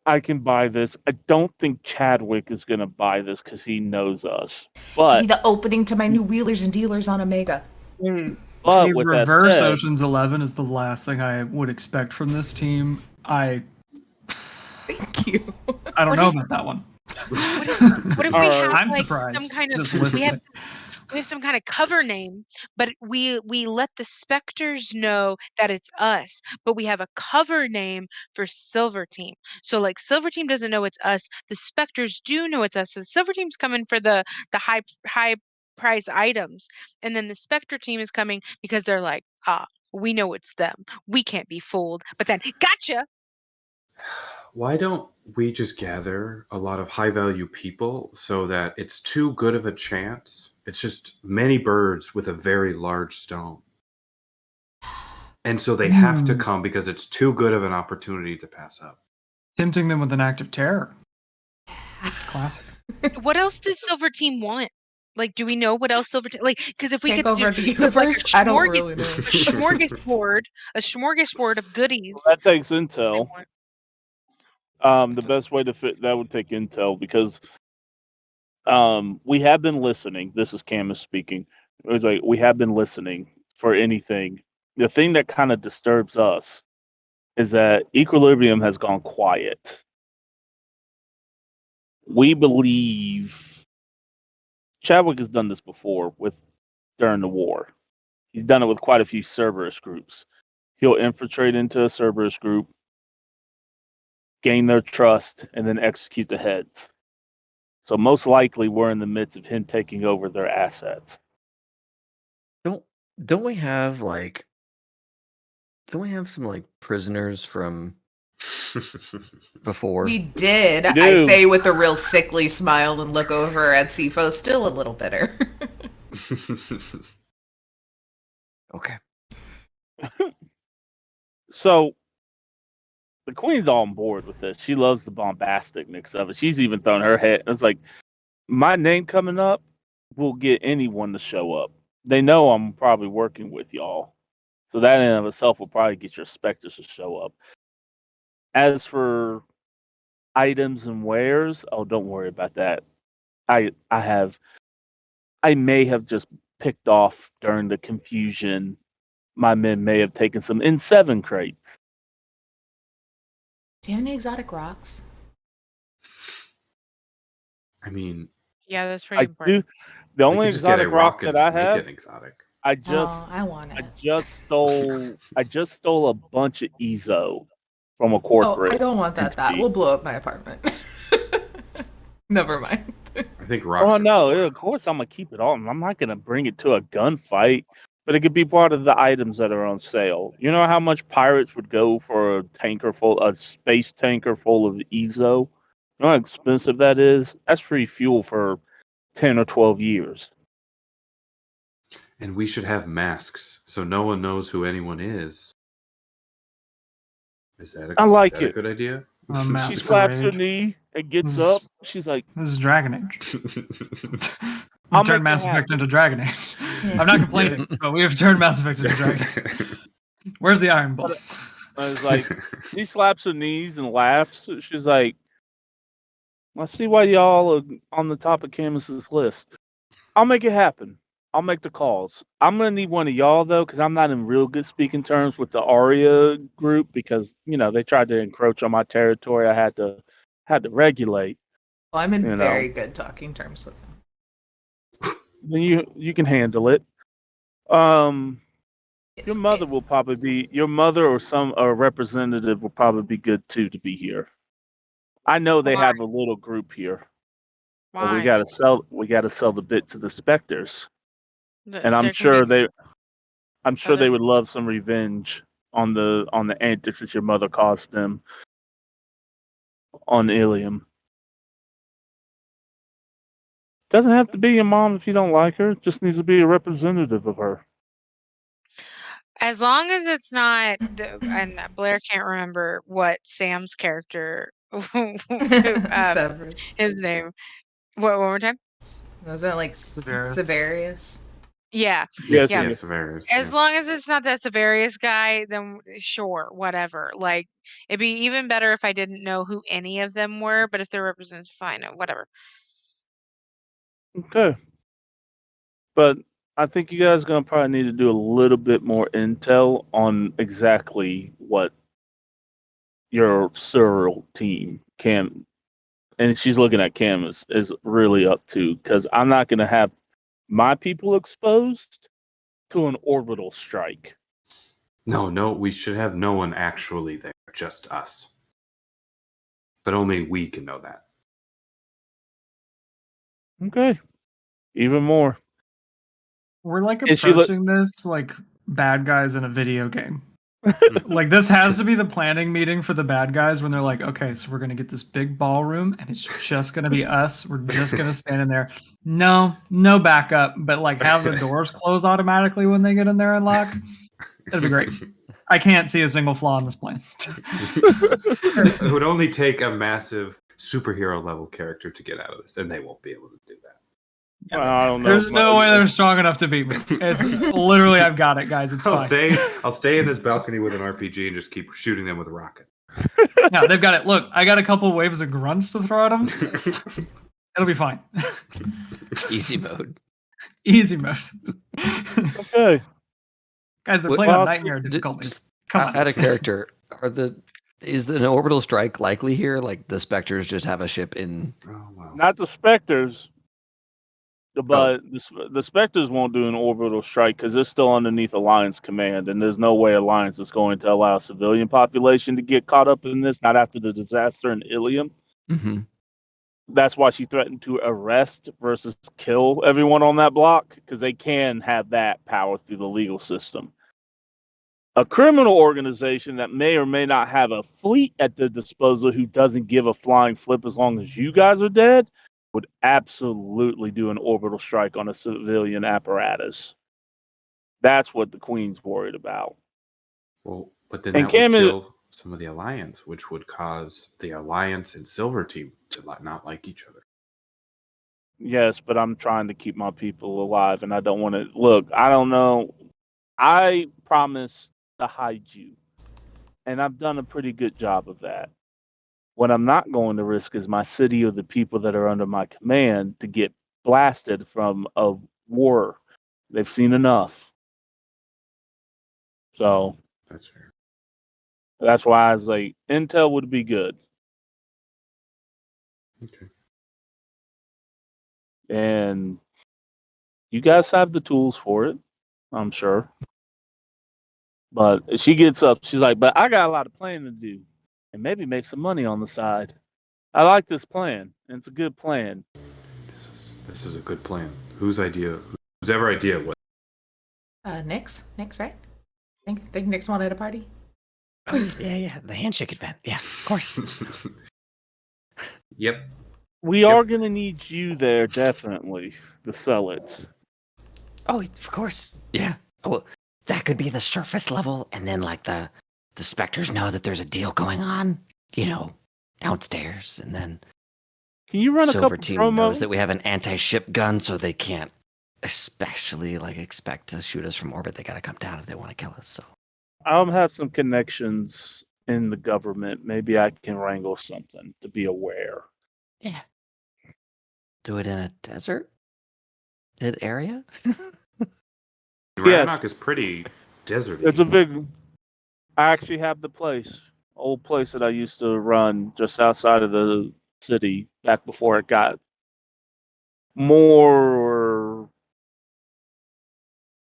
A: I can buy this. I don't think Chadwick is going to buy this because he knows us.
E: Give me
A: But
E: the opening to my new wheelers and dealers on Omega.
A: with
D: Reverse
A: that said,
D: Ocean's 11 is the last thing I would expect from this team. I
E: Thank you.
D: don't
F: What
D: know
F: if-
D: about that one.
F: What if we have
D: I'm
F: like
D: surprised.
F: some kind of
D: Just
F: we
D: listening.
F: have some kind of cover name, but we let the Spectres know that it's us, but we have a cover name for Silver Team. So like Silver Team doesn't know it's us, the Spectres do know it's us. So the Silver Team's coming for the high price items, and then the Spectre Team is coming because they're like, we know it's them. We can't be fooled. But then gotcha.
B: Why don't we just gather a lot of high value people so that it's too good of a chance? It's just many birds with a very large stone. And so they have to come because it's too good of an opportunity to pass up.
D: Tempting them with an act of terror. Classic.
F: What else does Silver Team want? Like, do we know what else Silver Team like? Because if we
E: Take
F: could
E: over
F: do
E: the
F: like a
E: universe? I don't really know.
F: a smorgasbord of goodies.
A: that takes
F: they
A: intel.
F: want.
A: The best way to fit that would take intel because We have been listening. This is Camus speaking. It was like we have been listening for anything. The thing that kind of disturbs us is that Equilibrium has gone quiet. We believe Chadwick has done this before during the war. He's done it with quite a few Cerberus groups. He'll infiltrate into a Cerberus group, gain their trust, and then execute the heads. So most likely we're in the midst of him taking over their assets.
C: Don't we have some like prisoners from before?
E: We did.
A: We
E: I
A: do.
E: say with a real sickly smile and look over at Sifo, still a little bitter.
C: Okay.
A: So the queen's all on board with this. She loves the bombasticness of it. She's even thrown her head. It's like, my name coming up will get anyone to show up. They know I'm probably working with y'all. So that in and of itself will probably get your specters to show up. As for items and wares, oh, don't worry about that. I may have just picked off during the confusion. My men may have taken some N7 crates.
E: Do you have any exotic rocks?
B: I mean,
F: Yeah, that's pretty
A: I
F: important.
A: do. The
B: we
A: only
B: could just get a
A: exotic rock
B: rock and
A: that I
B: make
A: have,
B: it exotic.
A: I just
E: I want
A: I
E: it.
A: just stole a bunch of Ezo from a
E: Oh,
A: corporate.
E: I don't want that.
A: entity.
E: Will blow up my apartment. Never mind.
B: I think rocks.
A: Oh
B: are
A: no!
B: cooler.
A: Of course, I'm gonna keep it on. I'm not gonna bring it to a gunfight, but it could be part of the items that are on sale. You know how much pirates would go for a space tanker full of Ezo? You know how expensive that is? That's free fuel for 10 or 12 years.
B: And we should have masks so no one knows who anyone is. Is that
A: I
B: a good idea?
D: A
A: She
D: mask
A: slaps her
D: parade.
A: knee and gets
D: This is-
A: up. She's like,
D: This is Dragon Age.
A: I'll
D: We've turned
A: make it
D: Mass Effect
A: happen.
D: into Dragon Age.
E: Yeah.
D: I'm not complaining, but we have turned Mass Effect into Dragon Age. Where's the Iron Bull?
A: I was like, she slaps her knees and laughs. She's like, I see why y'all are on the top of Camus's list. I'll make it happen. I'll make the calls. I'm gonna need one of y'all though, because I'm not in real good speaking terms with the Aria group because they tried to encroach on my territory. I had to regulate.
E: Well, I'm in
A: You know.
E: very good talking terms with them.
A: Then you can handle it. Your
E: Yes,
A: mother will probably be your mother or a representative will probably be good too to be here. I know they
F: Why?
A: have a little group here. But we
F: Why?
A: gotta sell the bit to the specters. And I'm
F: There can
A: sure
F: be
A: they
F: other.
A: would love some revenge on the antics that your mother caused them on Ilium. Doesn't have to be your mom if you don't like her. It just needs to be a representative of her.
F: As long as it's not, and Blair can't remember what Sam's character,
E: Severus.
F: his name. What, one more time?
E: Was that like
D: Severus.
E: Severius?
F: Yeah.
A: Yes,
F: Yeah.
B: yes, Severus.
F: As long as it's not that Severius guy, then sure, whatever. Like, it'd be even better if I didn't know who any of them were, but if they're represented, fine, whatever.
A: Okay. But I think you guys are gonna probably need to do a little bit more intel on exactly what your Cyril team can, and she's looking at Cam is really up to, because I'm not gonna have my people exposed to an orbital strike.
B: No, we should have no one actually there, just us. But only we can know that.
A: Okay. Even more.
D: We're like
A: Is she
D: approaching this like bad guys in a video game. Like this has to be the planning meeting for the bad guys when they're like, okay, so we're gonna get this big ballroom and it's just gonna be us. We're just gonna stand in there. No backup, but like have the doors close automatically when they get in there and lock. That'd be great. I can't see a single flaw in this plan.
B: It would only take a massive superhero level character to get out of this, and they won't be able to do that.
A: Well, I don't know.
D: There's no way they're strong enough to beat me. It's literally, I've got it, guys. It's fine.
B: I'll stay in this balcony with an RPG and just keep shooting them with a rocket.
D: No, they've got it. Look, I got a couple waves of grunts to throw at them. It'll be fine.
C: Easy mode.
D: Easy mode.
A: Okay.
D: Guys, they're
C: What-
D: playing on
A: well,
D: nightmare difficulty.
C: Just
D: Come on.
C: out of character. Is an orbital strike likely here? Like the Spectres just have a ship in.
B: Oh wow.
A: Not the Spectres, but the Spectres won't do an orbital strike because they're still underneath Alliance command, and there's no way Alliance is going to allow a civilian population to get caught up in this. Not after the disaster in Ilium.
C: Mm-hmm.
A: That's why she threatened to arrest versus kill everyone on that block, because they can have that power through the legal system. A criminal organization that may or may not have a fleet at their disposal who doesn't give a flying flip as long as you guys are dead would absolutely do an orbital strike on a civilian apparatus. That's what the Queen's worried about.
B: Well, but then
A: And
B: that would
A: Cam is-
B: kill some of the Alliance, which would cause the Alliance and Silver Team to not like each other.
A: Yes, but I'm trying to keep my people alive, and I don't want to. Look, I don't know. I promise to hide you, and I've done a pretty good job of that. What I'm not going to risk is my city or the people that are under my command to get blasted from a war. They've seen enough. So
B: That's fair.
A: that's why I was like, intel would be good.
B: Okay.
A: And you guys have the tools for it, I'm sure. But she gets up, she's like, but I got a lot of planning to do and maybe make some money on the side. I like this plan, and it's a good plan.
B: This is a good plan. Whose idea? Whose ever idea was?
E: Nick's, right? Think Nick's wanted a party?
C: Oh, yeah. The handshake event. Yeah, of course.
B: Yep.
A: We are going to need you there, definitely, to sell it.
C: Oh, of course. Yeah. Oh, that could be the surface level, and then like the Spectres know that there's a deal going on, downstairs, and then
A: Can you run a
C: Silver
A: couple
C: Team knows
A: promos?
C: that we have an anti-ship gun, so they can't especially expect to shoot us from orbit. They got to come down if they want to kill us. So
A: I'll have some connections in the government. Maybe I can wrangle something to be aware.
C: yeah, do it in a desert area.
B: Rannoch is pretty deserty.
A: It's a big. I actually have the place, old place that I used to run just outside of the city back before it got more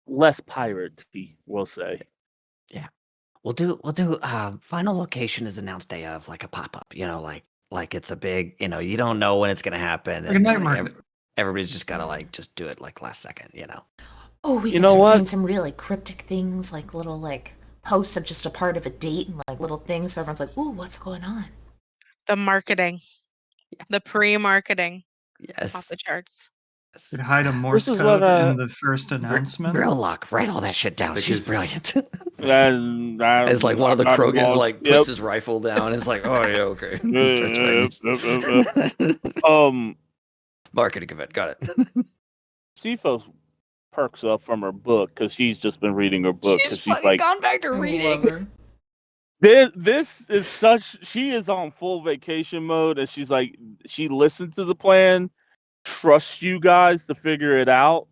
A: less piratey, we'll say.
C: Yeah, we'll do. Final location is announced day of, like a pop up. Like it's a big. You don't know when it's gonna happen.
D: Like a night market.
C: Everybody's just gotta just do it last second.
E: Oh, we
A: You
E: can
A: know
E: start
A: what?
E: doing some really cryptic things, like little posts of just a part of a date and little things, so everyone's like, "Ooh, what's going on?"
F: The marketing, the pre-marketing,
C: Yes.
F: off the charts.
C: Yes.
D: Could hide a Morse
A: is
D: code
A: what,
D: in the first announcement.
C: Real luck. Write all that shit down. She's
B: Because-
C: brilliant.
A: It's
C: It's like one of the Krogans puts his rifle down. It's like, oh yeah, okay. Starts writing. Marketing event. Got it.
A: Sifo perks up from her book because she's just been reading her book.
C: She's
A: She's
C: fucking
A: like,
C: gone back to
E: I love
C: reading.
E: her.
A: this is such. She is on full vacation mode, and she's like, she listened to the plan, trusts you guys to figure it out,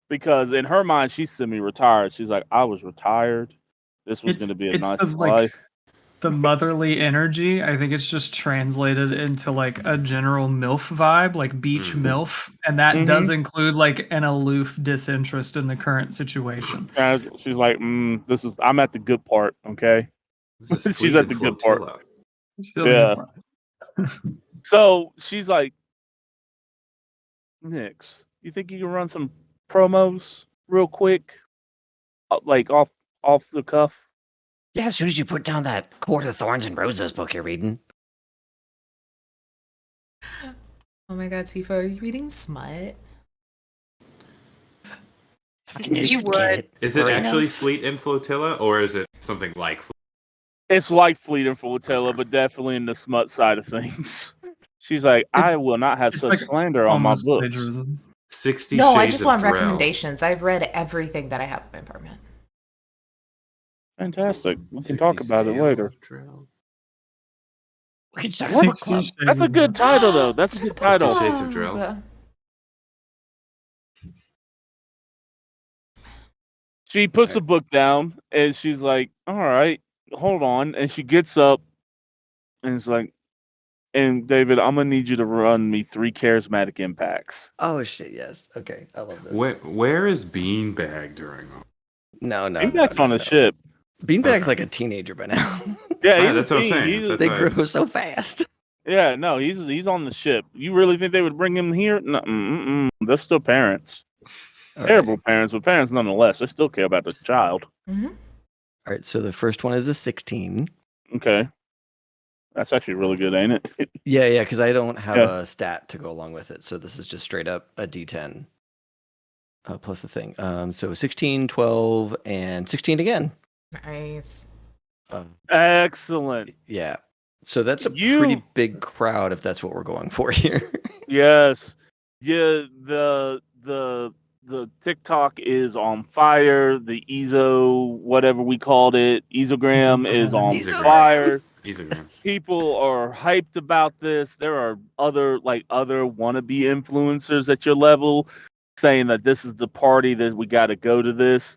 A: because in her mind she's semi-retired. She's like, I was retired. This was going to be a nice life.
D: The motherly energy. I think it's just translated into a general MILF vibe, like beach MILF, and that does include an aloof disinterest in the current situation.
A: And she's like, I'm at the good part, okay?
B: This is
A: She's
B: Fleet
A: at
B: and
A: the good part.
B: Flotilla.
D: Still
A: Yeah.
D: good.
A: So she's like, Nix, you think you can run some promos real quick, like off the cuff?
C: Yeah, as soon as you put down that Court of Thorns and Roses book you're reading.
E: Oh my God, Tifa, are you reading smut?
F: You would.
B: Is it actually Fleet and Flotilla, or is it something like?
A: It's like Fleet and Flotilla, but definitely in the smut side of things. She's like, I will not have
D: It's
A: such slander on my
D: Almost
A: books.
D: plagiarism.
B: 60
E: No,
B: Shades
E: I just
B: of
E: want
B: Drell.
E: recommendations. I've read everything that I have in my apartment.
A: Fantastic. We can
B: 60
A: talk about it
B: Scales
A: later.
B: of Drell.
C: We can start a book
D: 60
C: club.
D: Shades
A: That's a
D: of
A: good
D: Grey.
A: title, though. That's a good title.
B: Shades of Drill.
A: She puts
B: Okay.
A: the book down and she's like, "All right, hold on." And she gets up and it's like, "And David, I'm gonna need you to run me 3 charismatic impacts."
C: Oh shit! Yes. Okay, I love this.
B: Where is Beanbag during all?
C: No.
A: Impacts on the ship.
C: Beanbag's
B: Okay.
C: like a teenager by now.
A: Yeah,
B: Right,
A: he's
B: that's
A: a
B: what I'm
A: teen.
B: saying.
A: He's a-
B: That's
C: They
B: why-
C: grow so fast.
A: yeah, no, he's on the ship. You really think they would bring him here? No, they're still parents.
C: All
A: Terrible
C: right.
A: parents, but parents nonetheless. They still care about the child.
E: Mm-hmm.
C: All right. So the first one is a 16.
A: Okay, that's actually really good, ain't it?
C: Yeah, because I don't have
A: Yeah.
C: a stat to go along with it. So this is just straight up a D10 plus the thing. So 16, 12, and 16 again.
E: Nice.
A: Excellent.
C: Yeah. So that's a
A: You-
C: pretty big crowd if that's what we're going for here.
A: Yes. Yeah. The TikTok is on fire. The EZO, whatever we called it, Ezogram is on
C: Ezogram.
A: fire.
B: Either one.
A: People are hyped about this. There are other wannabe influencers at your level saying that this is the party that we got to go to this.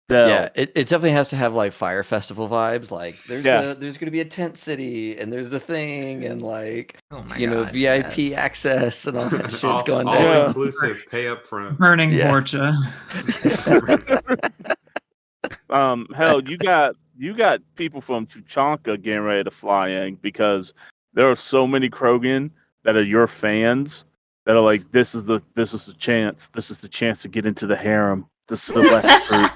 A: So,
C: Yeah, it definitely has to have like Fire Festival vibes. Like
A: Yeah.
C: there's gonna be a tent city and there's the thing and like
E: Oh my
C: you know
E: God,
C: VIP
E: yes.
C: access and all that shit's
B: all,
C: going
B: all
C: down.
A: Yeah.
B: inclusive, pay up front.
D: Burning
C: Yeah.
D: Fortune.
A: hell, you got people from Tuchanka getting ready to fly in because there are so many Krogan that are your fans that are like, this is the chance. This is the chance to get into the harem. The select group.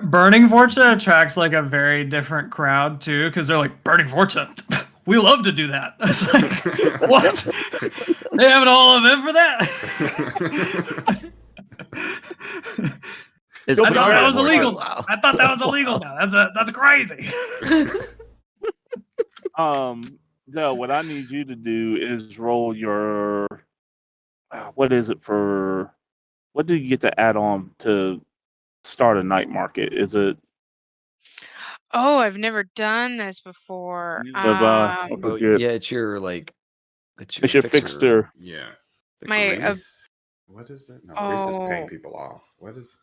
D: Burning Fortune attracts like a very different crowd too, because they're like, Burning Fortune, we love to do that. It's like, what? They have an all event for that?
C: It's
A: I
D: I
A: Yo,
D: thought
A: Burning
D: that was
A: Fortune.
D: illegal.
C: Wow.
D: I thought that was illegal now. That's crazy.
A: No, what I need you to do is roll your what is it for? What do you get to add on to start a night market? Is it
F: Oh, I've never done this before.
A: I
C: Oh,
A: forget.
C: yeah, it's your like
A: It's your fixture.
B: Yeah.
F: My
B: Reese? What is it? No, Reese is paying
F: Oh.
B: people off. What is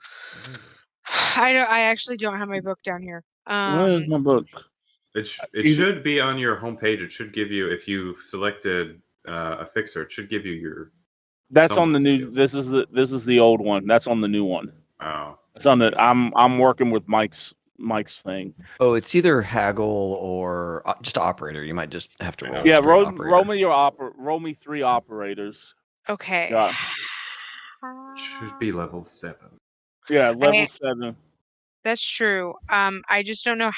B: it?
F: I actually don't have my book down here.
A: Where's my book?
B: It
A: Either-
B: should be on your homepage. It should give you, if you've selected a fixer, it should give you your.
A: That's on the
B: Someone
A: new.
B: steals
A: This is the old one. That's on the new one.
B: Oh.
A: It's on the. I'm working with Mike's thing.
C: Oh, it's either haggle or just operator. You might just have to roll.
A: Yeah,
C: straight
A: roll
C: operator.
A: me roll me 3 operators.
F: Okay.
A: Yeah.
B: Should be level 7.
A: Yeah, level
F: I-
A: 7.
F: That's true. I just don't know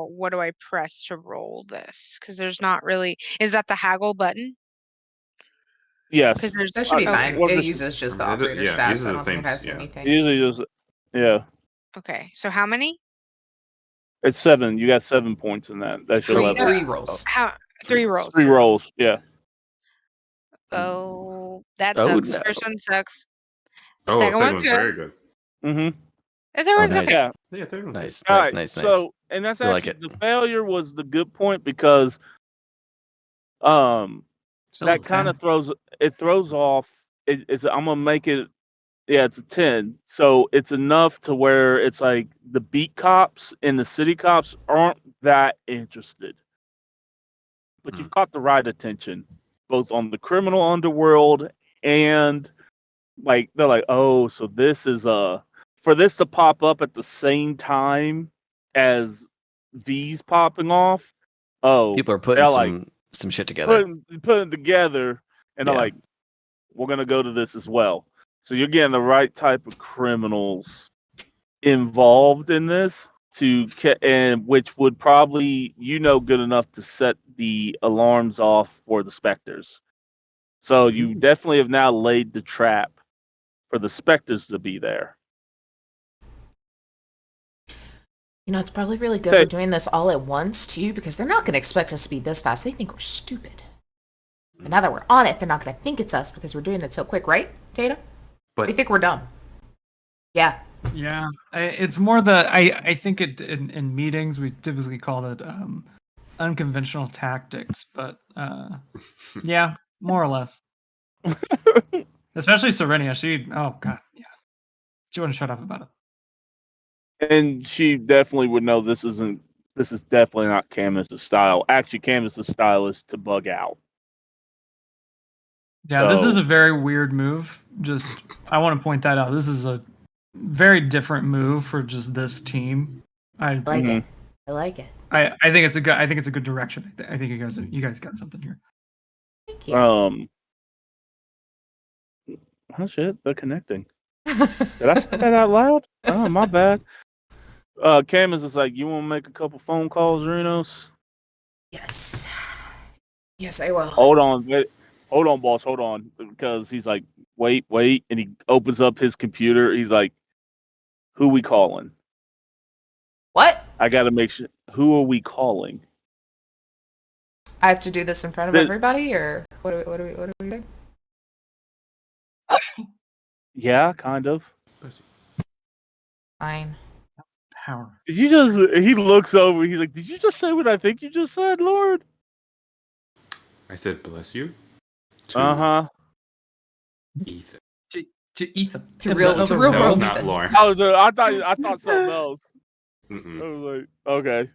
F: what do I press to roll this? Because there's not really. Is that the haggle button?
A: Yes.
F: Because there's.
E: That should be
F: okay.
E: fine.
A: What
E: It
A: is-
E: uses just the
B: Yeah,
E: operator
B: it
E: stats.
B: uses
E: I
B: the
E: don't think
B: same-
E: it has
B: yeah.
E: anything.
A: Usually just yeah.
F: Okay. So how many?
A: It's 7. You got 7 points in that. That's your
E: Three,
A: level.
E: three rolls.
F: How 3 rolls?
A: 3 rolls. Yeah.
F: Oh, that
C: Oh,
F: sucks.
C: no.
F: First one sucks. The
B: Oh,
F: second one's good.
B: very good.
A: Mm-hmm.
F: The third one's
C: nice.
F: okay.
A: Yeah.
B: Yeah, third one's
C: Nice,
A: All
C: nice,
A: right.
C: nice.
A: So, and that's
C: I like
A: actually the failure was the good point because
D: Still
A: that
D: a
A: kind
D: 10.
A: of throws off. It's I'm gonna make it. Yeah, it's a 10. So it's enough to where it's like the beat cops and the city cops aren't that interested. But you've caught the right attention, both on the criminal underworld and like they're like, oh, so this is for this to pop up at the same time as these popping off. Oh,
C: People are putting
A: they're like
C: some shit together.
A: putting together, and they're
C: Yeah.
A: like, we're gonna go to this as well. So you're getting the right type of criminals involved in this and which would probably good enough to set the alarms off for the specters. So you definitely have now laid the trap for the specters to be there.
E: You know, it's probably really good
A: Okay.
E: we're doing this all at once, too, because they're not going to expect us to be this fast. They think we're stupid. But now that we're on it, they're not going to think it's us because we're doing it so quick, right, Tatum?
B: But
E: They think we're dumb. Yeah.
D: Yeah, it's more the I think in meetings we typically call it unconventional tactics, but yeah, more or less. Especially Serenia. Oh god, yeah. She wouldn't shut up about it.
A: And she definitely would know this is definitely not Camus's style. Actually, Camus's style is to bug out.
D: Yeah, this is a very weird move. Just I want to point that out. This is a very different move for just this team.
E: I like it. I like it.
D: I think it's a good direction. I think you guys got something here.
E: Thank you.
A: Oh shit, they're connecting. Did I say that out loud? Oh, my bad. Camus is like, you want to make a couple phone calls, Renos?
E: Yes. Yes, I will.
A: Hold on, boss, hold on. Because he's like, wait, and he opens up his computer. He's like, who we calling?
E: What?
A: I got to make sure. Who are we calling?
E: I have to do this in front of everybody, or what are we doing?
A: Yeah, kind of.
E: Fine.
D: Power.
A: Did you just? He looks over. He's like, did you just say what I think you just said, Lord?
B: I said, bless you. Ethan.
D: To Ethan.
E: To real
B: No, it's
E: world.
B: not Lauren.
A: I thought something else.
B: Mm-mm.
A: I was like, okay.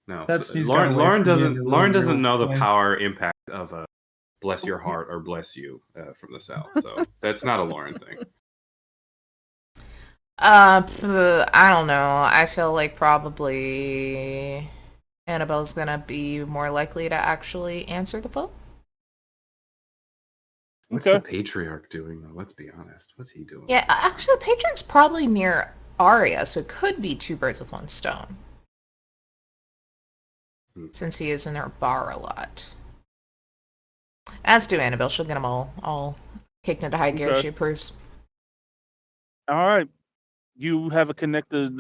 B: No,
D: He's
B: Lauren
D: gotten away from
B: Lauren
D: the
B: doesn't
D: real
B: know the
D: way.
B: power impact of a bless your heart or bless you from the South. So that's not a Lauren thing.
E: I don't know. I feel like probably Annabelle's gonna be more likely to actually answer the phone.
B: What's
A: Okay.
B: the patriarch doing though? Let's be honest. What's he doing?
E: Yeah, actually, the Patriarch's probably near Arya, so it could be 2 birds with 1 stone. Since he is in her bar a lot. As do Annabelle. She'll get them all kicked into high gear if
A: Okay.
E: she approves.
A: All right. You have a connected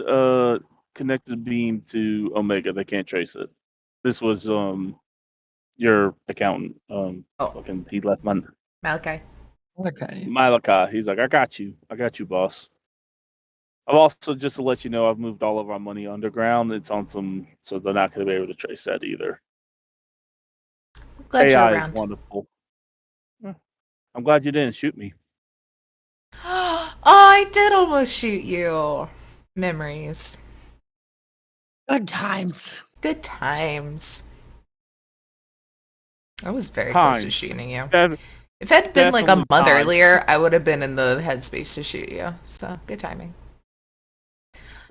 A: beam to Omega. They can't trace it. This was your accountant. Fucking, he left my
E: Malachi.
D: Okay.
A: Malachi. He's like, I got you, boss. I've also, just to let you know, I've moved all of our money underground. It's on so they're not going to be able to trace that either.
E: Glad you're
A: AI
E: around.
A: is wonderful. I'm glad you didn't shoot me.
E: Oh, I did almost shoot you. Memories.
C: Good times.
E: Good times. I was very close to shooting you. If it had been like a month
A: Definitely
E: earlier, I would have been in the headspace to shoot you. So, good timing.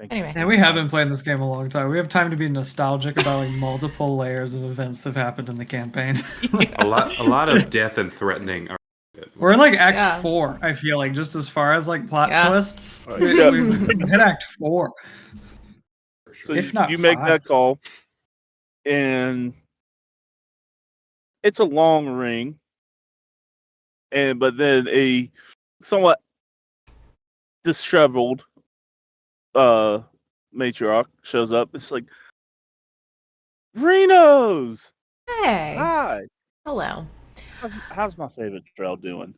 E: Anyway.
D: And we have been playing this game a long time. We have time to be nostalgic about like multiple layers of events that have happened in the campaign.
B: A lot of death and threatening.
D: We're in like Act 4, I feel like, just as far as like plot twists. We've hit Act 4.
A: So
D: if not
A: you make
D: 5.
A: that call, and it's a long ring, but then a somewhat disheveled matriarch shows up. It's like, Renos!
E: Hey.
A: Hi!
E: Hello.
A: How's my favorite trail doing?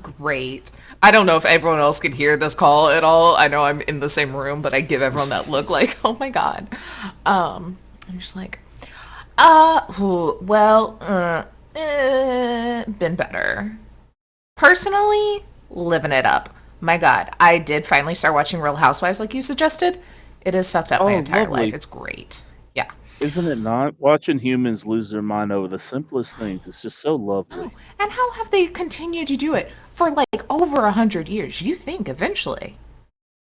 E: Great. I don't know if everyone else can hear this call at all. I know I'm in the same room, but I give everyone that look like, oh my god. I'm just like, been better. Personally, living it up. My god, I did finally start watching Real Housewives like you suggested. It has sucked up my entire life. It's great. Yeah.
A: Isn't it not? Watching humans lose their mind over the simplest things. It's just so lovely.
E: Oh, and how have they continued to do it for like over 100 years? You think eventually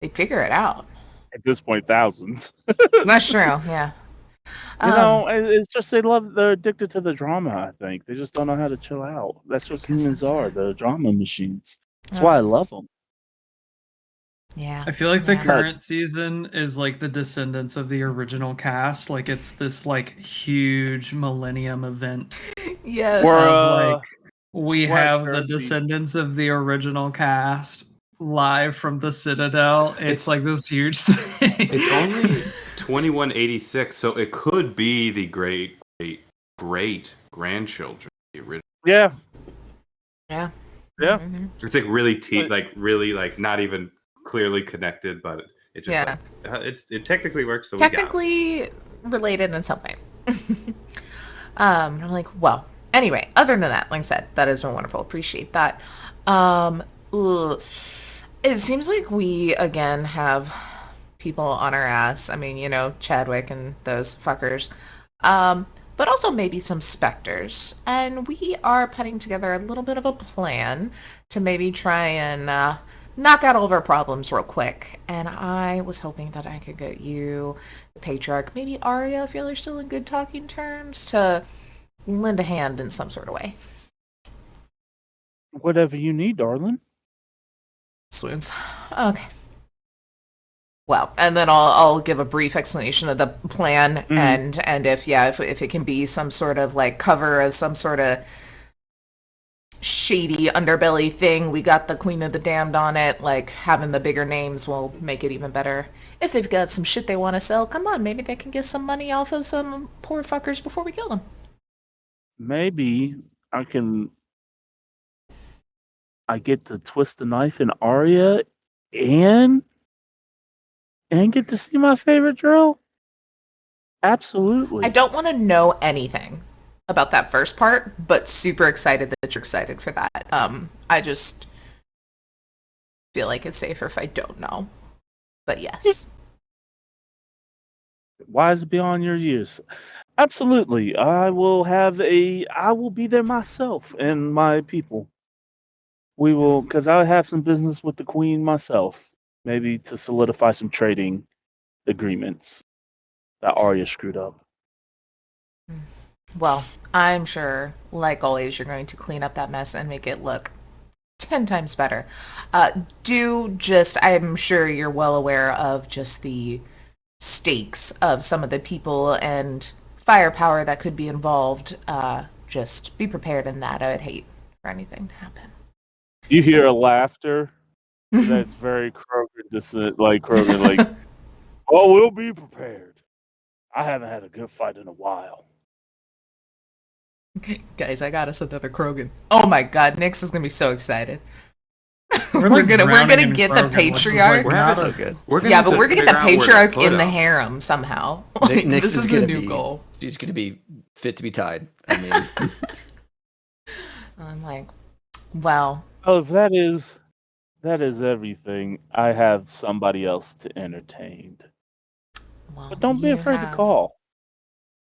E: they'd figure it out.
A: At this point, thousands.
E: That's true, yeah.
A: You know, it's just they're addicted to the drama, I think. They just don't know how to chill out. That's what humans are. They're drama machines. That's why I love them.
E: Yeah.
D: I feel like the current season is like the descendants of the original cast. Like it's this like huge millennium event.
E: Yes.
D: Like we have the descendants of the original cast live from the Citadel. It's like this huge thing.
B: It's only 2186, so it could be the great grandchildren.
A: Yeah.
E: Yeah.
A: Yeah.
E: Mm-hmm.
B: It's like really really like not even clearly connected, but It just
E: Yeah.
B: it technically works. So
E: Technically related in some way. I'm like, well, anyway, other than that, like I said, that has been wonderful. Appreciate that. Ugh. It seems like we again have people on our ass. I mean, you know, Chadwick and those fuckers. But also maybe some specters. And we are putting together a little bit of a plan to maybe try and knock out all of our problems real quick. And I was hoping that I could get you, the patriarch, maybe Arya, if you're still in good talking terms, to lend a hand in some sort of way.
A: Whatever you need, darling.
E: Swoons. Okay. Well, and then I'll give a brief explanation of the plan, and if it can be some sort of like cover as some sort of shady underbelly thing. We got the Queen of the Damned on it. Like having the bigger names will make it even better. If they've got some shit they want to sell, come on, maybe they can get some money off of some poor fuckers before we kill them.
A: Maybe I get to twist the knife in Arya and get to see my favorite drill? Absolutely.
E: I don't want to know anything about that first part, but super excited that you're excited for that. I just feel like it's safer if I don't know. But yes.
A: Wise beyond your years. Absolutely. I will be there myself and my people. We will, because I have some business with the Queen myself. Maybe to solidify some trading agreements that Arya screwed up.
E: Well, I'm sure, like always, you're going to clean up that mess and make it look 10 times better. I'm sure you're well aware of just the stakes of some of the people and firepower that could be involved. Just be prepared in that. I would hate for anything to happen.
A: You hear a laughter that's very Kroger, like, oh, we'll be prepared. I haven't had a good fight in a while.
E: Okay, guys, I got us another Krogan. Oh my god, Nyx is gonna be so excited.
D: We're
E: We're gonna
D: drowning in
E: get the
D: Krogan, which is,
E: patriarch.
B: We're
C: Not
B: having-
C: so good.
B: We're gonna
E: Yeah,
B: have
E: but
B: to
E: we're gonna get the
B: figure out where to
E: patriarch
B: put
E: in the
B: him.
E: harem somehow. Like,
C: Nyx
E: this is the
C: gonna
E: new
C: be-
E: goal.
C: She's going to be fit to be tied. I mean,
E: I'm like, well,
A: Oh, if that is everything, I have somebody else to entertain. But don't be
E: you
A: afraid to
E: have-
A: call.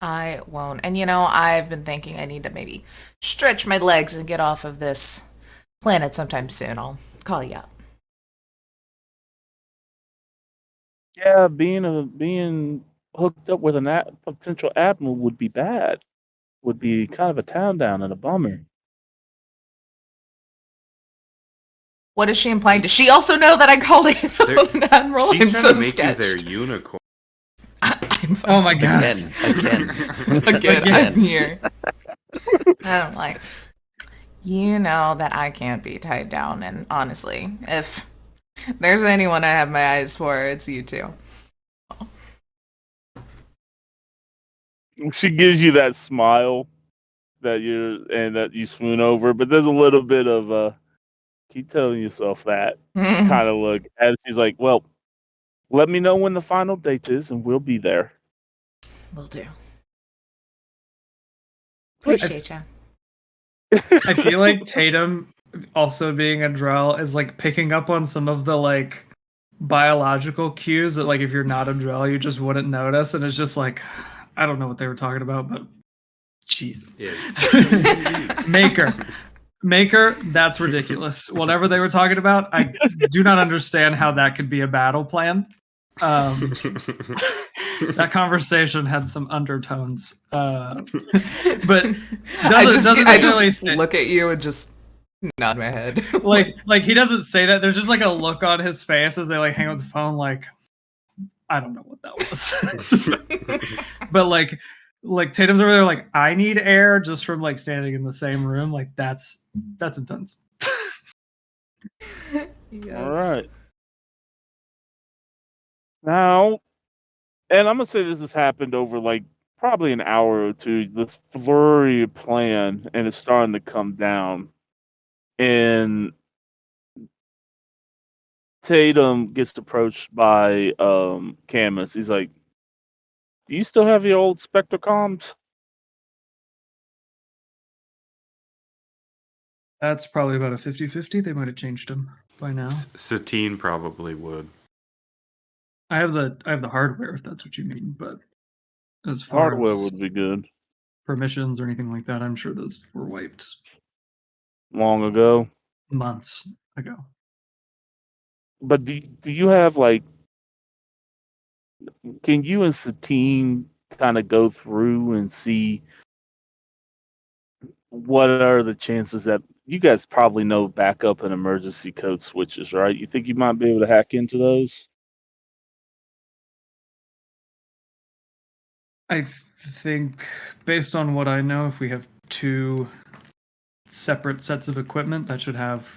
E: I won't. And you know, I've been thinking I need to maybe stretch my legs and get off of this planet sometime soon. I'll call you up.
A: Yeah, being hooked up with a potential admiral would be bad. Would be kind of a town down and a bummer.
E: What is she implying? Does she also know that I called it an admiral?
B: She's
E: I'm
B: trying
E: so
B: to make
E: sketched.
B: you their unicorn.
E: I'm
D: Oh my god.
C: again.
E: Again, I'm here. I'm like, you know that I can't be tied down, and honestly, if there's anyone I have my eyes for, it's you two.
A: She gives you that smile that you swoon over, but there's a little bit of keep telling yourself that kind of look. And she's like, "Well, let me know when the final date is, and we'll be there."
E: Will do.
A: But-
E: Appreciate you.
D: I feel like Tatum also being a Drell is like picking up on some of the like biological cues that like if you're not a Drell you just wouldn't notice, and it's just like I don't know what they were talking about, but Jesus.
B: Yeah.
D: Maker, that's ridiculous. Whatever they were talking about, I do not understand how that could be a battle plan. That conversation had some undertones, but
E: I just
D: really say,
E: look at you and just nod my head.
D: like he doesn't say that. There's just like a look on his face as they like hang up the phone. Like I don't know what that was, but like Tatum's over there. Like I need air just from like standing in the same room. Like that's intense.
E: Yes.
A: All right. Now, and I'm gonna say this has happened over like probably an hour or two. This flurry of plan, and it's starting to come down. And Tatum gets approached by Camus. He's like, "Do you still have your old Spectre comms?"
D: That's probably about a 50-50. They might have changed them by now.
B: Satine probably would.
D: I have the hardware, if that's what you mean, but as far
A: Hardware
D: as
A: would be good.
D: permissions or anything like that, I'm sure those were wiped
A: Long ago.
D: months ago.
A: But do you have like? Can you and Satine kind of go through and see what are the chances that you guys probably know backup and emergency code switches, right? You think you might be able to hack into those?
D: I think, based on what I know, if we have 2 separate sets of equipment, that should have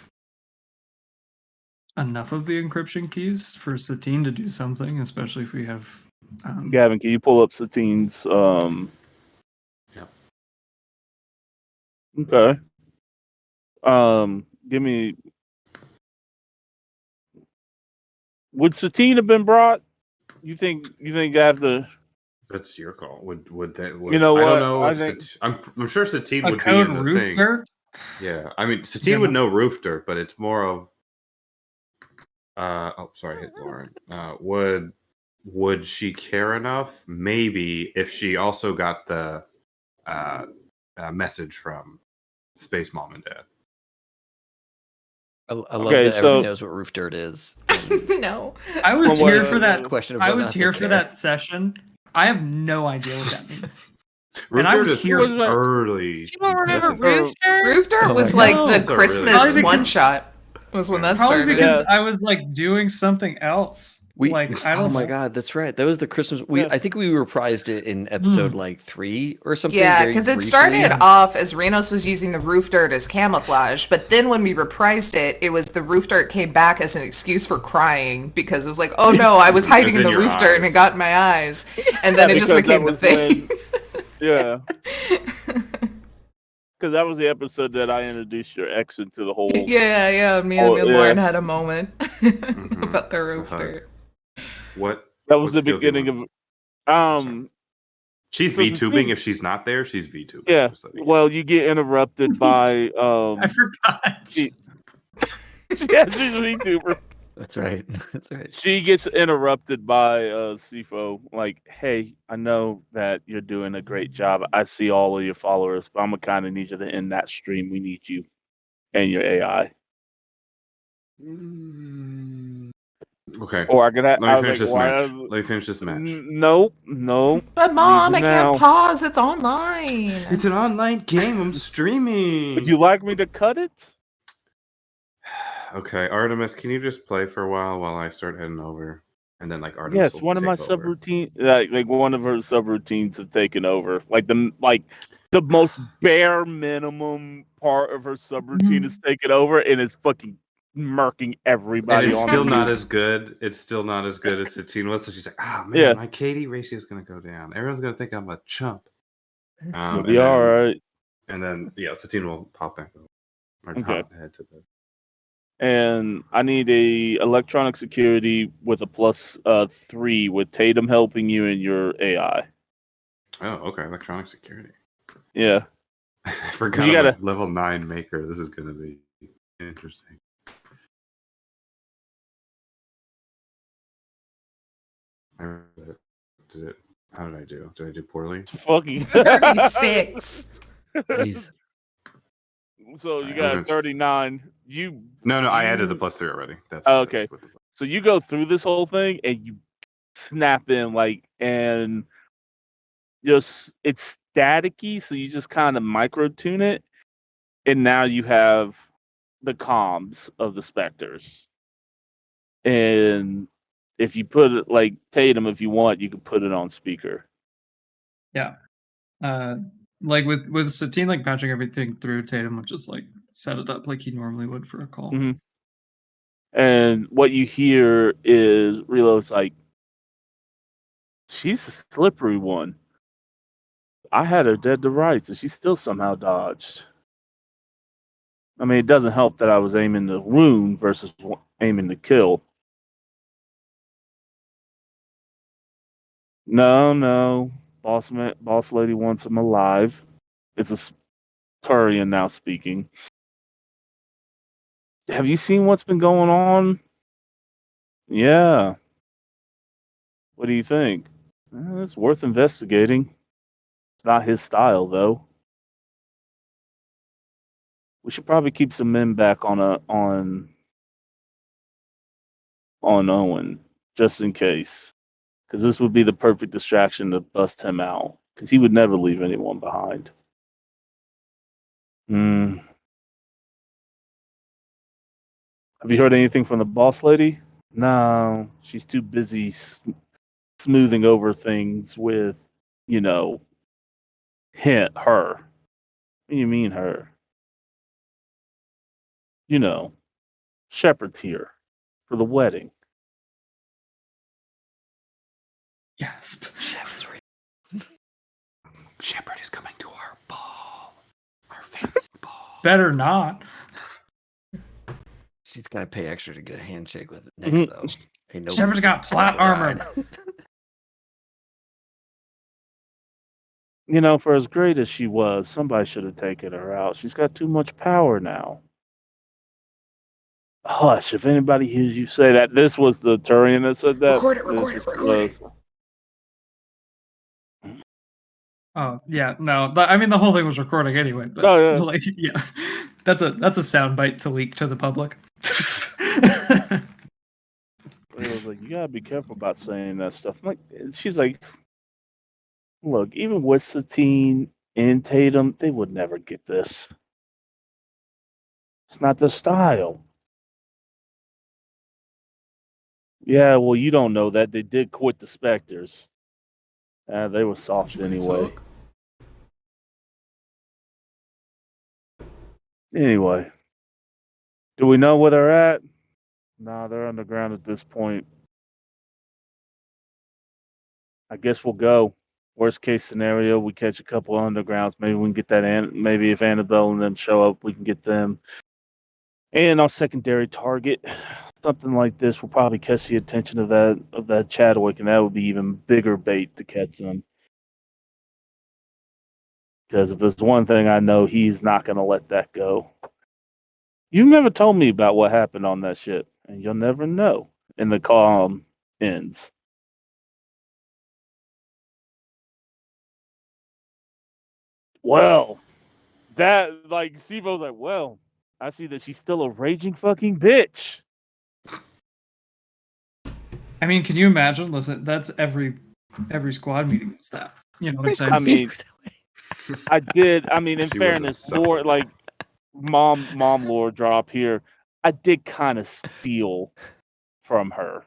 D: enough of the encryption keys for Satine to do something, especially if we have.
A: Gavin, can you pull up Satine's?
B: Yep.
A: Okay. Give me. Would Satine have been brought? You think I have to?
B: That's your call. Would that?
A: You know
B: I don't
A: what?
B: know.
A: I
B: If
A: think
B: I'm sure Satine
D: A
B: would be
D: code
B: in the
D: roof
B: thing.
D: dirt?
B: Yeah, I mean Satine would know roof dirt, but it's more of. Sorry, hit Lauren. Would she care enough? Maybe if she also got the message from Space Mom and Dad.
C: I love
A: Okay,
C: that everybody
A: so-
C: knows what roof dirt is.
E: No.
D: I was
A: From what
D: here
A: I-
D: for that.
C: Question of
D: I
C: whether or
D: was
C: not
D: here
C: they
D: for
C: care.
D: that session. I have no idea what that means.
B: Roof
D: I
B: dirt
D: was
B: is
D: here
A: for-
B: early.
F: You don't remember
B: That's a-
F: Rooster?
E: Roof Dirt
C: Oh
E: was
C: my
E: like
C: God.
E: the
B: That's a really
E: Christmas
D: Probably because-
E: one shot. Was when that
D: Probably
E: started.
D: because
A: Yeah.
D: I was like doing something else. I don't
C: oh my
D: know.
C: god, that's right. That was the Christmas.
A: Yeah.
C: I think we reprised it in episode like 3 or something.
E: Yeah,
C: very
E: because it
C: briefly.
E: started off as Renos was using the roof dirt as camouflage, but then when we reprised it, it was the roof dirt came back as an excuse for crying because it was like, oh no, I was hiding
B: It's
E: in
B: in
E: the
B: your
E: roof dirt and it
B: eyes.
E: got in my eyes, and then it just
A: because that
E: became the
A: was
E: thing.
A: Yeah. Because that was the episode that I introduced your ex into the whole.
E: Yeah, me
A: Oh,
E: and
A: yeah.
E: Lauren had a moment about the roof
B: Uh-huh.
E: dirt.
B: What?
A: That was
B: what
A: the
B: skill do you
A: beginning
B: want?
A: of.
B: She's
A: So
B: VTubing.
A: Satine-
B: If she's not there, she's VTubing.
A: Yeah.
B: Just letting you
A: Well, you get interrupted by.
D: I forgot.
A: She- Yeah, she's a VTuber.
C: That's right. That's right.
A: She gets interrupted by Sifo. Like, hey, I know that you're doing a great job. I see all of your followers, but I'm gonna kind of need you to end that stream. We need you and your AI.
B: Okay.
A: Or I could have.
B: Let me finish this match. Let me finish this match.
A: Nope, no.
E: But Mom,
A: Need
E: I
A: you
E: can't
A: now.
E: pause. It's online.
B: It's an online game. I'm streaming.
A: Would you like me to cut it?
B: Okay, Artemis, can you just play for a while I start heading over? And then like Artemis
A: Yes, one of my
B: take over.
A: subroutine, like one of her subroutines have taken over. Like the most bare minimum part of her subroutine is taken over, and it's fucking murking everybody.
B: And it's
A: on
B: still
A: the
B: not
A: move.
B: as good. It's still not as good as Satine was. So she's like, "Ah, man,
A: Yeah.
B: my KD ratio is gonna go down. Everyone's gonna think I'm a chump."
A: You'll
B: and
A: be
B: then-
A: all right.
B: And then Satine will pop back over. Or
A: Okay.
B: hop ahead to the.
A: And I need a electronic security with a plus 3 with Tatum helping you and your AI.
B: Oh, okay. Electronic security.
A: Yeah.
B: I forgot
A: You
B: I'm
A: gotta-
B: a level 9 maker. This is gonna be interesting. How did I do? Did I do poorly?
A: It's fucking
E: 36.
C: Jeez.
A: So you
B: I'm
A: got
B: gonna-
A: 39. You
B: No, I added the +3 already. That's
A: Oh, okay.
B: that's what the-
A: So you go through this whole thing and you snap in and just it's staticky, so you just kind of micro tune it, and now you have the comms of the specters. And if you put it like Tatum, if you want, you can put it on speaker.
D: Like with Satine, like patching everything through, Tatum would just like set it up like he normally would for a call.
A: Mhm. And what you hear is Reload's like, she's a slippery one. I had her dead to rights, and she still somehow dodged. I mean, it doesn't help that I was aiming to wound versus aiming to kill. No. Boss lady wants him alive. It's a Turian now speaking. Have you seen what's been going on? Yeah. What do you think? It's worth investigating. It's not his style, though. We should probably keep some men back on Owen, just in case, because this would be the perfect distraction to bust him out, because he would never leave anyone behind. Hmm. Have you heard anything from the boss lady? No, she's too busy smoothing over things with, you know, her. What do you mean her? You know, Shepherd's here for the wedding.
D: Gasp.
B: Shepherd is coming to our ball. Our fancy ball.
D: Better not.
C: She's got to pay extra to get a handshake with it next, though. Ain't no
D: Shepherd's got plot armor.
A: You know, for as great as she was, somebody should have taken her out. She's got too much power now. Hush, if anybody hears you say that, this was the Turian that said that.
E: Record it.
D: Oh yeah, no. I mean, the whole thing was recording anyway. But
A: Oh, yeah.
D: like, yeah, that's a soundbite to leak to the public.
A: It was like, you gotta be careful about saying that stuff. Like, she's like, look, even with Satine and Tatum, they would never get this. It's not the style. Yeah, well, you don't know that. They did quit the Spectres. They were soft anyway. Anyway, do we know where they're at? No, they're underground at this point. I guess we'll go. Worst case scenario, we catch a couple of undergrounds. Maybe we can get that. Maybe if Annabelle and them show up, we can get them. And our secondary target, something like this, will probably catch the attention of that Chadwick, and that would be even bigger bait to catch them. Because if there's one thing I know, he's not going to let that go. You never told me about what happened on that ship, and you'll never know. And the calm ends. Well, that, like, Steve was like, well, I see that she's still a raging fucking bitch.
D: I mean, can you imagine? Listen, that's every squad meeting is that. You know what I'm saying?
A: I mean, I did. I mean, in
B: She was a
A: fairness,
B: sucker.
A: lore, like, mom lore drop here. I did kind of steal from her.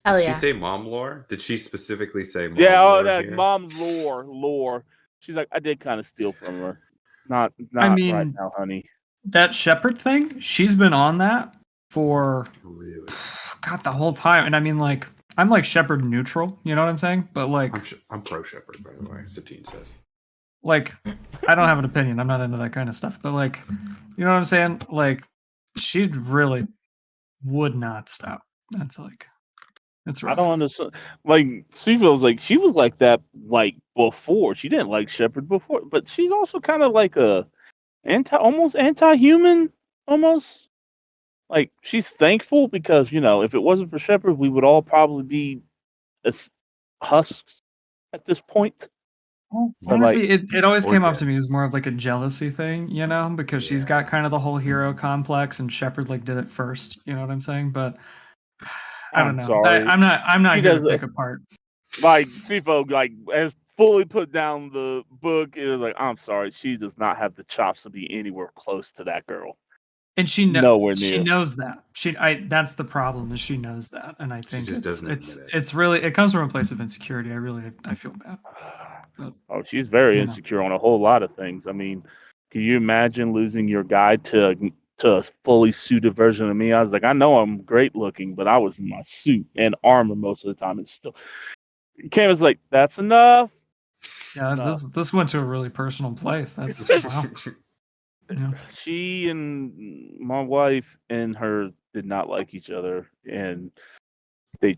E: Hell
B: Did she
E: yeah.
B: say mom lore? Did she specifically say mom
A: Yeah,
B: lore
A: that
B: here?
A: mom lore. She's like, I did kind of steal from her. Not
D: I mean,
A: right now, honey.
D: that Shepherd thing, she's been on that for
B: Really?
D: God the whole time. And I mean, like, I'm like Shepherd neutral, you know what I'm saying? But like,
B: I'm pro Shepherd, by the way, Satine says.
D: like, I don't have an opinion. I'm not into that kind of stuff. But like, you know what I'm saying? Like, she really would not stop. That's like, it's rough.
A: I don't understand. Like, Seafeld's like, she was like that, like, before. She didn't like Shepard before, but she's also kind of like almost anti-human, almost. Like, she's thankful because, you know, if it wasn't for Shepard, we would all probably be as husks at this point.
D: Well,
A: But,
D: honestly,
A: like,
D: it always
B: or
D: came off
B: dead.
D: to me as more of like a jealousy thing, you know, because she's got kind of the whole hero complex, and Shepard like did it first. You know what I'm saying? But I don't
A: I'm
D: know.
A: sorry.
D: I'm not
A: She
D: here to
A: does,
D: pick apart.
A: like, Sifo, like, has fully put down the book. It was like, I'm sorry, she does not have the chops to be anywhere close to that girl.
D: And she
A: Nowhere near.
D: knows that. That's the problem, is she knows that, and I think
B: just doesn't admit it.
D: it's really, it comes from a place of insecurity. I feel bad. But,
A: Oh, she's very
D: you know.
A: insecure on a whole lot of things. I mean, can you imagine losing your guy to a fully suited version of me? I was like, I know I'm great looking, but I was in my suit and armor most of the time. It's still, Cam was like, that's enough.
D: Yeah,
A: No.
D: this went to a really personal place. That's wow. Yeah.
A: She and my wife and her did not like each other, and they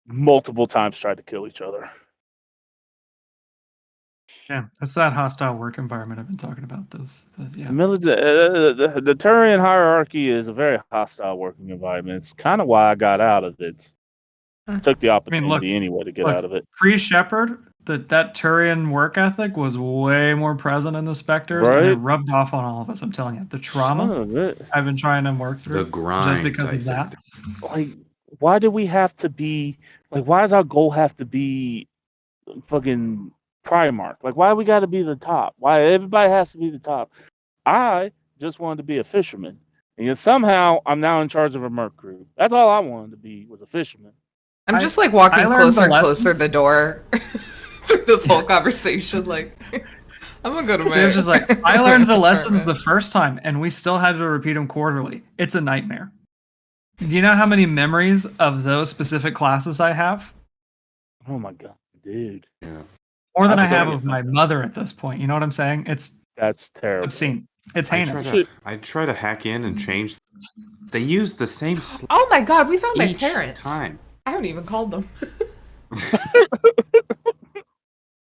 A: multiple times tried to kill each other.
D: Yeah, that's that hostile work environment I've been talking about. Yeah.
A: The Turian hierarchy is a very hostile working environment. It's kind of why I got out of it. Took the opportunity anyway to get out of it.
D: Pre-Shepard, that Turian work ethic was way more present in the Spectres, and it rubbed off on all of us. I'm telling you, the trauma I've been trying to work through,
B: the grind,
D: just because of that.
A: Like, why do we have to be like? Why does our goal have to be fucking Primarch? Like, why we got to be the top? Why everybody has to be the top? I just wanted to be a fisherman, and yet somehow I'm now in charge of a merc crew. That's all I wanted to be, was a fisherman.
E: I'm just like walking closer and closer to the door through this whole conversation. Like, I'm gonna go to
D: James is like, I learned the lessons the first time, and we still had to repeat them quarterly. It's a nightmare. Do you know how many memories of those specific classes I have?
A: Oh my god, dude!
B: Yeah.
D: More than I have of my mother at this point. You know what I'm saying?
A: That's terrible.
D: Obscene. It's heinous.
B: I try to hack in and change. They use the same.
E: Oh my god, we found my parents.
B: Time.
E: I haven't even called them.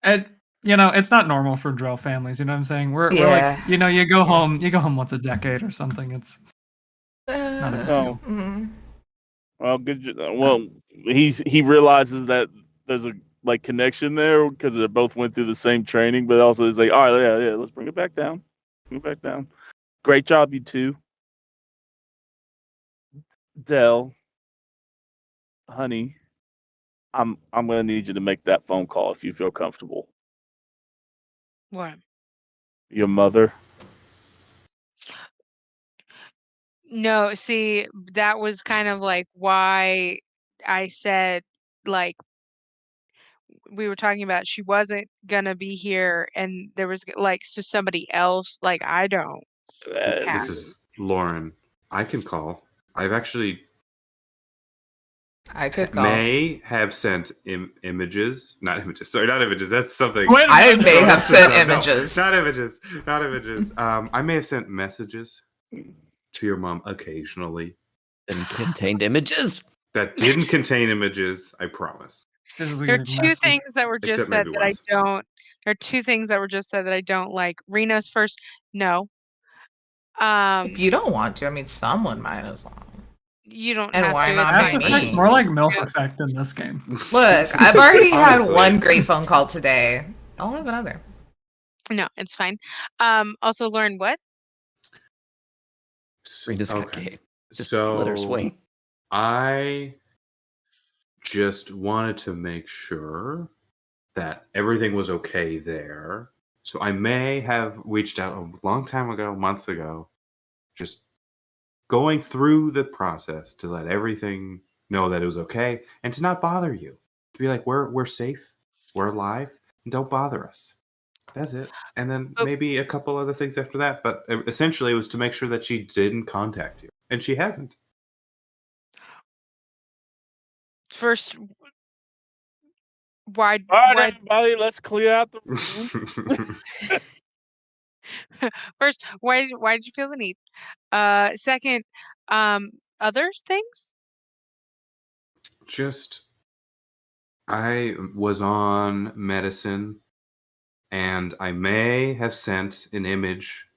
D: And it's not normal for Drow families. You know what I'm saying? We're like, you go home once a decade or something. It's not a big deal.
A: Well, good. Well, he realizes that there's a connection there because they both went through the same training, but also he's like, all right, yeah, let's bring it back down. Bring it back down. Great job, you two. Del, honey, I'm gonna need you to make that phone call if you feel comfortable.
F: What?
A: Your mother.
F: No, see, that was kind of like why I said, like, we were talking about she wasn't gonna be here, and there was so somebody else. Like, I don't.
B: This is Lauren. I can call. I've actually.
E: I could call.
B: May have sent images. Not images. Sorry, not images. That's something.
E: I may have sent images.
B: No, not images. Not images. I may have sent messages to your mom occasionally.
C: And contained images?
B: That didn't contain images, I promise.
F: There are two things that were just said that I don't. There are two things that were just said that I don't like. Reno's first, no.
E: If you don't want to, I mean, someone might as well.
F: You don't
E: and
F: have
E: why
F: to.
E: Not
D: Mass Effect, more like MILF Effect in this game.
E: Look, I've already had one great phone call today. I'll have another.
F: No, it's fine. Also, Lauren, what?
B: Okay.
C: Just
B: so
C: let her swing.
B: I just wanted to make sure that everything was okay there. So I may have reached out a long time ago, months ago, just going through the process to let everything know that it was okay and to not bother you. To be like, we're safe, we're alive, and don't bother us. That's it. And then maybe a couple other things after that. But essentially, it was to make sure that she didn't contact you. And she hasn't.
F: First, why?
A: All right, everybody, let's clear out the room.
F: First, why did you feel the need? Second, other things?
B: Just, I was on medicine, and I may have sent an image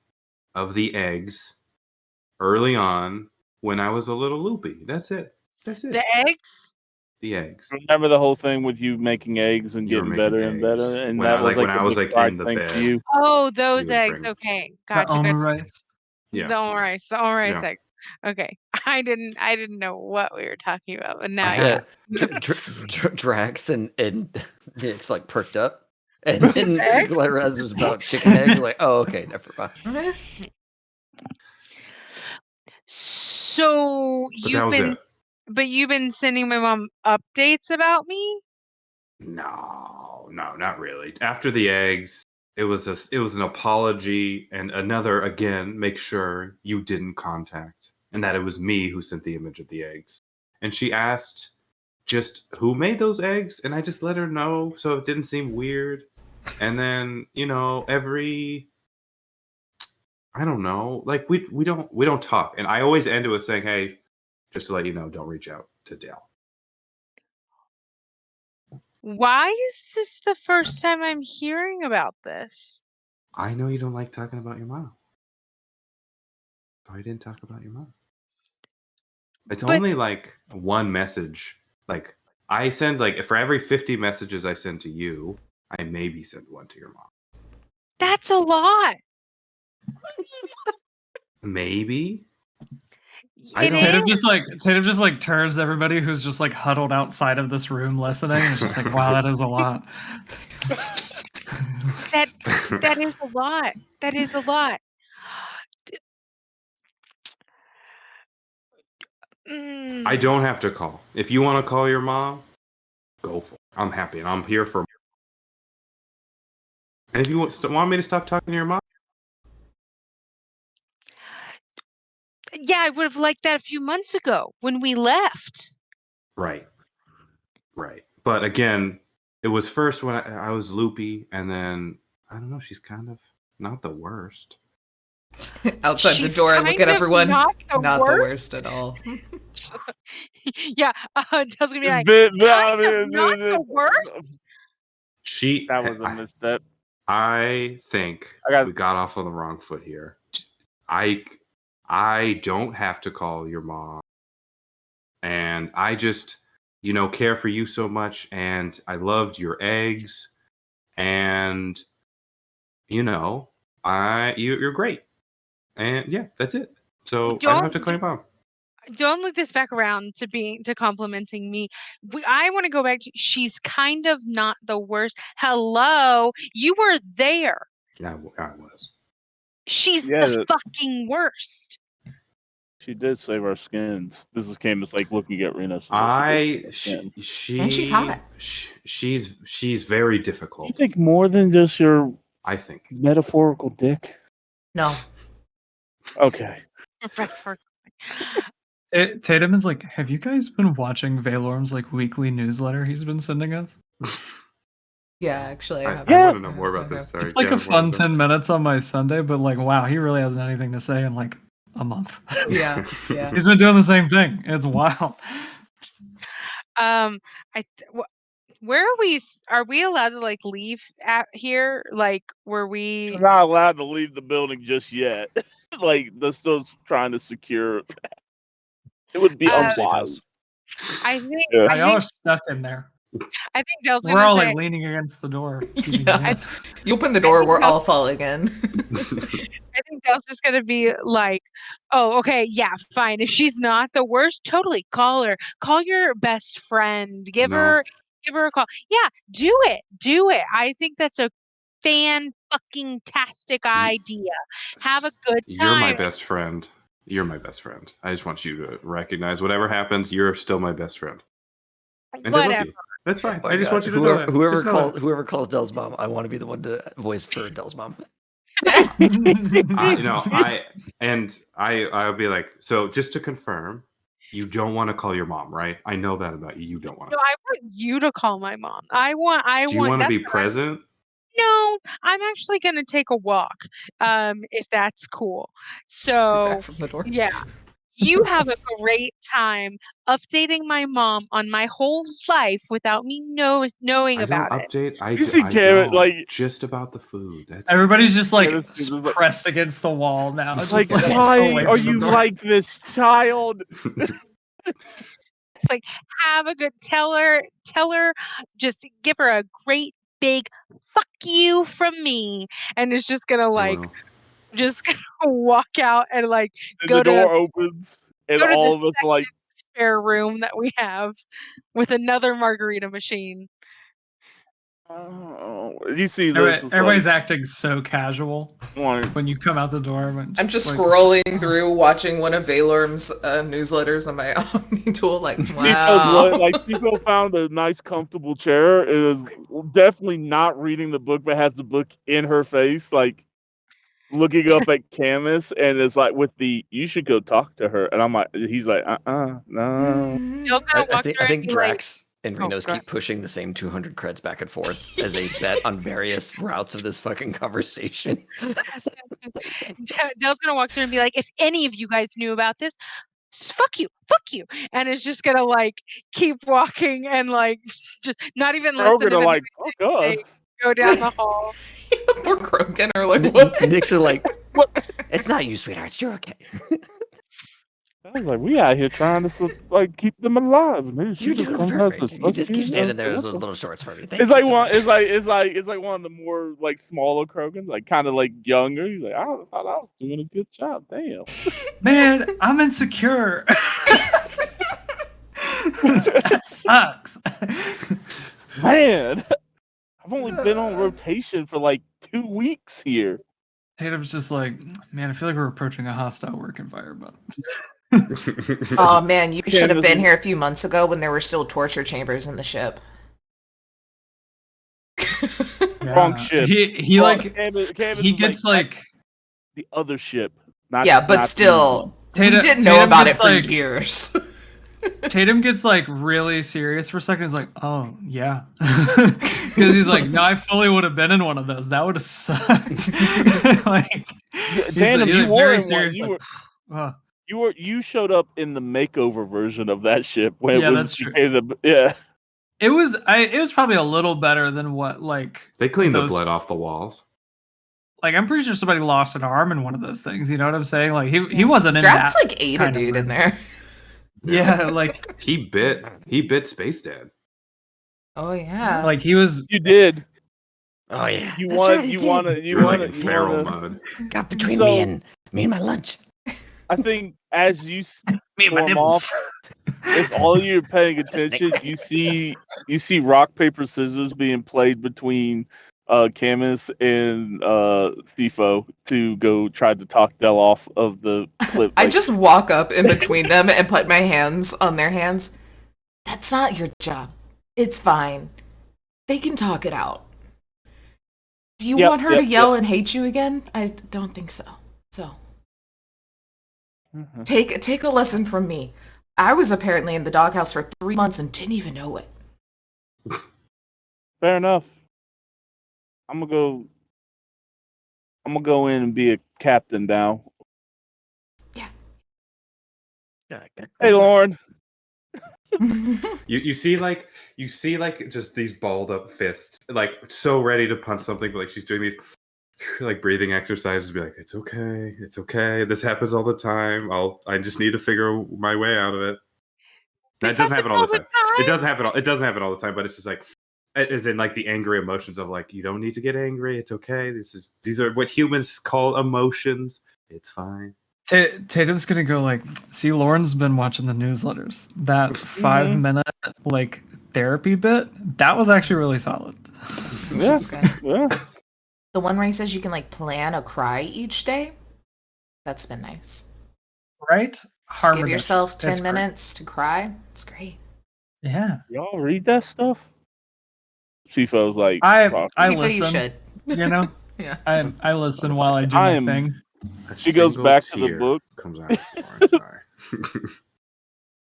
B: of the eggs early on when I was a little loopy. That's it. That's it.
F: The eggs?
B: The eggs.
A: Remember the whole thing with you making eggs and getting better and better, and that was
B: when I was like in the bed.
F: Oh, those eggs. Okay, gotcha.
D: The Oma rice.
B: Yeah.
F: The Oma rice eggs. Okay, I didn't know what we were talking about, but now
C: Drax and Nick's like perked up, and then Glarez was about chicken eggs. Like, oh, okay, never mind.
F: So you've been sending my mom updates about me?
B: No, not really. After the eggs, it was an apology and another, again, make sure you didn't contact and that it was me who sent the image of the eggs. And she asked just who made those eggs, and I just let her know so it didn't seem weird. And then, I don't know, like we don't talk. And I always end it with saying, hey, just to let you know, don't reach out to Dale.
F: Why is this the first time I'm hearing about this?
B: I know you don't like talking about your mom. So I didn't talk about your mom. It's
F: But-
B: only like one message. Like I send like for every 50 messages I send to you, I maybe send one to your mom.
F: That's a lot.
B: Maybe. I
F: It
B: don't-
D: Tatum just like turns to everybody who's just like huddled outside of this room listening, and it's just like, wow, that is a lot.
F: That is a lot. That is a lot.
B: I don't have to call. If you want to call your mom, go for it. I'm happy and I'm here for. And if you want me to stop talking to your mom,
F: Yeah, I would have liked that a few months ago when we left.
B: right. But again, it was first when I was loopy, and then I don't know. She's kind of not the worst.
E: Outside the
F: She's
E: door, I look
F: kind
E: at
F: of
E: everyone.
F: not the
E: Not the
F: worst.
E: worst at all.
F: Yeah, Dell's gonna be like,
A: But-
F: kind of not the worst.
A: That was a misstep.
B: I think we got off on the wrong foot here. I don't have to call your mom, and I just care for you so much, and I loved your eggs, and you're great, and yeah, that's it. So I don't have to call your mom.
F: Don't look this back around to complimenting me. I want to go back to she's kind of not the worst. Hello, you were there.
B: I was.
F: She's the fucking worst.
A: She did save our skins. This is Camus like looking at Reno.
E: And she's hot.
B: She's very difficult.
A: You think more than just your
B: I think
A: metaphorical dick?
E: No.
A: Okay.
D: Tatum is like, have you guys been watching Valorm's like weekly newsletter he's been sending us?
E: Yeah, actually, I have.
B: I want to know more about this. Sorry,
D: It's like a fun 10 minutes on my Sunday, but like, wow, he really hasn't anything to say in like a month.
E: Yeah.
D: He's been doing the same thing. It's wild.
F: Where are we? Are we allowed to like leave at here? Like, were we?
A: You're not allowed to leave the building just yet. Like, they're still trying to secure. It would be unwise.
F: I think.
D: Yeah. Y'all are stuck in there.
F: I think Dell's
D: we're all like leaning against the door.
E: Yeah. You open the door, we're all falling in.
F: I think Dell's just gonna be like, "Oh, okay, yeah, fine. If she's not the worst, totally call her. Call your best friend. Give her a call. Yeah, do it. I think that's a fan-fucking-tastic idea. Have a good time.
B: You're my best friend. You're my best friend. I just want you to recognize whatever happens, you're still my best friend. And
F: Whatever.
B: That's fine.
C: Oh
B: I just want you to know that.
C: Whoever calls Dell's mom, I want to be the one to voice for Dell's mom.
B: I'll be like, so just to confirm, you don't want to call your mom, right? I know that about you. You don't want to.
F: No, I want you to call my mom.
B: Do you want to be present?
F: No, I'm actually gonna take a walk. If that's cool. So
E: back from the door.
F: Yeah. You have a great time updating my mom on my whole life without me knowing about it.
B: I
A: don't. Like
B: just about the food. That's
D: everybody's just like pressed against the wall now.
A: It's like, why are you like this, child?
F: It's like, have a good tell her, just give her a great big fuck you from me, and it's just gonna like. Just gonna walk out and like
A: and the door opens and all of us are like
F: spare room that we have with another margarita machine.
A: Oh, you see this?
D: Everybody's acting so casual when you come out the door.
E: I'm just scrolling through, watching one of Valorm's newsletters on my Omni tool. Like, wow.
A: Chico found a nice, comfortable chair. It was definitely not reading the book, but has the book in her face, like. Looking up at Camus, and it's like with the you should go talk to her, and I'm like, he's like, no.
C: I think Drax and Renos keep pushing the same 200 creds back and forth as they bet on various routes of this fucking conversation.
F: Dell's gonna walk through and be like, if any of you guys knew about this, fuck you, and is just gonna like keep walking and like just not even listen
A: Krogan
F: to
A: are like,
F: anything
A: fuck
F: they
A: us.
F: go down the hall.
E: Poor Krogan are like, what?
C: Nick's are like,
A: What?
C: it's not you, sweethearts. You're okay.
A: I was like, we out here trying to like keep them alive, and she
C: You're
A: just
C: doing
A: comes
C: perfect.
A: out
C: You just keep standing there as
A: What
C: those
A: the-
C: little shorts for me. Thank
A: It's
C: you
A: like
C: so
A: one.
C: much.
A: It's like one of the more like smaller Krogans, like kind of like younger. He's like, I thought I was doing a good job. Damn.
D: Man, I'm insecure. That sucks.
A: Man, I've only been on rotation for like 2 weeks here.
D: Tatum's just like, man, I feel like we're approaching a hostile work environment.
E: Oh man, you should have
A: Canvas
E: been
A: is-
E: here a few months ago when there were still torture chambers in the ship.
A: Wrong ship.
D: He
A: Wrong-
D: like
A: Canvas
D: he
A: is,
D: gets
A: like
D: like
A: the other ship. Not,
E: Yeah, but
A: not
E: still, we
D: Tatum-
E: didn't know
D: Tatum
E: about it
D: gets,
E: for
D: like-
E: years.
D: Tatum gets like really serious for a second. He's like, oh yeah, because he's like, no, I fully would have been in one of those. That would have sucked. Like, he's
A: Tandem,
D: he's
A: you
D: like
A: were
D: very
A: in one.
D: serious.
A: You
D: like,
A: were you showed up in the makeover version of that ship when
D: Yeah,
A: it was
D: that's true.
A: yeah.
D: it was probably a little better than what like
B: They cleaned the
D: those-
B: blood off the walls.
D: like I'm pretty sure somebody lost an arm in one of those things. You know what I'm saying? Like he wasn't in
E: Drax
D: that.
E: like ate a
D: kind of
E: dude in
D: room.
E: there.
D: Yeah, like
B: He bit Space Dad.
E: Oh yeah.
D: like he was.
A: You did.
C: Oh yeah.
A: You
C: That's
A: want
C: right, he
A: you
C: did.
A: want to you
B: You're like
A: want
B: in
A: to
B: feral mode.
C: Got between
A: So-
C: me and my lunch.
A: I think as you
D: Me and my
A: storm off,
D: nipples.
A: if all you're paying
C: Just
A: attention,
C: Nick.
A: you see rock paper scissors being played between Camus and Thifo to go try to talk Del off of the cliff.
E: I
A: Like,
E: just walk up in between them and put my hands on their hands. That's not your job. It's fine. They can talk it out. Do you
A: Yep,
E: want her
A: yep,
E: to yell and hate you again? I don't think so. So
A: Mhm.
E: take a lesson from me. I was apparently in the doghouse for 3 months and didn't even know it.
A: Fair enough. I'm gonna go in and be a captain now. Hey, Lauren.
B: You see like just these balled up fists, like so ready to punch something, but like she's doing these like breathing exercises, be like, it's okay. This happens all the time. I just need to figure my way out of it. That doesn't happen all the time. It doesn't happen all the time, but it's just like as in like the angry emotions of like, you don't need to get angry, it's okay. These are what humans call emotions. It's fine.
D: Tatum's gonna go like, see, Lauren's been watching the newsletters. That 5-minute like therapy bit, that was actually really solid.
A: Yeah.
E: That's good.
A: Yeah.
E: The one where he says you can like plan a cry each day. That's been nice.
D: Right?
E: Just
D: Harmony.
E: give yourself 10
D: That's great.
E: minutes to cry. It's great.
D: Yeah.
A: Y'all read that stuff? Tifo's like,
D: I
E: Tifa, you
D: listen.
E: should.
D: You know,
E: Yeah.
D: I listen while I do
A: I
D: my
A: am-
D: thing.
B: A
A: She goes
B: single
A: back to the
B: tear
A: book.
B: Comes out of Lauren's eye.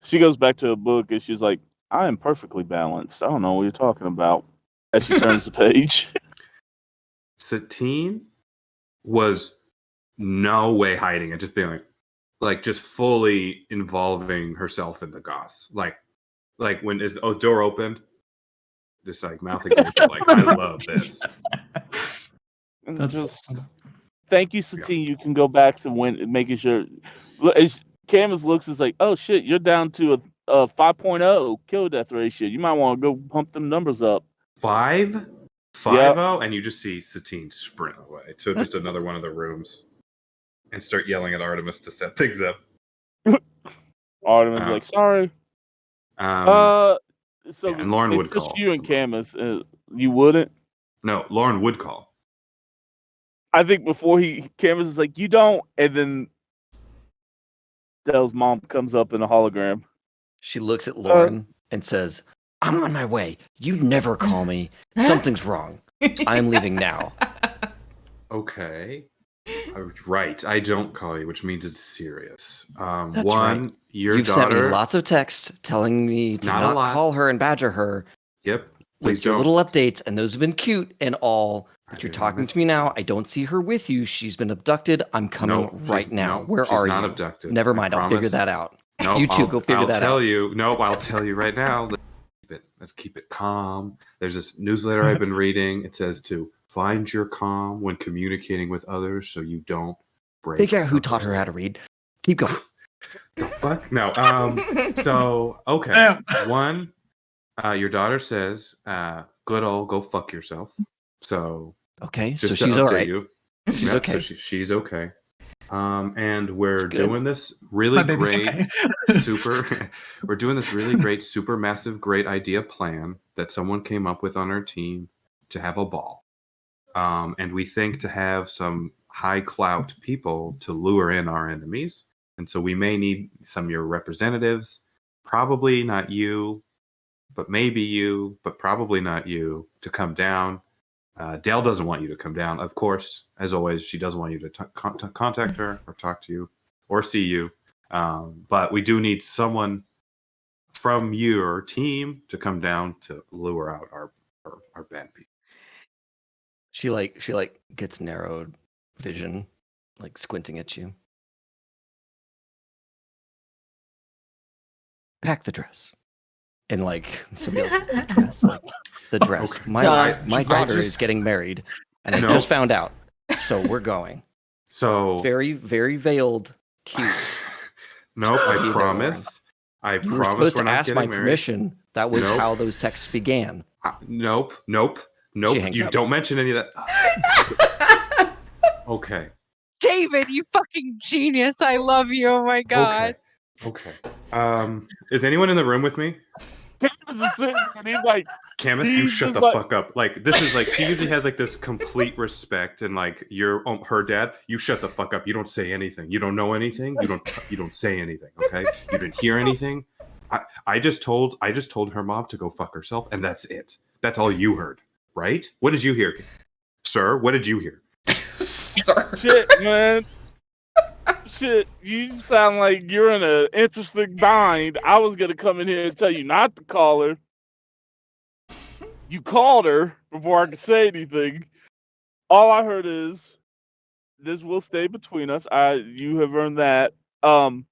A: she goes back to a book and she's like, I am perfectly balanced. I don't know what you're talking about. As she turns the page.
B: Satine was no way hiding it, just being like just fully involving herself in the goss. Like when the door opened, just like mouth agape, like I love this.
A: And
D: That's
A: just thank you, Satine. You can go back to making sure. Look, as Camus looks, is like, oh shit, you're down to a 5.0 kill death ratio. You might want to go pump them numbers up.
B: 5-0, and you just see Satine sprint away to just another one of the rooms and start yelling at Artemis to set things up.
A: Artemis is like, sorry.
B: Um,
A: So
B: yeah, and Lauren
A: it's
B: would
A: just
B: call.
A: you and Camus. You wouldn't.
B: no, Lauren would call.
A: I think before Camus is like, you don't, and then Dell's mom comes up in a hologram.
C: She looks at Lauren and says, I'm on my way. You never call me. Something's wrong. I'm leaving now.
B: Okay. Right. I don't call you, which means it's serious.
C: That's
B: One,
C: right.
B: your
C: You've
B: daughter.
C: sent me lots of texts telling me to
B: Not a
C: not
B: lot.
C: call her and badger her
B: Yep. Please
C: with your
B: don't.
C: little updates, and those have been cute and all. But
B: I
C: you're
B: do
C: talking
B: not.
C: to me now. I don't see her with you. She's been abducted. I'm coming
B: No,
C: right
B: she's-
C: now.
B: no,
C: Where
B: she's
C: are
B: not
C: you?
B: abducted.
C: Never
B: I
C: mind. I'll figure
B: promise.
C: that out.
B: Nope,
C: You two go figure
B: I'll
C: that
B: tell
C: out.
B: you. Nope, I'll tell you right now. Let's keep it calm. There's this newsletter I've been reading. It says to find your calm when communicating with others so you don't break.
C: Figure out who
B: a
C: taught her
B: girl.
C: how to read. Keep going.
B: The fuck? No. So okay.
D: Damn.
B: One, your daughter says, good old go fuck yourself. So
C: Okay, so
B: just to
C: she's all
B: update
C: right.
B: you.
C: She's
B: Yeah,
C: okay.
B: So she's okay. And we're
C: That's good.
B: doing this really
D: My baby's
B: great
D: okay.
B: we're doing this really great, super massive, great idea plan that someone came up with on our team to have a ball. And we think to have some high clout people to lure in our enemies. And so we may need some of your representatives, probably not you, but maybe you, but probably not you, to come down. Dale doesn't want you to come down. Of course, as always, she doesn't want you to contact her or talk to you or see you. But we do need someone from your team to come down to lure out our bad people.
C: She gets narrowed vision, like squinting at you. Pack the dress. And like somebody else's dress, like the dress.
B: Okay.
C: My daughter is getting married, and I just found out. So we're going.
B: So
C: Very, very veiled, cute.
B: Nope, I
C: Either
B: promise. I
C: You were
B: promise
C: supposed
B: we're
C: to
B: not
C: ask
B: getting
C: my
B: married.
C: permission. That was
B: Nope.
C: how those texts began.
B: Nope.
C: hangs
B: You
C: up.
B: don't mention any of that. Okay.
F: David, you fucking genius. I love you. Oh my god.
B: Okay. Is anyone in the room with me?
A: Cameron's is sitting there and he's like,
B: Camus, you
A: He's
B: shut
A: just
B: the
A: like-
B: fuck up. Like, this is like, she usually has like this complete respect, and like, you're her dad, you shut the fuck up. You don't say anything. You don't know anything. You don't say anything. Okay. You didn't hear anything. I just told her mom to go fuck herself, and that's it. That's all you heard, right? What did you hear, sir? What did you hear?
E: Sir.
A: shit, man. Shit, you sound like you're in an interesting bind. I was gonna come in here and tell you not to call her. You called her before I could say anything. All I heard is, "This will stay between us." You have earned that.
D: Wrong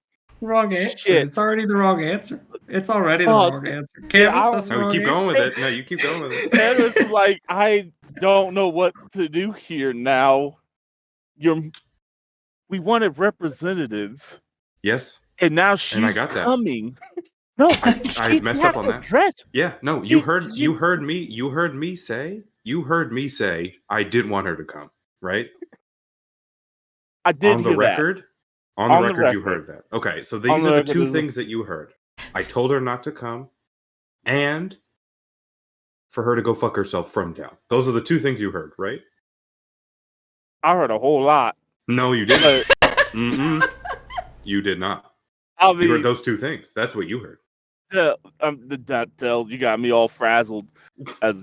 D: answer.
A: Shit.
D: It's already the wrong answer. It's already the
A: Oh,
D: wrong answer.
A: yeah,
D: Canvas, that's the
B: No,
D: wrong
B: keep going with
D: answer.
B: it. No, you keep going with it.
A: Candace is like, I don't know what to do here now. We wanted representatives,
B: Yes,
A: and now she's
B: and I got that.
A: coming. No,
B: I messed up on that.
A: Dress.
B: Yeah, no, you heard me say I didn't want her to come, right?
A: I did
B: On the
A: hear
B: record. On the record, you heard that. Okay, so these are the two things that you heard. I told her not to come, and for her to go fuck herself from down. Those are the two things you heard, right?
A: I heard a whole lot.
B: No, you didn't. You did not.
A: I
B: You heard
A: mean,
B: those two things. That's what you heard.
A: you got me all frazzled as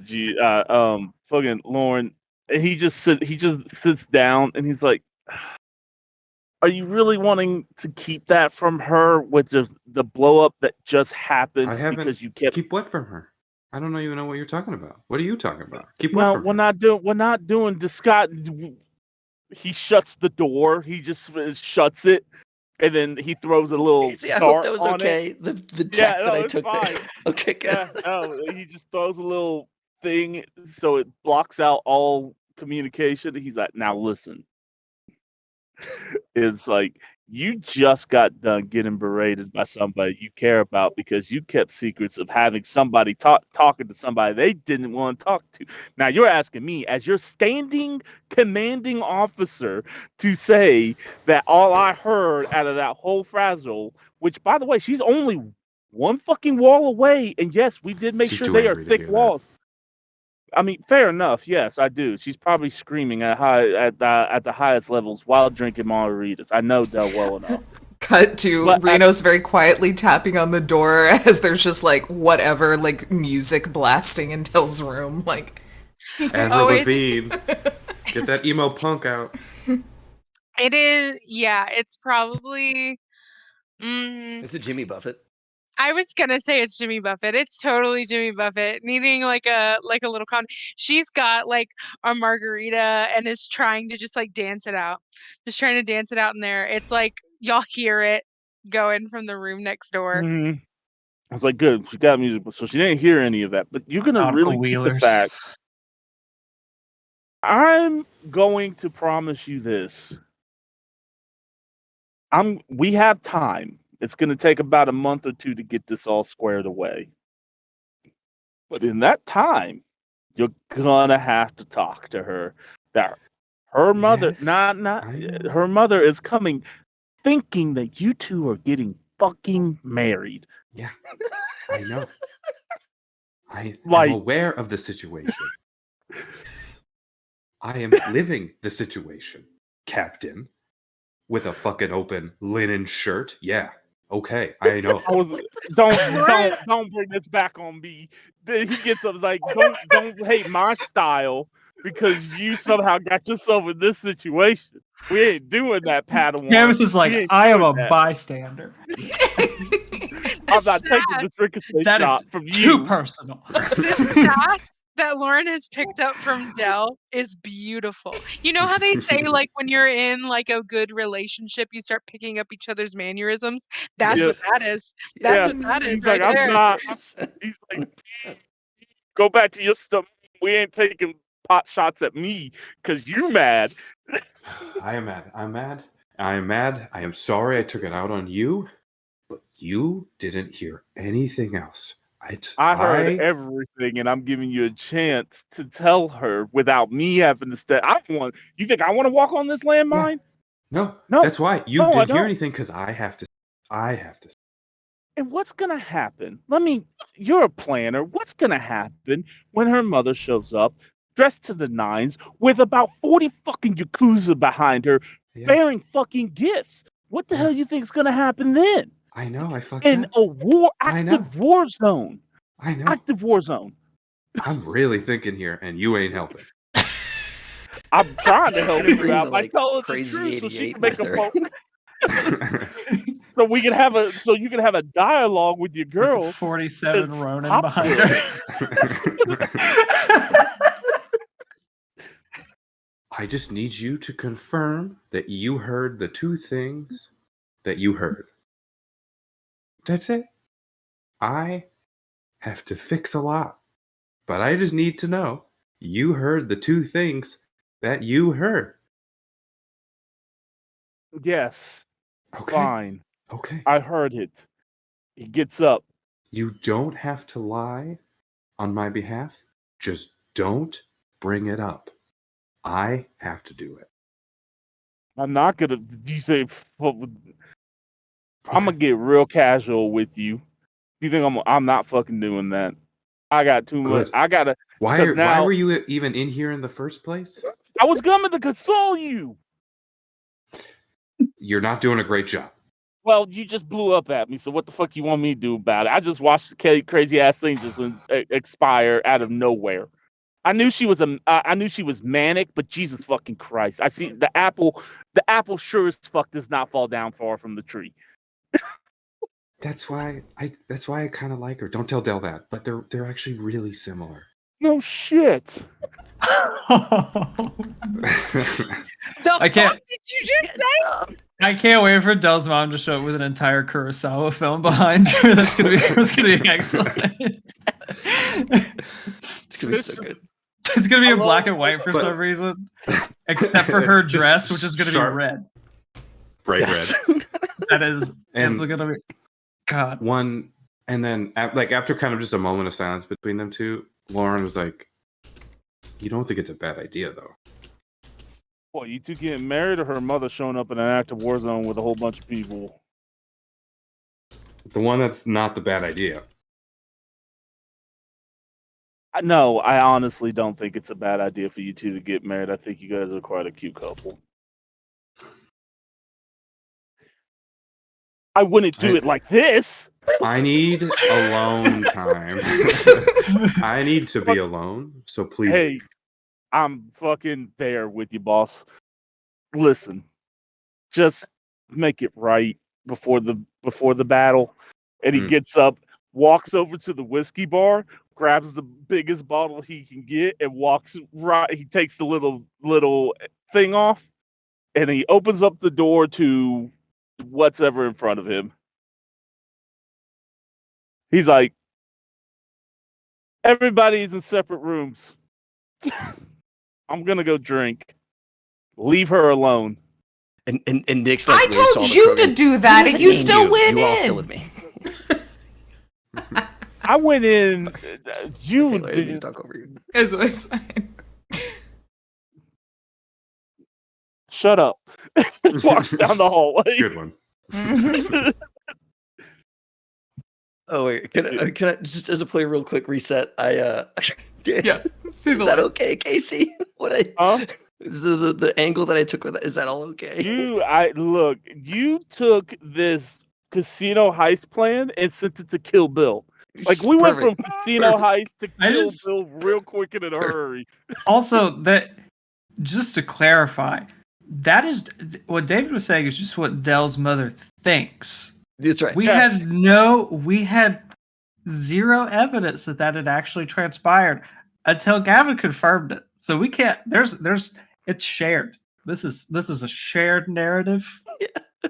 A: fucking Lauren. And he just sits down and he's like, "Are you really wanting to keep that from her with just the blow up that just happened
B: I haven't
A: because you kept
B: keep what from her? I don't even know what you're talking about. What are you talking about? Keep what from her?
A: we're not doing disguise." He shuts the door. He just shuts it, and then he throws a little
C: See, I
A: dart
C: hope that was
A: on
C: okay.
A: it.
C: The tack that I
A: it's
C: took
A: fine.
C: there. Okay, good.
A: Yeah, no, he just throws a little thing so it blocks out all communication. He's like, "Now listen." It's like, you just got done getting berated by somebody you care about because you kept secrets of having somebody talking to somebody they didn't want to talk to. Now you're asking me, as your standing commanding officer, to say that all I heard out of that whole frazzle, which by the way, she's only one fucking wall away, and yes, we did make
B: She's
A: sure
B: too
A: they are
B: angry to
A: thick
B: hear that.
A: walls. I mean, fair enough. Yes, I do. She's probably screaming at the highest levels while drinking margaritas. I know Del well enough.
E: Cut to Reno's very quietly tapping on the door as there's just like whatever, like music blasting in Dell's room. Like,
B: Avril Lavigne, get that emo punk out.
F: It is, yeah. It's probably.
C: Is it Jimmy Buffett?
F: I was gonna say it's Jimmy Buffett. It's totally Jimmy Buffett needing like a little con. She's got like a margarita and is trying to just like dance it out, just trying to dance it out in there. It's like y'all hear it, going from the room next door.
A: Mhm. I was like, good, she got music, so she didn't hear any of that. But you're gonna
D: Nautical
A: really keep the
D: wheelers.
A: fact. I'm going to promise you this. We have time. It's gonna take about a month or two to get this all squared away. But in that time, you're gonna have to talk to her. That her mother,
B: Yes,
A: not
B: I know.
A: her mother is coming, thinking that you two are getting fucking married.
B: Yeah, I know. I am
A: Like,
B: aware of the situation. I am living the situation, Captain. With a fucking open linen shirt. Yeah. Okay. I know.
A: I was don't bring this back on me. Then he gets up, like, don't hate my style because you somehow got yourself in this situation. We ain't doing that, Padawan.
D: Canvas is
A: We
D: like,
A: ain't
D: I am
A: doing
D: a
A: that.
D: bystander.
A: I'm not
F: The
A: taking this ricochet
D: That
A: shot
D: is
A: from
D: too
A: you.
D: personal.
F: sass that Lauren has picked up from Dell is beautiful. You know how they say, like, when you're in like a good relationship, you start picking up each other's mannerisms? That's
A: Yeah.
F: what that is. That's
A: Yeah.
F: what that is
A: He's
F: right
A: like,
F: there.
A: he's like, go back to your stuff. We ain't taking pot shots at me because you mad.
B: I am mad. I'm mad. I am mad. I am sorry I took it out on you, but you didn't hear anything else.
A: I heard everything, and I'm giving you a chance to tell her without me having to stay. You think I want to walk on this landmine?
B: No,
A: No,
B: that's why you
A: no, I
B: didn't hear
A: don't.
B: anything because I have to.
A: And what's gonna happen? You're a planner. What's gonna happen when her mother shows up, dressed to the nines, with about 40 fucking Yakuza behind her,
B: Yeah,
A: bearing fucking gifts? What the
B: Yeah.
A: hell you think's gonna happen then?
B: I know. I fucked
A: In
B: up.
A: a
B: I know.
A: active war zone.
B: I know.
A: Active war zone.
B: I'm really thinking here, and you ain't helping.
A: I'm trying to help
C: Gonna
A: you
C: bring
A: out
C: the,
A: by
C: like,
A: telling the
C: crazy
A: truth so she
C: 88
A: can make
C: with
A: a
C: her.
A: so you can have a dialogue with your girl.
D: 47
A: It's
D: Ronin behind her.
B: I just need you to confirm that you heard the two things that you heard. That's it. I have to fix a lot, but I just need to know you heard the two things that you heard.
A: Yes,
B: Okay.
A: fine.
B: Okay.
A: I heard it. He gets up.
B: You don't have to lie on my behalf. Just don't bring it up. I have to do it.
A: I'm not gonna. You say I'm gonna
B: Okay.
A: get real casual with you. You think I'm not fucking doing that? I got too much.
B: Good.
A: I gotta.
B: Why
A: Because now
B: were you even in here in the first place?
A: I was coming to console you.
B: You're not doing a great job.
A: Well, you just blew up at me. So what the fuck you want me to do about it? I just watched the crazy ass thing just expire out of nowhere. I knew she was manic, but Jesus fucking Christ! I see the apple. The apple sure as fuck does not fall down far from the tree.
B: That's why I kind of like her. Don't tell Del that, but they're actually really similar.
A: No shit.
D: I can't.
F: What did you just say?
D: I can't wait for Dell's mom to show up with an entire Kurosawa film behind her. That's gonna be excellent.
C: It's gonna be so good.
D: It's gonna be in black and white for some reason, except for her dress, which is gonna be red.
B: Bright
C: Yes.
B: red.
D: That is.
B: And
D: It's gonna be. God.
B: one, and then after kind of just a moment of silence between them two, Lauren was like, "You don't think it's a bad idea, though?"
A: What, you two getting married, or her mother showing up in an active war zone with a whole bunch of people?
B: The one that's not the bad idea.
A: No, I honestly don't think it's a bad idea for you two to get married. I think you guys are quite a cute couple. I wouldn't do it like this.
B: I need alone time. I need to be alone, so please.
A: Hey, I'm fucking there with you, boss. Listen, just make it right before the battle. And he gets up, walks over to the whiskey bar, grabs the biggest bottle he can get, and walks right. He takes the little thing off, and he opens up the door to whatever in front of him. He's like, everybody's in separate rooms. I'm gonna go drink. Leave her alone.
C: And Nick's like,
E: I told you to do that, and you still went in.
C: You all still with me.
A: I went in. You
C: Okay, Larry, let me talk over you.
E: It's fine.
A: Shut up. Walks down the hallway.
B: Good one.
C: Oh wait, can I just as a play real quick reset?
E: Yeah.
C: Is that okay, Casey? Is the angle that I took with that, is that all okay?
A: You took this casino heist plan and sent it to Kill Bill. Like we went from casino heist to Kill Bill real quick and in a hurry.
D: Also, that just to clarify, that is what David was saying is just what Dell's mother thinks.
C: That's right.
D: We had zero evidence that had actually transpired until Gavin confirmed it. So we can't. It's shared. This is a shared narrative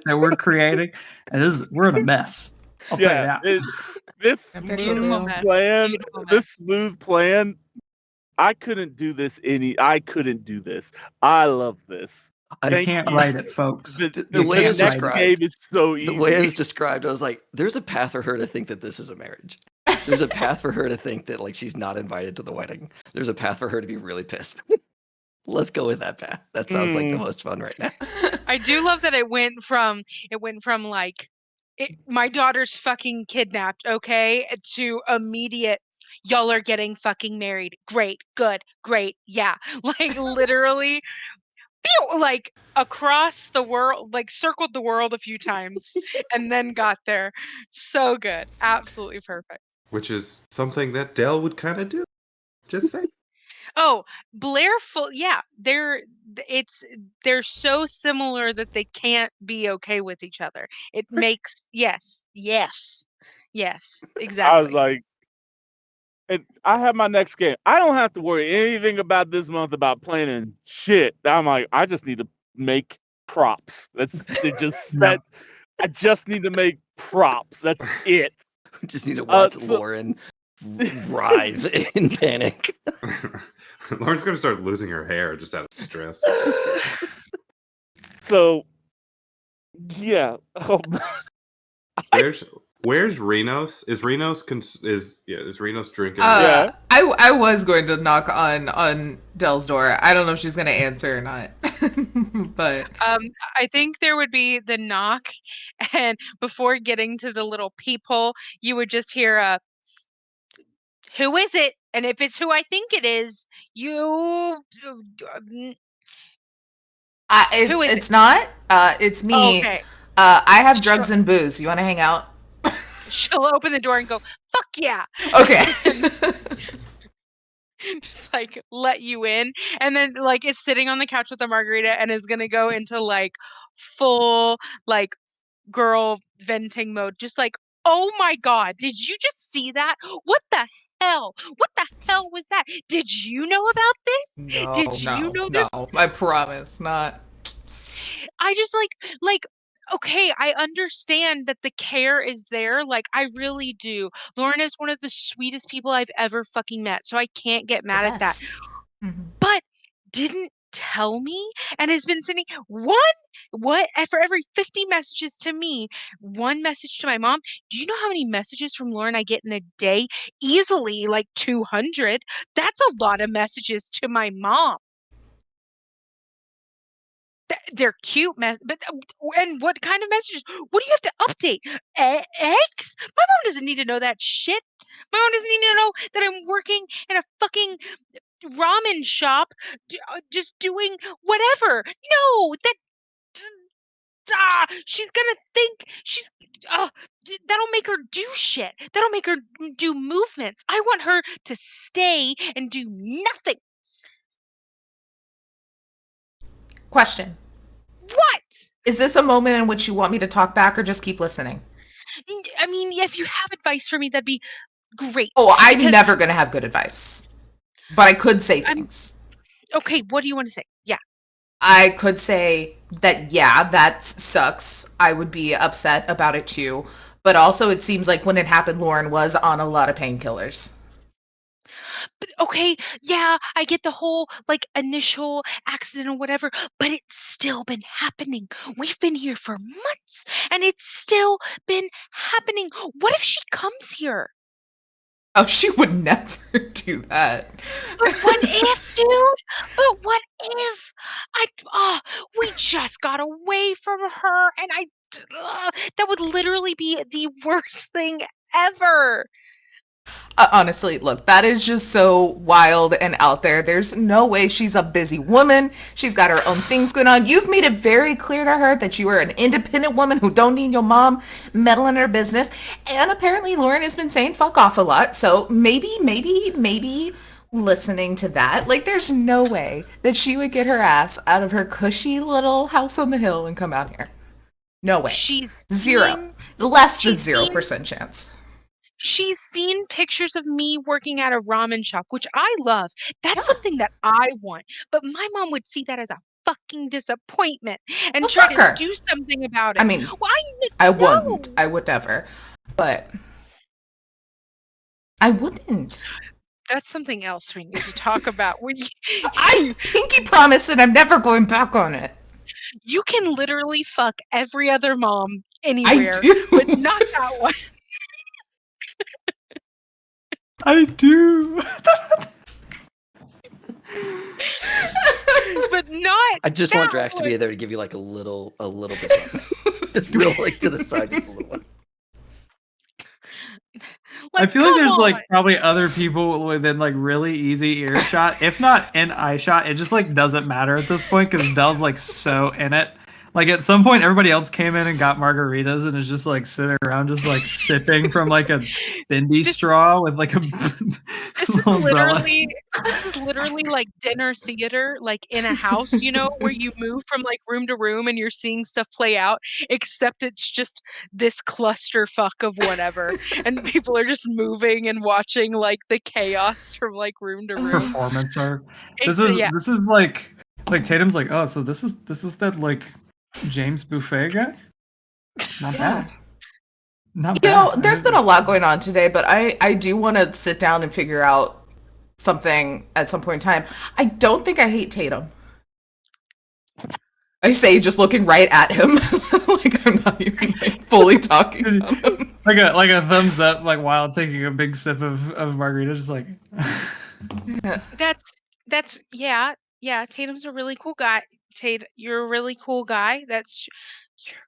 D: that we're creating, and we're in a mess. I'll tell you that.
A: This
F: Beautiful mess.
A: plan,
F: Beautiful mess.
A: this smooth plan. I couldn't do this. I I love this.
D: I can't write it, folks.
C: The way it's described,
A: game is so easy.
C: the way it was described, I was like, "There's a path for her to think that this is a marriage. There's a path for her to think that like she's not invited to the wedding. There's a path for her to be really pissed." Let's go with that path. That sounds like the most fun right now.
F: I do love that it went from like my daughter's fucking kidnapped, okay, to immediate y'all are getting fucking married. Great, good, great, yeah. Like literally pew, like across the world, like circled the world a few times and then got there. So good. Absolutely perfect.
B: Which is something that Dell would kind of do. Just say.
F: Oh, yeah, they're so similar that they can't be okay with each other. It makes yes, exactly.
A: I was like, and I have my next game. I don't have to worry anything about this month about planning shit. I'm like, I just need to make props. I just need to make props. That's it.
C: We just need to watch Lauren writhe in panic.
B: Lauren's gonna start losing her hair just out of stress.
A: So, yeah.
B: Where's Renos? Is Renos drinking?
A: Yeah.
E: I was going to knock on Dell's door. I don't know if she's gonna answer or not. But
F: I think there would be the knock, and before getting to the little peephole, you would just hear a "Who is it?" And if it's who I think it is, you
E: it's not. It's me.
F: okay.
E: I have drugs and booze. You want to hang out?
F: She'll open the door and go, "Fuck yeah."
E: Okay.
F: Just like let you in, and then like is sitting on the couch with a margarita and is gonna go into like full like girl venting mode, just like, "Oh my god, did you just see that? What the hell was that? Did you know about this? Did you know this?"
E: No, I promise not.
F: I just like okay, I understand that the care is there, like I really do. Lauren is one of the sweetest people I've ever fucking met, so I can't get mad at that. But didn't tell me and has been sending for every 50 messages to me, one message to my mom. Do you know how many messages from Lauren I get in a day? Easily like 200. That's a lot of messages to my mom. They're cute but and what kind of messages? What do you have to update? Eggs? My mom doesn't need to know that shit. My mom doesn't need to know that I'm working in a fucking ramen shop, just doing whatever. No, she's gonna think that'll make her do shit. That'll make her do movements. I want her to stay and do nothing.
E: Question.
F: What?
E: Is this a moment in which you want me to talk back or just keep listening?
F: I mean, if you have advice for me, that'd be great.
E: Oh, I'm never going to have good advice. But I could say things.
F: Okay, what do you want to say? Yeah.
E: I could say, that, yeah, that sucks. I would be upset about it too. But also, it seems like when it happened, Lauren was on a lot of painkillers.
F: But okay, yeah, I get the whole like initial accident or whatever, but it's still been happening. We've been here for months and it's still been happening. What if she comes here?
E: Oh, she would never do that.
F: But what if, dude? But what if? We just got away from her and that would literally be the worst thing ever.
E: Honestly, look, that is just so wild and out there. There's no way. She's a busy woman. She's got her own things going on. You've made it very clear to her that you are an independent woman who don't need your mom meddling in her business. And apparently Lauren has been saying fuck off a lot. So maybe listening to that, like, there's no way that she would get her ass out of her cushy little house on the hill and come out here. No way.
F: She's
E: Zero. Less than 0% chance.
F: She's seen pictures of me working at a ramen shop, which I love. That's something that I want. But my mom would see that as a fucking disappointment and
E: Well,
F: try
E: fuck her.
F: to do something about it.
E: I mean,
F: well,
E: I wouldn't. I would never. But I wouldn't.
F: That's something else we need to talk about. When
E: I pinky promise and I'm never going back on it.
F: You can literally fuck every other mom anywhere,
E: I do.
F: but not that one.
D: I do.
F: But not.
C: I just want Drax to be there to give you like a little bit of real like to the side, just a little one.
D: I feel like there's like probably other people within like really easy earshot, if not in eye shot. It just like doesn't matter at this point because Dell's like so in it. Like at some point, everybody else came in and got margaritas and is just like sitting around, just like sipping from like a bendy straw with like a
F: This is literally like dinner theater, like in a house, you know, where you move from like room to room and you're seeing stuff play out, except it's just this clusterfuck of whatever. And people are just moving and watching like the chaos from like room to room.
D: Performance art. This is like Tatum's like, oh, so this is that like James Buffet guy? Not bad. Not bad.
E: You know, there's been a lot going on today, but I do want to sit down and figure out something at some point in time. I don't think I hate Tatum. I say just looking right at him, like I'm not even like, fully talking about him.
D: Like a thumbs up, like while taking a big sip of margarita, just like.
F: That's yeah. Tatum's a really cool guy. You're a really cool guy. You're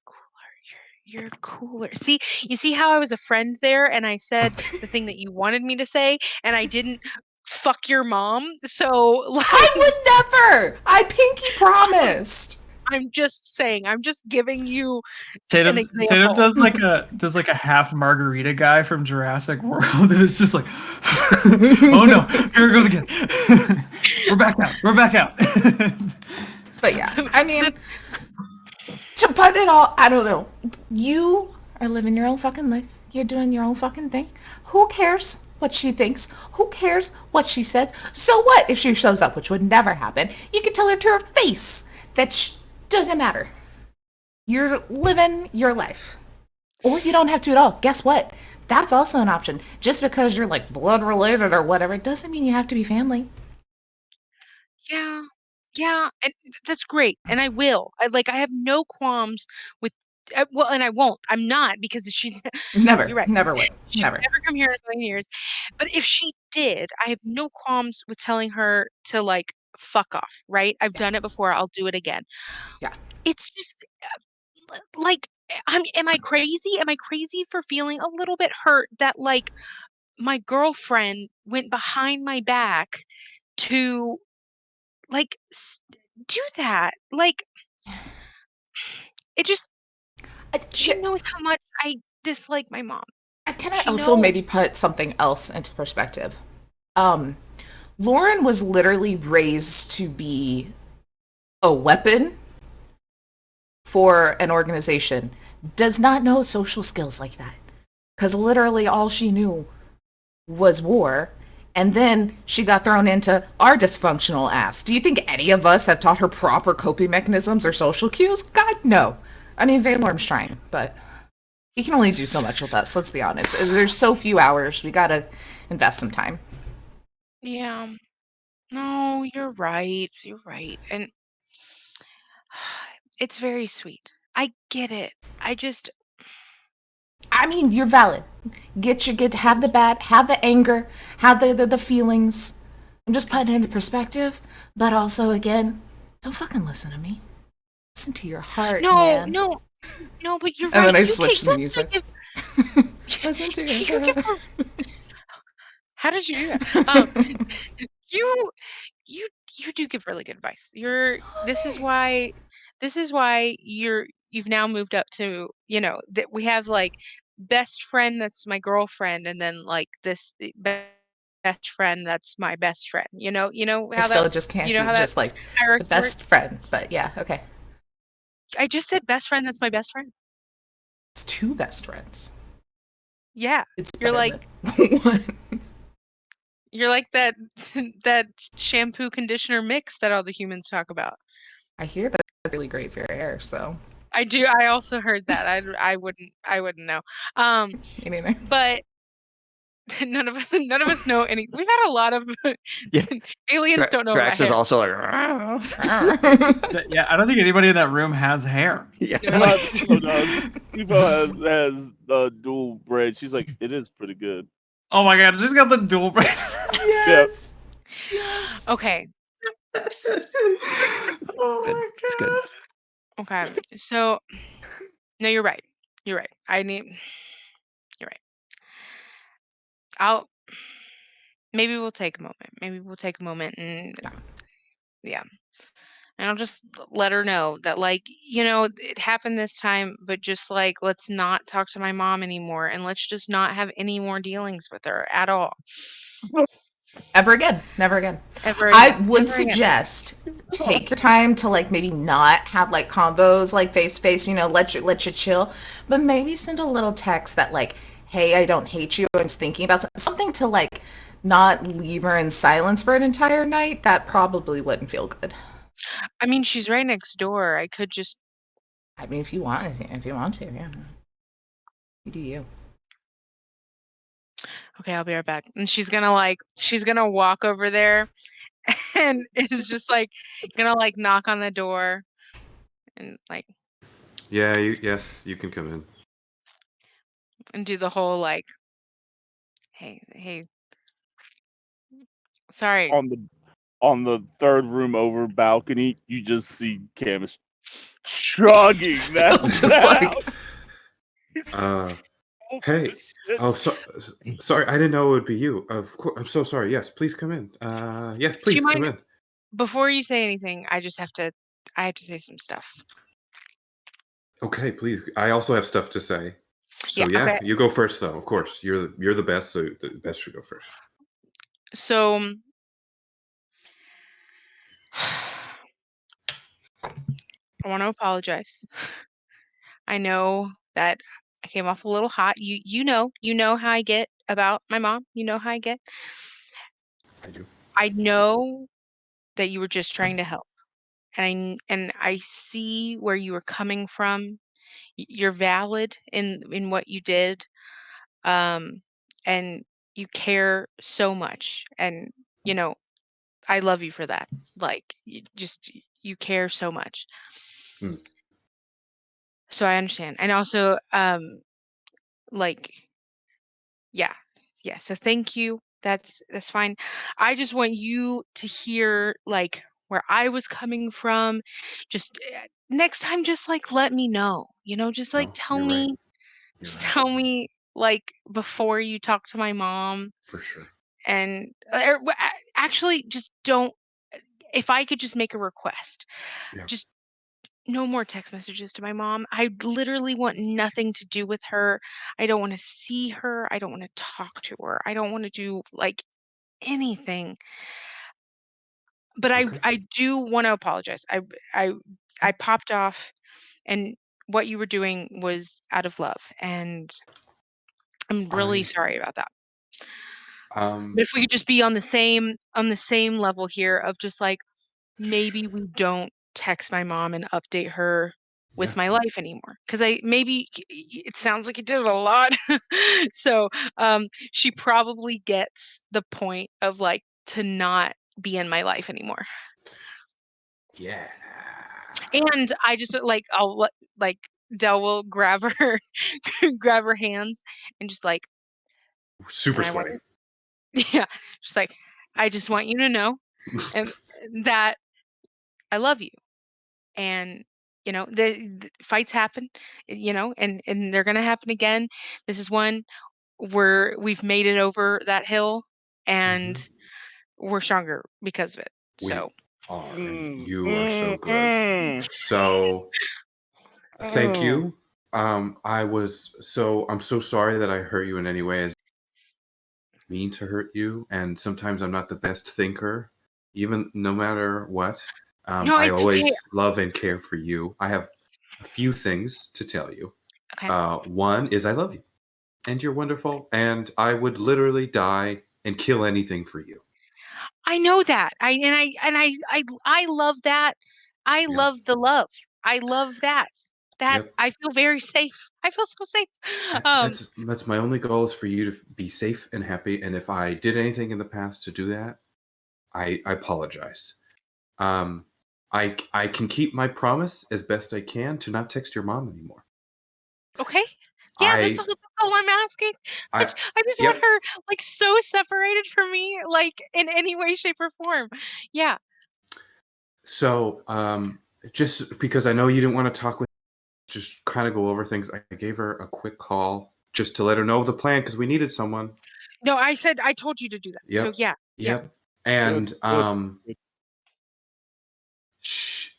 F: cooler. You're cooler. See, you see how I was a friend there, and I said the thing that you wanted me to say, and I didn't fuck your mom. So like,
E: I would never. I pinky promised.
F: I'm just saying. I'm just giving you
D: Tatum.
F: an example.
D: Tatum does like a half margarita guy from Jurassic World, and it's just like, oh no, here it goes again. We're back out.
E: But yeah, I mean, to put it all, I don't know. You are living your own fucking life. You're doing your own fucking thing. Who cares what she thinks? Who cares what she says? So what if she shows up, which would never happen? You can tell her to her face that doesn't matter. You're living your life. Or you don't have to at all. Guess what? That's also an option. Just because you're like blood related or whatever, doesn't mean you have to be family.
F: Yeah, and that's great, and I will. I have no qualms with. And I won't. I'm not because she's
E: never.
F: You're right.
E: Never would.
F: She'd never come here in a million years. But if she did, I have no qualms with telling her to like fuck off. Right? I've done it before. I'll do it again.
E: Yeah.
F: It's just like am I crazy? Am I crazy for feeling a little bit hurt that like my girlfriend went behind my back to like do that? Like it just she knows how much I dislike my mom.
E: Can I also maybe put something else into perspective? Lauren was literally raised to be a weapon for an organization. Does not know social skills like that. Because literally all she knew was war And then she got thrown into our dysfunctional ass. Do you think any of us have taught her proper coping mechanisms or social cues? God, no. I mean, Valorm's trying, but he can only do so much with us, let's be honest. There's so few hours. We gotta invest some time.
F: Yeah. No, you're right. You're right. And it's very sweet. I get it.
E: I mean, you're valid. Have the bad, have the anger, have the feelings. I'm just putting it into perspective, but also again, don't fucking listen to me. Listen to your heart, man.
F: No, but you're
E: And
F: right.
E: then I
F: You
E: switched the
F: can't
E: music. Listen to
F: you
E: your
F: give
E: heart.
F: How did you do that? You you do give really good advice. This is why you've now moved up to, that we have like best friend that's my girlfriend, and then like this best friend that's my best friend. You know
E: I
F: how
E: still
F: that
E: just can't
F: you know
E: be
F: how that
E: just like the
F: hierarchy
E: best
F: works?
E: friend, but yeah, okay.
F: I just said best friend that's my best friend.
E: It's two best friends.
F: Yeah.
E: It's
F: You're
E: better
F: like
E: than one.
F: you're like that that shampoo conditioner mix that all the humans talk about.
E: I hear that that's really great for your hair, so
F: I do. I also heard that. I wouldn't know.
E: me neither.
F: But none of us know any. We've had a lot of
C: Yeah.
F: aliens don't know about
C: Drax is
F: hair.
C: also like,
D: Yeah, I don't think anybody in that room has hair.
C: yeah.
A: Sibo does. Sibo has dual braid. She's like, it is pretty good.
D: Oh my god, I just got the dual braid.
E: Yes. Yes.
F: Okay.
E: Oh
C: Good.
E: my
C: It's good.
E: god.
F: Okay. So no, you're right. You're right. You're right. Maybe we'll take a moment. Maybe we'll take a moment and yeah. And I'll just let her know that, like, it happened this time, but just like, let's not talk to my mom anymore, and let's just not have any more dealings with her at all.
E: Ever again. Never again.
F: Ever
E: I
F: again.
E: would
F: Never again.
E: suggest take your time to like maybe not have like combos like face to face, let you chill, but maybe send a little text that like, hey, I don't hate you. I'm just thinking about something to like not leave her in silence for an entire night. That probably wouldn't feel good.
F: I mean, she's right next door. I could just.
E: I mean, if you want to, yeah. You do you.
F: Okay, I'll be right back. And she's gonna walk over there, and is just like gonna like knock on the door, and like.
B: Yeah. Yes, you can come in.
F: And do the whole like, hey, sorry.
A: On the third room over balcony, you just see Camus chugging
E: Still
A: that
E: just
A: down.
E: like
B: Hey. Oh, sorry. I didn't know it would be you. Of course. I'm so sorry. Yes, please come in. Yes,
F: Do you
B: please come
F: mind
B: in.
F: before you say anything? I have to say some stuff.
B: Okay, please. I also have stuff to say. So
F: Yeah. Okay.
B: you go first, though. Of course, you're the best, so the best should go first.
F: So, I want to apologize. I know that I came off a little hot. You know how I get about my mom. You know how I get.
B: I do.
F: I know that you were just trying to help, and I see where you were coming from. You're valid in what you did, and you care so much, and I love you for that. Like, you care so much.
B: Hmm.
F: So I understand. And also, like, yeah. Yeah. So thank you. That's fine. I just want you to hear like where I was coming from. Just next time, just like let me know. Just like
B: No,
F: tell
B: you're right.
F: me.
B: You're
F: Just
B: right.
F: tell me like before you talk to my mom.
B: For sure.
F: And actually, just don't. If I could just make a request,
B: Yeah.
F: just no more text messages to my mom. I literally want nothing to do with her. I don't want to see her. I don't want to talk to her. I don't want to do like anything. But
B: Okay.
F: I do want to apologize. I I popped off, and what you were doing was out of love, and I'm really
B: I
F: sorry about that. But if we could just be on the same level here of just like, maybe we don't text my mom and update her with my life anymore, because it sounds like you did it a lot. So she probably gets the point of like to not be in my life anymore.
B: Yeah.
F: And I just like Del will grab her grab her hands and just like,
B: Super
F: and I want
B: sweaty.
F: yeah, just like, I just want you to know and that I love you. And the fights happen, and they're gonna happen again. This is one where we've made it over that hill, and we're stronger because of it.
B: We
F: So
B: are, and
A: Mm,
B: you are so
A: mm,
B: good.
A: mm,
B: So thank
A: mm.
B: you. I'm so sorry that I hurt you in any way. As mean to hurt you, and sometimes I'm not the best thinker, even no matter what.
F: no,
B: I
F: it's okay.
B: always love and care for you. I have a few things to tell you.
F: Okay.
B: One is I love you, and you're wonderful, and I would literally die and kill anything for you.
F: I know that. I love that. I
B: Yep.
F: love the love. I love that.
B: Yep.
F: I feel very safe. I feel so safe. Um,
B: That's my only goal, is for you to be safe and happy. And if I did anything in the past to do that, I apologize. I can keep my promise as best I can to not text your mom anymore.
F: okay. Yeah, that's
B: I
F: all I'm asking.
B: I
F: I just want
B: Yep.
F: her like so separated from me, like in any way, shape, or form. Yeah.
B: So just because I know you didn't want to talk with, just kind of go over things. I gave her a quick call just to let her know of the plan, because we needed someone.
F: No, I told you to do that. So
B: Yep.
F: yeah.
B: Yep.
A: Good,
B: And
A: good.
B: sh-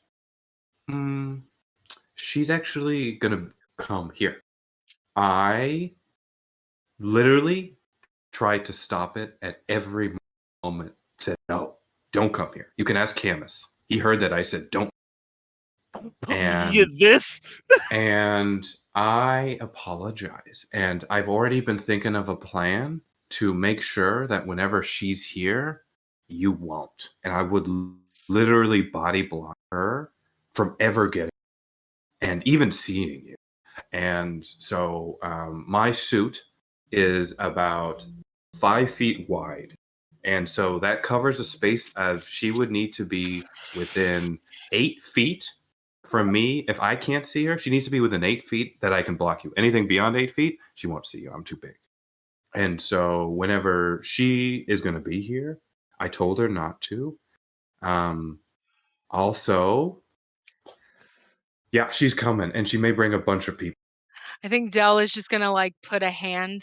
B: she's actually gonna come here. I literally tried to stop it at every moment. Said, no, don't come here. You can ask Camus. He heard that I said, don't.
A: Don't put me in this.
B: And I apologize. And I've already been thinking of a plan to make sure that whenever she's here, you won't. And I would literally body block her from ever getting and even seeing you. And so my suit is about 5 feet wide. And so that covers a space of, she would need to be within 8 feet from me. If I can't see her, she needs to be within 8 feet that I can block you. Anything beyond 8 feet, she won't see you. I'm too big. And so whenever she is going to be here, I told her not to. Also, yeah, she's coming, and she may bring a bunch of people.
F: I think Dell is just gonna like put a hand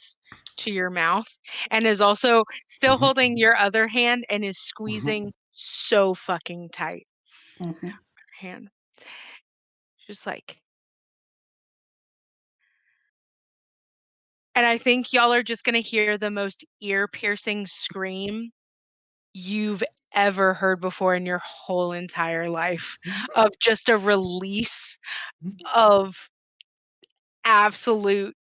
F: to your mouth and is also still holding your other hand and is squeezing so fucking tight. Hand. Just like, and I think y'all are just gonna hear the most ear-piercing scream you've ever heard before in your whole entire life, of just a release of absolute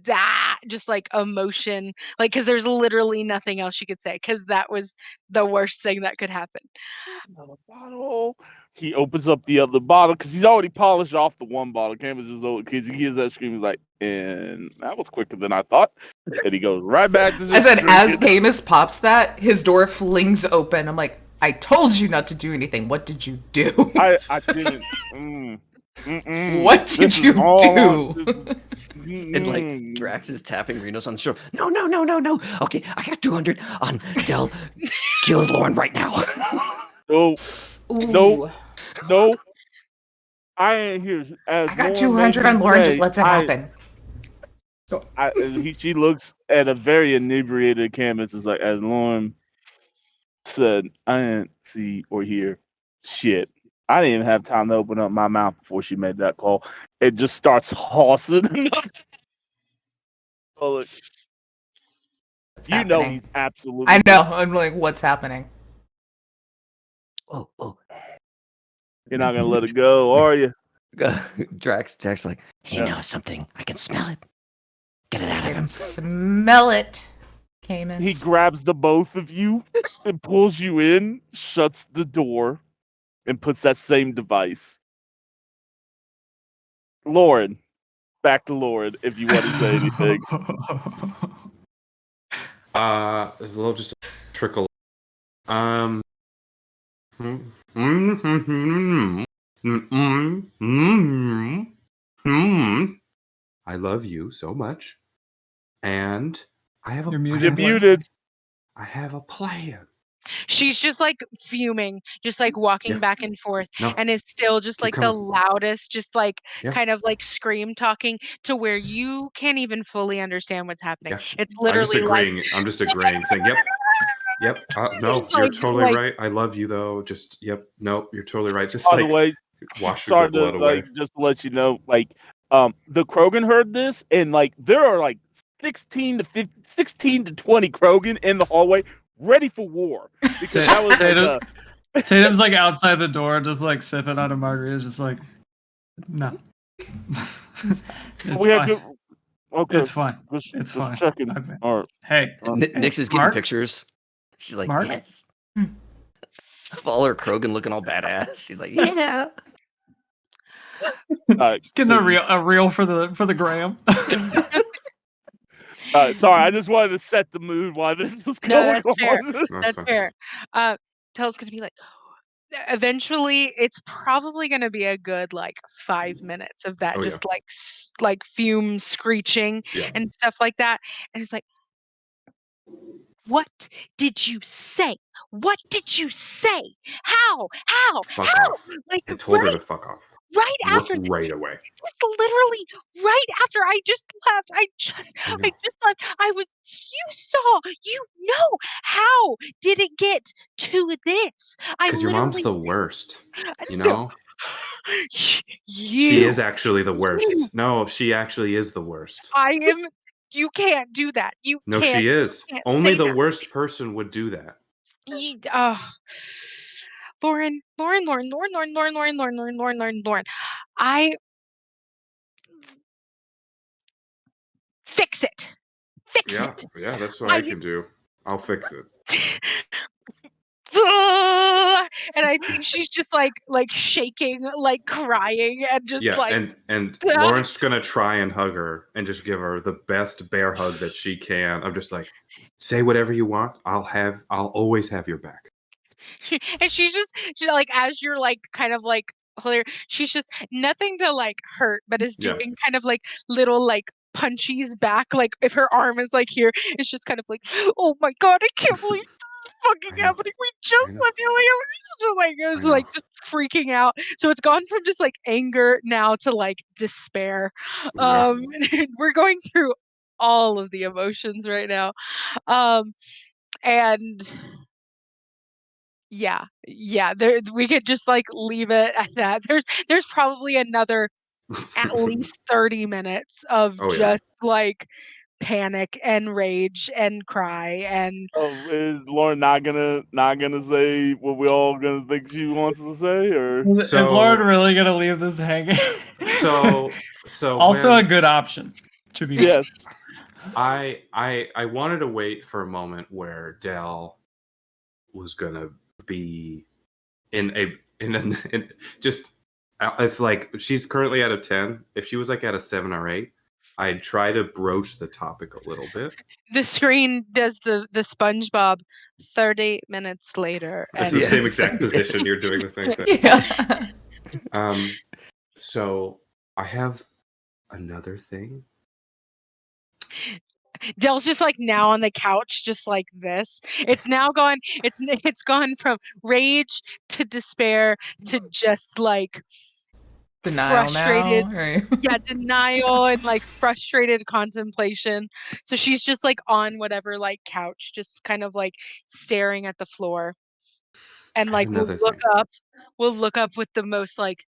F: that just like emotion, like, because there's literally nothing else you could say, because that was the worst thing that could happen.
A: Another bottle. He opens up the other bottle because he's already polished off the one bottle. Camus is old because he gives that scream. He's like, and that was quicker than I thought. And he goes right back to
E: I
A: just
E: said, as
A: drinking.
E: Camus pops that, his door flings open. I'm like, I told you not to do anything. What did you do?
A: I didn't.
E: What did
A: This is
E: you
A: all on-
E: do?
C: And like Drax is tapping Reno's on the shoulder. No. Okay, I got 200 on Dell. Kills Lauren right now.
A: No,
E: Ooh.
A: no. I ain't here. As
E: I got
A: Lauren made
E: 200
A: me
E: on Lauren. Just
A: say,
E: lets it happen.
A: she looks at a very inebriated Camus. Is like, as Lauren said, I didn't see or hear shit. I didn't even have time to open up my mouth before she made that call. It just starts hossing. Oh, look,
E: What's
A: you know
E: happening?
A: he's absolutely.
E: I know. I'm like, what's happening?
C: Oh.
A: You're not gonna let it go, are you?
C: Drax like, he
A: Yeah.
C: knows something. I can smell it. Get it out
E: I
C: of
E: can
C: him.
E: smell it. Camus.
A: He grabs the both of you and pulls you in, shuts the door, and puts that same device. Lauren, back to Lauren if you want to say anything.
B: A little just a trickle. I love you so much, and I have a.
D: You're
B: I
D: muted.
A: You're
B: have a-
A: muted.
B: I have a plan.
F: She's just like fuming, just like walking
B: Yeah.
F: back and forth,
B: No.
F: and is still just
B: Keep
F: like the
B: coming.
F: loudest, just like
B: Yeah.
F: kind of like scream talking to where you can't even fully understand what's happening.
B: Yeah.
F: It's
B: I'm just
F: literally like
B: agreeing. I'm just agreeing, saying, "Yep, yep." No,
F: It's
B: you're
F: like-
B: totally
F: like-
B: right. I love you, though. Just yep. No, you're totally right. Just
A: By
B: like
A: the way,
B: washing
A: sorry
B: the
A: to
B: blood away.
A: like just to let you know, like the Krogan heard this, and like there are like 16 to 20 Krogan in the hallway ready for war because that was like
D: Tatum's like outside the door, just like sipping on a margarita, just like, no. It's
A: we had
D: fine.
A: good. Okay,
D: It's fine.
A: Just,
D: It's
A: just
D: fine.
A: checking.
D: Okay.
A: All right.
D: Hey,
C: Nyx is getting
D: Mark?
C: pictures. She's like,
D: Mark?
C: yes. Of all her Krogan looking all badass. She's like, yeah.
A: All right.
D: Just getting
A: so
D: a reel for the gram.
A: sorry, I just wanted to set the mood while this was
F: No,
A: going
F: that's fair.
A: on.
F: That's
B: fine.
F: fair. Tell's gonna be like, eventually, it's probably gonna be a good like 5 minutes of that,
B: Oh, yeah.
F: just like fume screeching
B: Yeah.
F: and stuff like that, and it's like, what did you say? What did you say? How?
B: Fuck
F: How?
B: off.
F: Like
B: I told her
F: right,
B: to fuck off.
F: right after this,
B: Right away.
F: just literally right after I just left.
B: I
F: I
B: know.
F: just left. You saw, you know, how did it get to this? I
B: Because your mom's
F: literally,
B: the worst. You
F: no,
B: know?
F: you,
B: She is actually the
F: you,
B: worst. No, she actually is the worst.
F: I am, you can't do that. You
B: No,
F: can't,
B: she is.
F: can't
B: Only
F: say
B: the
F: that.
B: worst person would do that.
F: Lauren. I fix it. Fix
B: Yeah,
F: it.
B: yeah, that's what I can do. I'll fix it.
F: And I think she's just like shaking, like crying, and just
B: Yeah,
F: like
B: and Lauren's gonna try and hug her and just give her the best bear hug that she can. I'm just like, say whatever you want. I'll always have your back.
F: and she's like, as you're like kind of like holding her, she's just nothing to like hurt, but is
B: Yeah.
F: doing kind of like little like punchies back, like if her arm is like here, it's just kind of like, oh my god, I can't believe this is fucking
B: I know.
F: happening. We just
B: I know.
F: left it was
B: I
F: like
B: know.
F: just freaking out. So it's gone from just like anger now to like despair.
B: Yeah.
F: We're going through all of the emotions right now. And yeah, there we could just like leave it at that. There's probably another at least 30 minutes of
B: Oh, yeah.
F: just like panic and rage and cry and
A: Oh, is Lauren not gonna say what we all gonna think she wants to say, or
D: Is Lauren really gonna leave this hanging?
B: So
D: also
B: when-
D: a good option, to be
A: yes,
B: I wanted to wait for a moment where Dell was gonna be just if like she's currently at a 10, if she was like at a 7 or 8, I'd try to broach the topic a little bit.
F: the screen does the SpongeBob 30 minutes later.
B: It's
F: And
B: the same exact position. You're doing the same thing.
E: Yeah.
B: So I have another thing.
F: Dell's just like now on the couch, just like this. It's gone from rage to despair to just like
E: Denial
F: frustrated.
E: now. Right.
F: Yeah, denial and like frustrated contemplation. So she's just like on whatever like couch, just kind of like staring at the floor. And like we'll
B: Another
F: look
B: thing.
F: up with the most like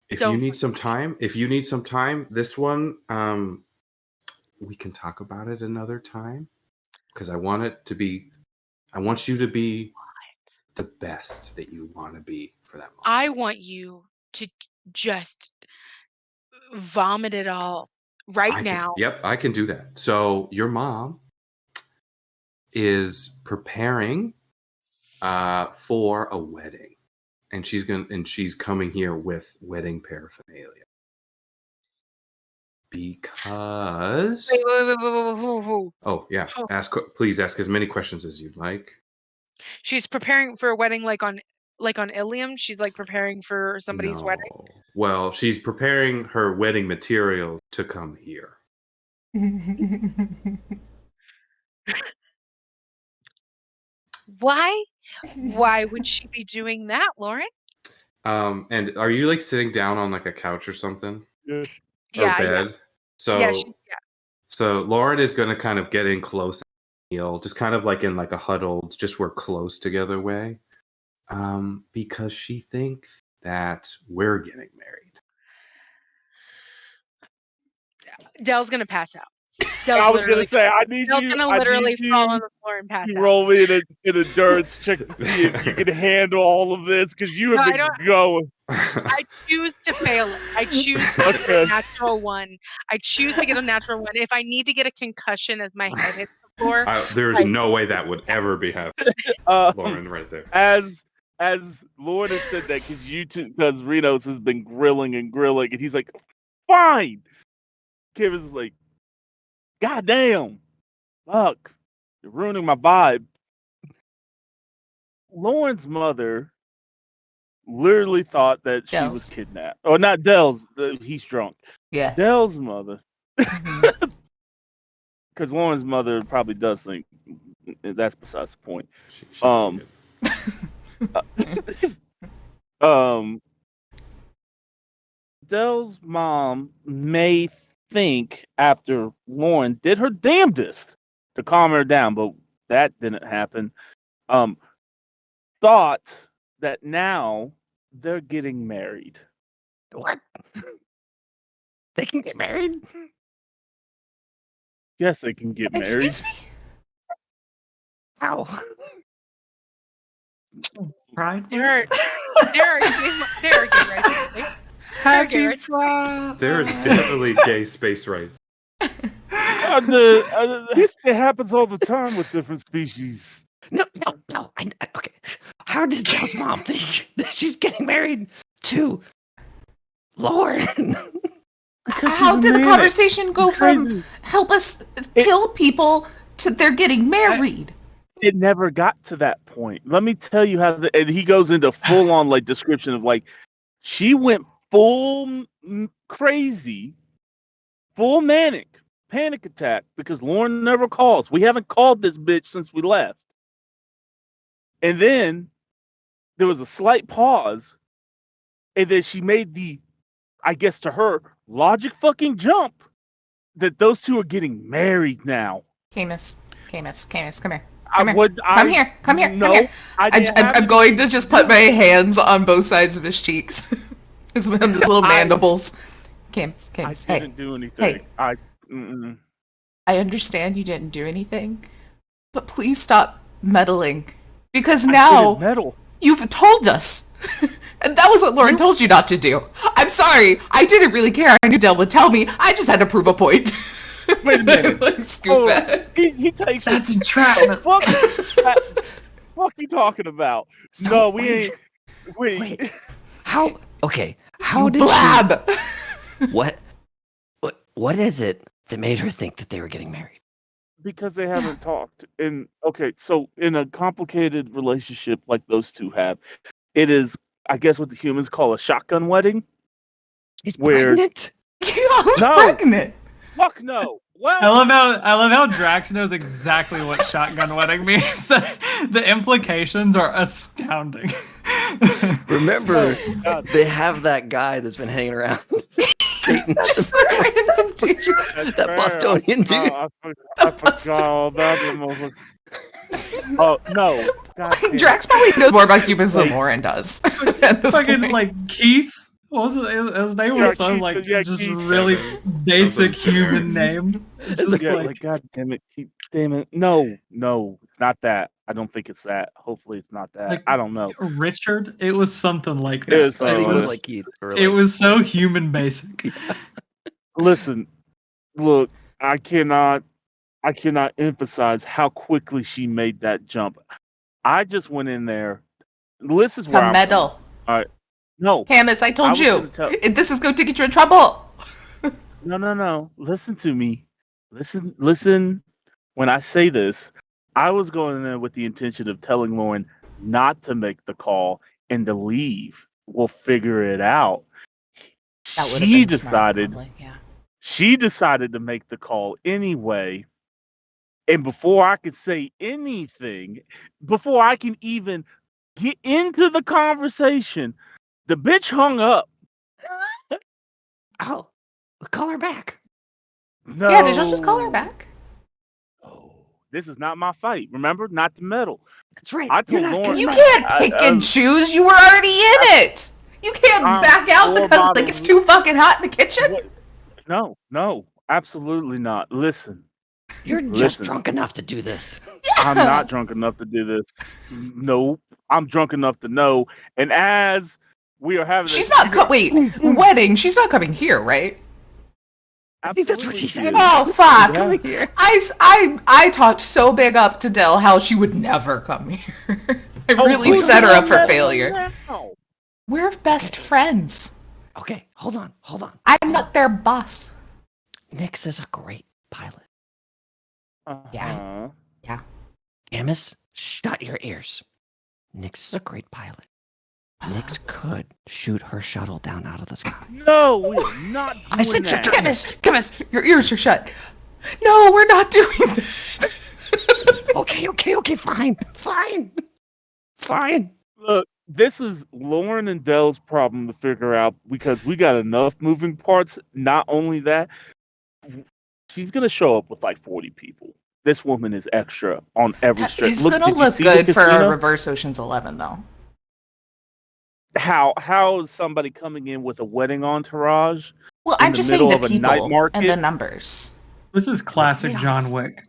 B: If
F: don't
B: you need some time, this one, we can talk about it another time because I want you to be the best that you want to be for that moment.
F: I want you to just vomit it all right now.
B: Yep, I can do that. So your mom is preparing for a wedding, and she's coming here with wedding paraphernalia because.
F: Wait.
B: Oh yeah, please ask as many questions as you'd like.
F: She's preparing for a wedding, like on Ilium. She's like preparing for somebody's wedding.
B: Well, she's preparing her wedding materials to come here.
F: Why? Why would she be doing that, Lauren?
B: And are you like sitting down on like a couch or something? Or bed?
F: Yeah.
B: So Lauren is gonna kind of get in close, just kind of like in like a huddled, just we're close together way. Because she thinks that we're getting married.
F: Dell's gonna pass out.
A: I was gonna say, I need
F: Dell's
A: you.
F: gonna
A: I
F: literally
A: need
F: fall
A: you
F: on the floor and pass
A: to
F: out.
A: roll me in a endurance check to see if you can handle all of this, because you have been going.
F: I choose to fail it. I choose to get a natural one. I choose to get a natural one. If I need to get a concussion as my head hits the floor,
B: there's no way that would ever be happening. Lauren, right there.
A: As Lauren has said that, because Renos has been grilling, and he's like, fine. Kevin's like, God damn, fuck, you're ruining my vibe. Lauren's mother literally thought that she was kidnapped. Or not Dell's, he's drunk.
E: Yeah.
A: Dell's mother. Because Lauren's mother probably does think that's besides the point. Dell's mom may think after Lauren did her damnedest to calm her down, but that didn't happen. Thought that now they're getting married.
C: What? They can get married?
A: Yes, they can get married.
E: Excuse me?
C: How?
D: Pride?
F: There are gay rights.
D: Happy Pride.
B: There is definitely gay space rights.
A: It happens all the time with different species.
C: No. Okay. How does Dell's mom think that she's getting married to Lauren?
E: How did the conversation go from help us kill people to they're getting married?
A: It never got to that point. Let me tell you how. And he goes into full on like description of like she went full crazy, full manic, panic attack because Lauren never calls. We haven't called this bitch since we left. And then there was a slight pause, and then she made the, I guess to her, logic fucking jump that those two are getting married now.
E: Camus, come here. Come here. I'm going to just put my hands on both sides of his cheeks. his little mandibles. Camus,
A: I didn't do anything.
E: Hey. I understand you didn't do anything, but please stop meddling. Because now you've told us. And that was what Lauren told you not to do. I'm sorry. I didn't really care. I knew Dell would tell me. I just had to prove a point.
A: Wait a minute.
E: Like, scoop back.
A: He takes
D: That's entrapment.
A: What you talking about? So, no, we ain't. Wait.
C: How? Okay. How did
E: Blab.
C: What is it that made her think that they were getting married?
A: Because they haven't talked. And okay, so in a complicated relationship like those two have, it is, I guess, what the humans call a shotgun wedding.
C: He's pregnant?
E: Who's pregnant?
A: Fuck no. Well,
D: I love how Drax knows exactly what shotgun wedding means. The implications are astounding.
C: Remember, they have that guy that's been hanging around. That Bostonian dude.
A: I forgot all about him. Oh no!
E: Drax probably knows more about humans than Lauren does. At this
D: fucking
E: point.
D: like Keith. What was it? His name was some like just Keith, really basic human name. Just
A: like God damn it, Keith, damn it! No, it's not that. I don't think it's that. Hopefully, it's not that.
D: Like,
A: I don't know.
D: Richard. It was something like this.
C: I think it was like Keith.
D: It was so human basic.
A: Listen, look, I cannot I cannot emphasize how quickly she made that jump. I just went in there. This is where
E: To
A: I'm
E: meddle.
A: from. All right. No,
E: Camus, I
A: I
E: told
A: was
E: you.
A: gonna tell.
E: This is going to get you in trouble.
A: No. Listen to me. Listen. When I say this, I was going in there with the intention of telling Lauren not to make the call and to leave. We'll figure it out.
E: That would have
A: She
E: been smart,
A: decided.
E: probably. Yeah.
A: She decided to make the call anyway. And before I could say anything, before I can even get into the conversation, the bitch hung up.
C: Oh, call her back.
A: No.
E: Yeah, did y'all just call her back?
A: Oh, this is not my fight. Remember, not to meddle.
C: That's right.
A: I
C: You're
A: told
C: not
A: Lauren.
E: You
C: getting
E: can't
A: I-
E: pick and choose. You were already in it. You can't
A: I'm
E: back out
A: for
E: because
A: my
E: like it's too fucking hot in the kitchen.
A: What? No, absolutely not. Listen,
C: You're just
A: Listen.
C: drunk enough to do this.
A: I'm not drunk enough to do this. No, I'm drunk enough to know. And as we are having,
E: She's
A: this,
E: not. Wait, wedding. She's not coming here, right?
C: I think that's what she said.
E: Oh fuck!
A: Yeah.
C: Here.
E: I talked so big up to Dell how she would never come here. I really
A: Oh,
E: set her up for
A: no.
E: failure. We're best friends.
C: Okay, hold on.
E: I'm not their boss.
C: Nix is a great pilot.
A: Uh-huh.
C: Amos, shut your ears. Nix is a great pilot. Nix could shoot her shuttle down out of the sky.
A: No, we are not doing
C: I said shut
A: that.
C: your
E: Chemist, your ears are shut. No, we're not doing that.
C: Okay, fine.
A: Look, this is Lauren and Dell's problem to figure out because we got enough moving parts. Not only that, she's gonna show up with like 40 people. This woman is extra on every strip.
E: He's
A: Look,
E: gonna
A: did you
E: look
A: see the
E: good for a
A: casino?
E: reverse Ocean's 11, though.
A: How is somebody coming in with a wedding entourage?
E: Well,
A: In
E: I'm
A: the
E: just saying
A: middle
E: the
A: of a night
E: people
A: market?
E: and the numbers.
D: This is classic
C: Chaos.
D: John Wick.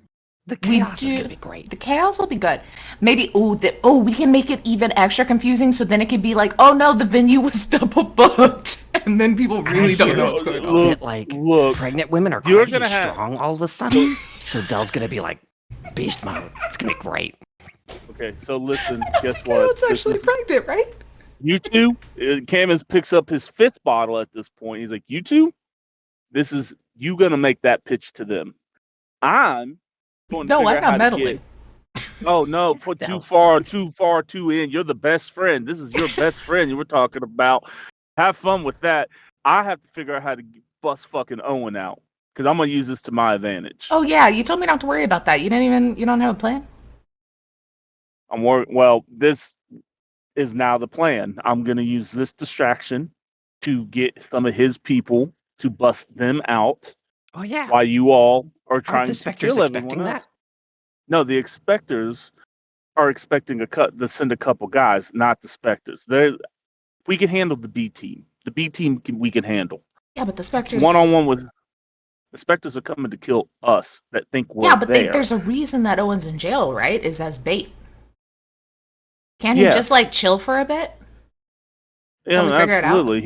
C: The
E: We
C: chaos is
E: do-
C: gonna be great.
E: The chaos will be good. Maybe we can make it even extra confusing, so then it could be like, oh no, the venue was double booked, and then people really don't know what's going on.
A: Look,
C: That, like,
A: look,
C: pregnant women are
A: you're
C: crazy
A: gonna have-
C: strong all of a sudden. So Dell's gonna be like beast mode. It's gonna be great.
A: Okay, so listen, guess what?
E: Carol's
A: This
E: actually
A: is-
E: pregnant, right?
A: You two, Camus picks up his 5th bottle at this point. He's like, you two, this is, you gonna make that pitch to them. I'm going to
E: No,
A: figure
E: I'm
A: out how
E: not
A: to
E: meddling.
A: get. Oh no, put
C: That
A: too far, too in. You're the best friend. This is your best friend you were talking about. Have fun with that. I have to figure out how to bust fucking Owen out. Because I'm gonna use this to my advantage.
E: Oh yeah, you told me not to worry about that. You don't have a plan?
A: I'm worried. Well, this is now the plan. I'm going to use this distraction to get some of his people to bust them out
C: Oh yeah.
A: while you all are
C: Aren't
A: trying
C: the
A: to
C: specters
A: kill
C: expecting
A: everyone else.
C: that?
A: No, the expectors are expecting to send a couple guys, not the specters. We can handle the B team. The B team we can handle.
E: Yeah, but the specters.
A: One-on-one with the specters are coming to kill us that think we're
E: Yeah, but
A: there.
E: there's a reason that Owen's in jail, right? Is as bait. Can't
A: Yeah.
E: he just like chill for a bit?
A: Yeah,
E: Till we figure it out?
A: absolutely.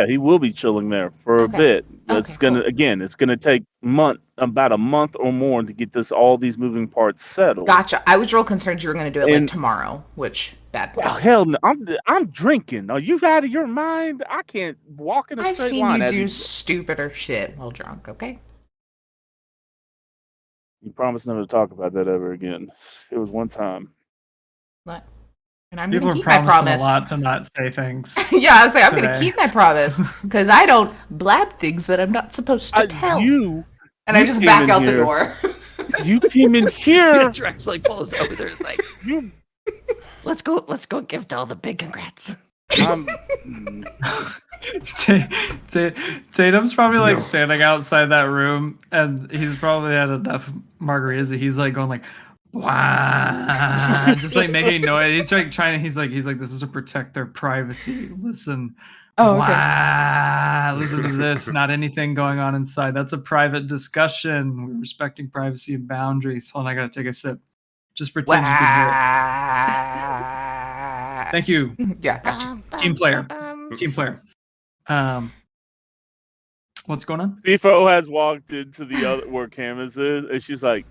A: He will be chilling there for a
E: Okay.
A: bit. It's
E: Okay,
A: gonna
E: cool.
A: it's gonna take about a month or more to get all these moving parts settled.
E: Gotcha. I was real concerned you were going to do it like
A: And-
E: tomorrow, which bad
A: Oh,
E: point.
A: hell no! I'm drinking. Are you out of your mind? I can't walk in a
E: I've
A: straight
E: seen
A: line.
E: you
A: as
E: do stupider shit while drunk, okay?
A: You promised never to talk about that ever again. It was one time.
E: What? And I'm
D: People
E: going to
D: are
E: keep my
D: promising a
E: promise.
D: lot to not say things.
E: Yeah, I was like, I'm going to
D: today.
E: keep my promise because I don't blab things that I'm not supposed to tell.
A: You
E: And I
A: you
E: just
A: came
E: back
A: in
E: out the
A: here-
E: door.
A: You came in here.
C: Drax like pulls over there. It's like,
A: You.
C: let's go give Dell the big congrats.
A: I'm,
D: Tatum's probably like standing outside that room, and he's probably had enough margaritas that he's like going like, wow, just like making noise. He's like trying to. He's like, this is to protect their privacy. Listen.
E: Oh, okay.
D: Wow, listen to this. Not anything going on inside. That's a private discussion. We're respecting privacy and boundaries. Hold on, I gotta take a sip. Just pretend you can hear it. Thank you.
E: Yeah, gotcha.
D: Team player. Team player. What's going on?
A: FIFO has walked into the other where Camus is, and she's like,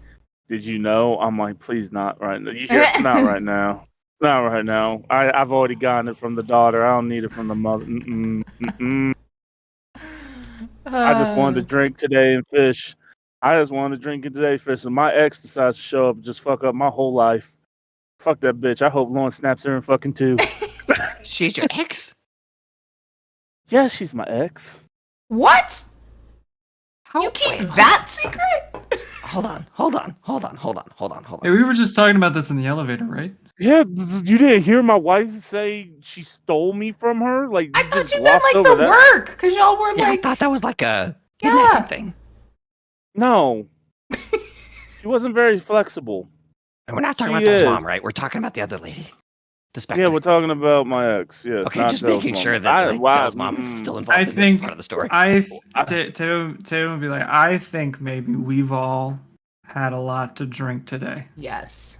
A: "Did you know?" I'm like, "Please, not right now. You hear? Not right now. Not right now. I've already gotten it from the daughter. I don't need it from the mother. I just wanted to drink today and fish. I just wanted to drink it today, fish. And my ex decides to show up and just fuck up my whole life. Fuck that bitch. I hope Lauren snaps her in fucking two.
C: She's your ex?
A: Yeah, she's my ex.
E: What?
C: How,
E: You keep
C: wait,
E: that secret?
C: Hold on.
D: Hey, we were just talking about this in the elevator, right?
A: Yeah, you didn't hear my wife say she stole me from her? Like,
E: I
A: you
E: thought
A: just
E: you meant
A: glossed
E: like
A: over
E: the
A: that?
E: work, because y'all were
C: Yeah, I
E: like,
C: thought that was like a
E: Yeah.
C: kidnapping thing.
A: No. She wasn't very flexible.
C: And we're not talking
A: She
C: about Dell's
A: is.
C: mom, right? We're talking about the other lady. The Spectre.
A: Yeah, we're talking about my ex. Yes,
C: okay,
A: not
C: just
A: Dell's
C: making
A: mom.
C: sure that Dell's mom is still involved
D: I
C: in this
D: think
C: part of the story.
D: Tatum would be like, I think maybe we've all had a lot to drink today.
E: yes.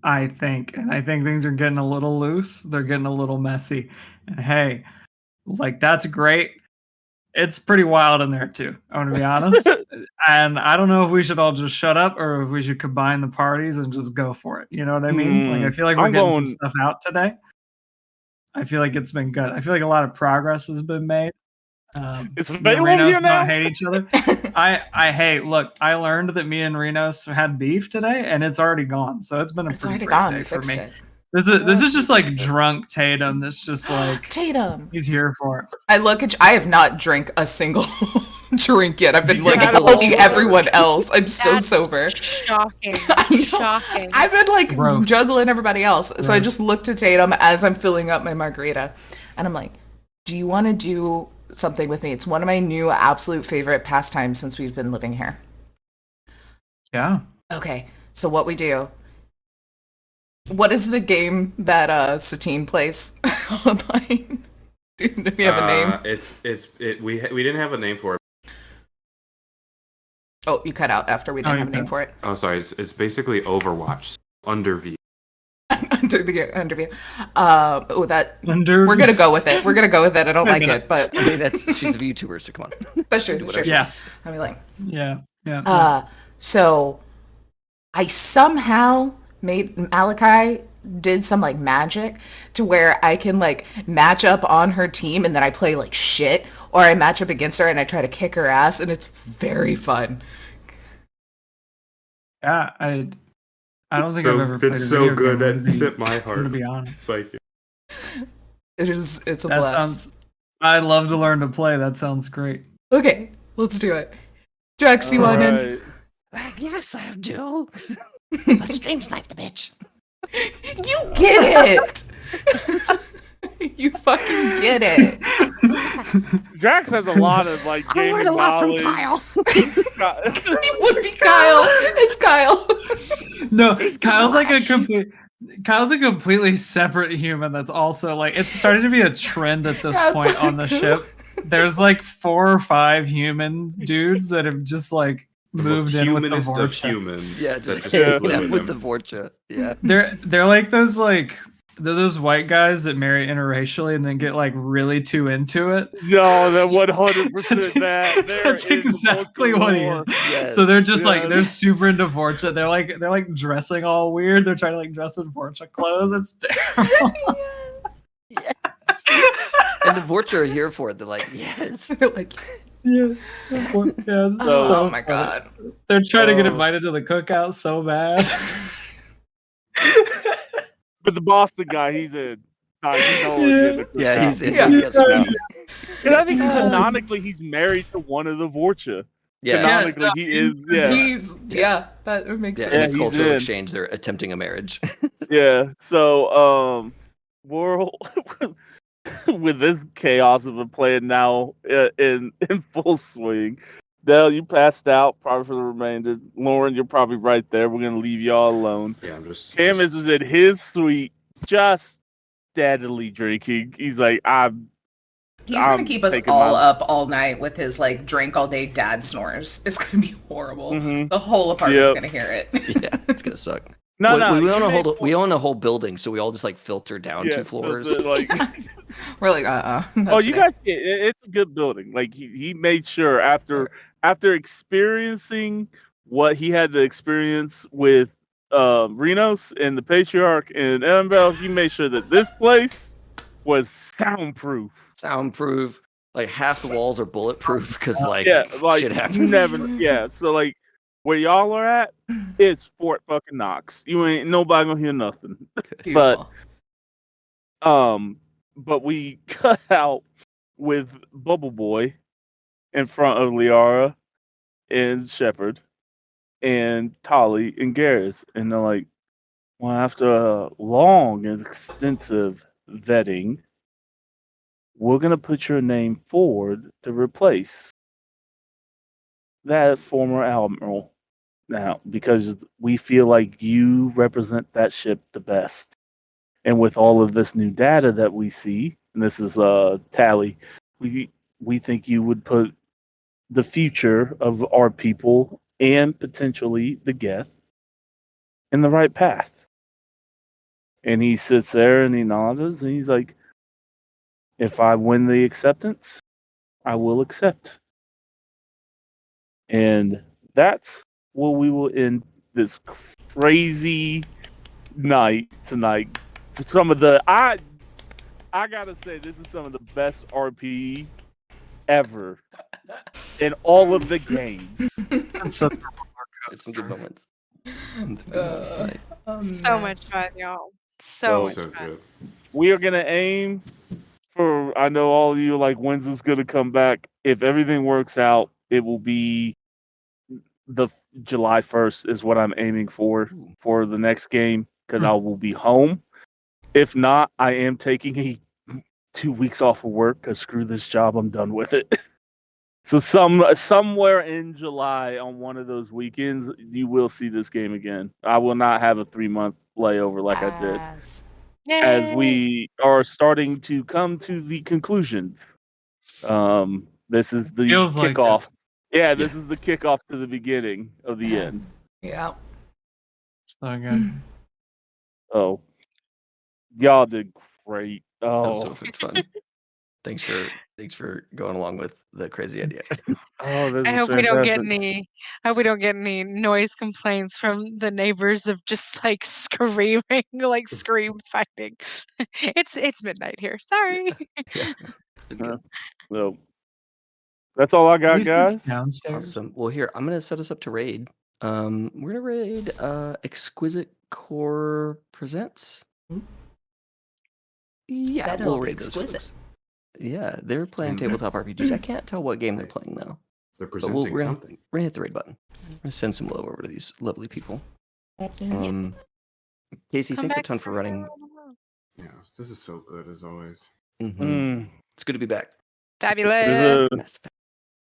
D: I think things are getting a little loose. They're getting a little messy. And hey, like that's great. It's pretty wild in there too. I want to be honest. And I don't know if we should all just shut up or if we should combine the parties and just go for it. You know what I mean? Like I feel like we're getting some stuff out today. I feel like it's been good. I feel like a lot of progress has been made.
A: It's
D: me and
A: Velo here
D: Renos
A: now?
D: don't hate each other. Hey, look, I learned that me and Renos had beef today, and it's already gone. So it's been a
E: It's
D: pretty
E: already
D: great
E: gone.
D: day
E: You
D: for
E: fixed
D: me.
E: it.
D: This is just like drunk Tatum. That's just like
E: Tatum.
D: he's here for it.
E: I look at you. I have not drank a single drink yet. I've been like
A: had a
E: helping
A: whole-
E: everyone else. I'm so
F: That's
E: sober.
F: Shocking.
E: I know.
F: Shocking.
E: I've been like
D: Gross.
E: juggling everybody else. So I
D: Gross.
E: just looked at Tatum as I'm filling up my margarita. And I'm like, do you want to do something with me? It's one of my new absolute favorite pastimes since we've been living here.
D: Yeah.
E: Okay, so what we do. What is the game that Satine plays online? Do we have a name?
B: We didn't have a name for it.
E: Oh, you cut out after we didn't have a name for it.
B: Oh, sorry. It's basically Overwatch. Underview.
E: Underview.
D: Under
E: We're gonna go with it. We're gonna go with it. I don't like it, but
C: I mean, she's a VTuber, so come on.
E: that's true.
C: Do whatever she
D: Yeah.
C: wants.
E: I mean, like,
D: yeah.
E: so I somehow made Malachi did some like magic to where I can like match up on her team and then I play like shit, or I match up against her and I try to kick her ass, and it's very fun.
D: Yeah, I don't think I've ever played a
B: It's
D: video
B: so good
D: game,
B: that set my
D: I'm
B: heart.
D: gonna be honest.
B: Thank you.
E: It's a
D: That
E: blast.
D: sounds I'd love to learn to play. That sounds great.
E: Okay, let's do it. Drax, you want in?
C: Yes, I do. Let's stream snipe the bitch.
E: You get it. You fucking get it.
A: Drax has a lot of like
C: I
A: gaming
C: learned a lot from
A: knowledge.
C: Kyle.
E: It would be Kyle. It's Kyle.
D: No, Kyle's a completely separate human that's also like it's starting to be a trend at this
E: Yeah, it's
D: point on the
E: like-
D: ship. There's like 4 or 5 human dudes that have just like
B: The
D: moved
B: most
D: in with the
B: humanist of
D: Vorcha.
B: humans.
C: Yeah,
B: that
C: just
B: just
A: yeah,
B: live
C: with
B: with
C: the
B: them.
C: Vorcha. Yeah.
D: They're like those white guys that marry interracially and then get like really too into it.
A: No, that 100% that.
D: That's exactly what he is.
C: Yes.
D: So they're just like
A: Yes.
D: they're super into Vorcha. They're like dressing all weird. They're trying to like dress in Vorcha clothes. It's terrible.
C: Yes. And the Vorcha are here for it. They're like, yes.
E: Like,
D: Yeah. Yeah, it's
E: oh
D: so
E: my
D: funny.
E: god.
D: They're trying to get
A: Oh.
D: invited to the cookout so bad.
A: But the Boston guy, he's in. He's always in the
C: Yeah, he's
A: cookout.
C: in.
E: Yeah.
C: He's got smell.
A: And I think canonically he's married to one of the Vorcha.
C: Yeah.
A: Canonically, he is. Yeah,
E: That makes
C: Yeah,
E: sense.
C: in a
A: he's
C: cultural
A: in.
C: exchange, they're attempting a marriage.
A: yeah. So, world with this chaos of a plan now in full swing. Dell, you passed out probably for the remainder. Lauren, you're probably right there. We're gonna leave y'all alone.
B: Yeah, I'm just.
A: Cam is in his suite, just steadily drinking. He's like,
E: He's gonna
A: I'm
E: keep us
A: taking
E: all
A: my-
E: up all night with his like drink all day dad snores. It's gonna be horrible.
A: Mhm.
E: The whole apartment's
A: Yep.
E: gonna hear it.
C: Yeah, it's gonna suck.
A: No,
C: we,
A: no.
C: we own
A: you
C: a
A: may
C: whole we own a whole building, so we all just like filter down
A: yeah,
C: 2 floors.
A: like,
E: We're like,
A: oh, you guys, it's a good building. Like he made sure after experiencing what he had to experience with Renos and the Patriarch and Annabelle, he made sure that this place was soundproof.
C: Soundproof. Like half the walls are bulletproof because like
A: Yeah, like
C: shit happens.
A: never. Yeah, so like where y'all are at, it's Fort fucking Knox. You ain't nobody gonna hear nothing.
E: beautiful.
A: But we cut out with Bubble Boy in front of Liara and Shepard and Tolly and Garrus, and they're like, well, after a long and extensive vetting, we're gonna put your name forward to replace that former admiral now because we feel like you represent that ship the best. And with all of this new data that we see, and this is Tally, we think you would put the future of our people and potentially the Geth in the right path. And he sits there and he nods and he's like, if I win the acceptance, I will accept. And that's where we will end this crazy night tonight. Some of the I gotta say this is some of the best RP ever in all of the games.
D: It's a
C: It's some good moments. Some good moments tonight.
F: So much fun, y'all. So much
B: So
F: fun.
B: good.
A: We are gonna aim for. I know all of you are like, when's this gonna come back? If everything works out, it will be the July 1st is what I'm aiming for the next game because I will be home. If not, I am taking 2 weeks off of work because screw this job, I'm done with it. So somewhere in July on one of those weekends, you will see this game again. I will not have a 3-month layover like I did. As
F: Yay!
A: we are starting to come to the conclusion. This is the
D: Feels like
A: kickoff.
D: it.
A: This is the kickoff to the beginning of the end.
E: Yeah.
D: So good.
A: Oh, y'all did great.
C: That was so
A: Oh,
C: fun. Thanks for going along with the crazy idea.
A: oh, this
F: I
A: was
F: hope we don't get
A: fantastic.
F: any noise complaints from the neighbors of just like screaming, like scream fighting. It's midnight here. Sorry.
C: Yeah. Been good.
A: So that's all I
D: At
A: got,
D: least it's
A: guys.
D: downstairs.
C: Awesome. Well, here I'm gonna set us up to raid. We're gonna raid Exquisite Core Presents. Yeah,
E: Better
C: we'll
E: be
C: raid those
E: exquisite.
C: folks. Yeah, they're playing
B: And-
C: tabletop RPGs. I can't tell what game they're playing though.
B: They're
C: But
B: presenting
C: we're
B: something.
C: gonna hit the raid button. We're gonna send some love over to these lovely people. Casey,
F: Come
C: thanks a
F: back
C: ton for
F: from
C: running.
B: Yeah, this is so good as always.
C: Mhm.
A: Mm.
C: It's good to be back.
F: Fabulous.
A: There's a
C: Mass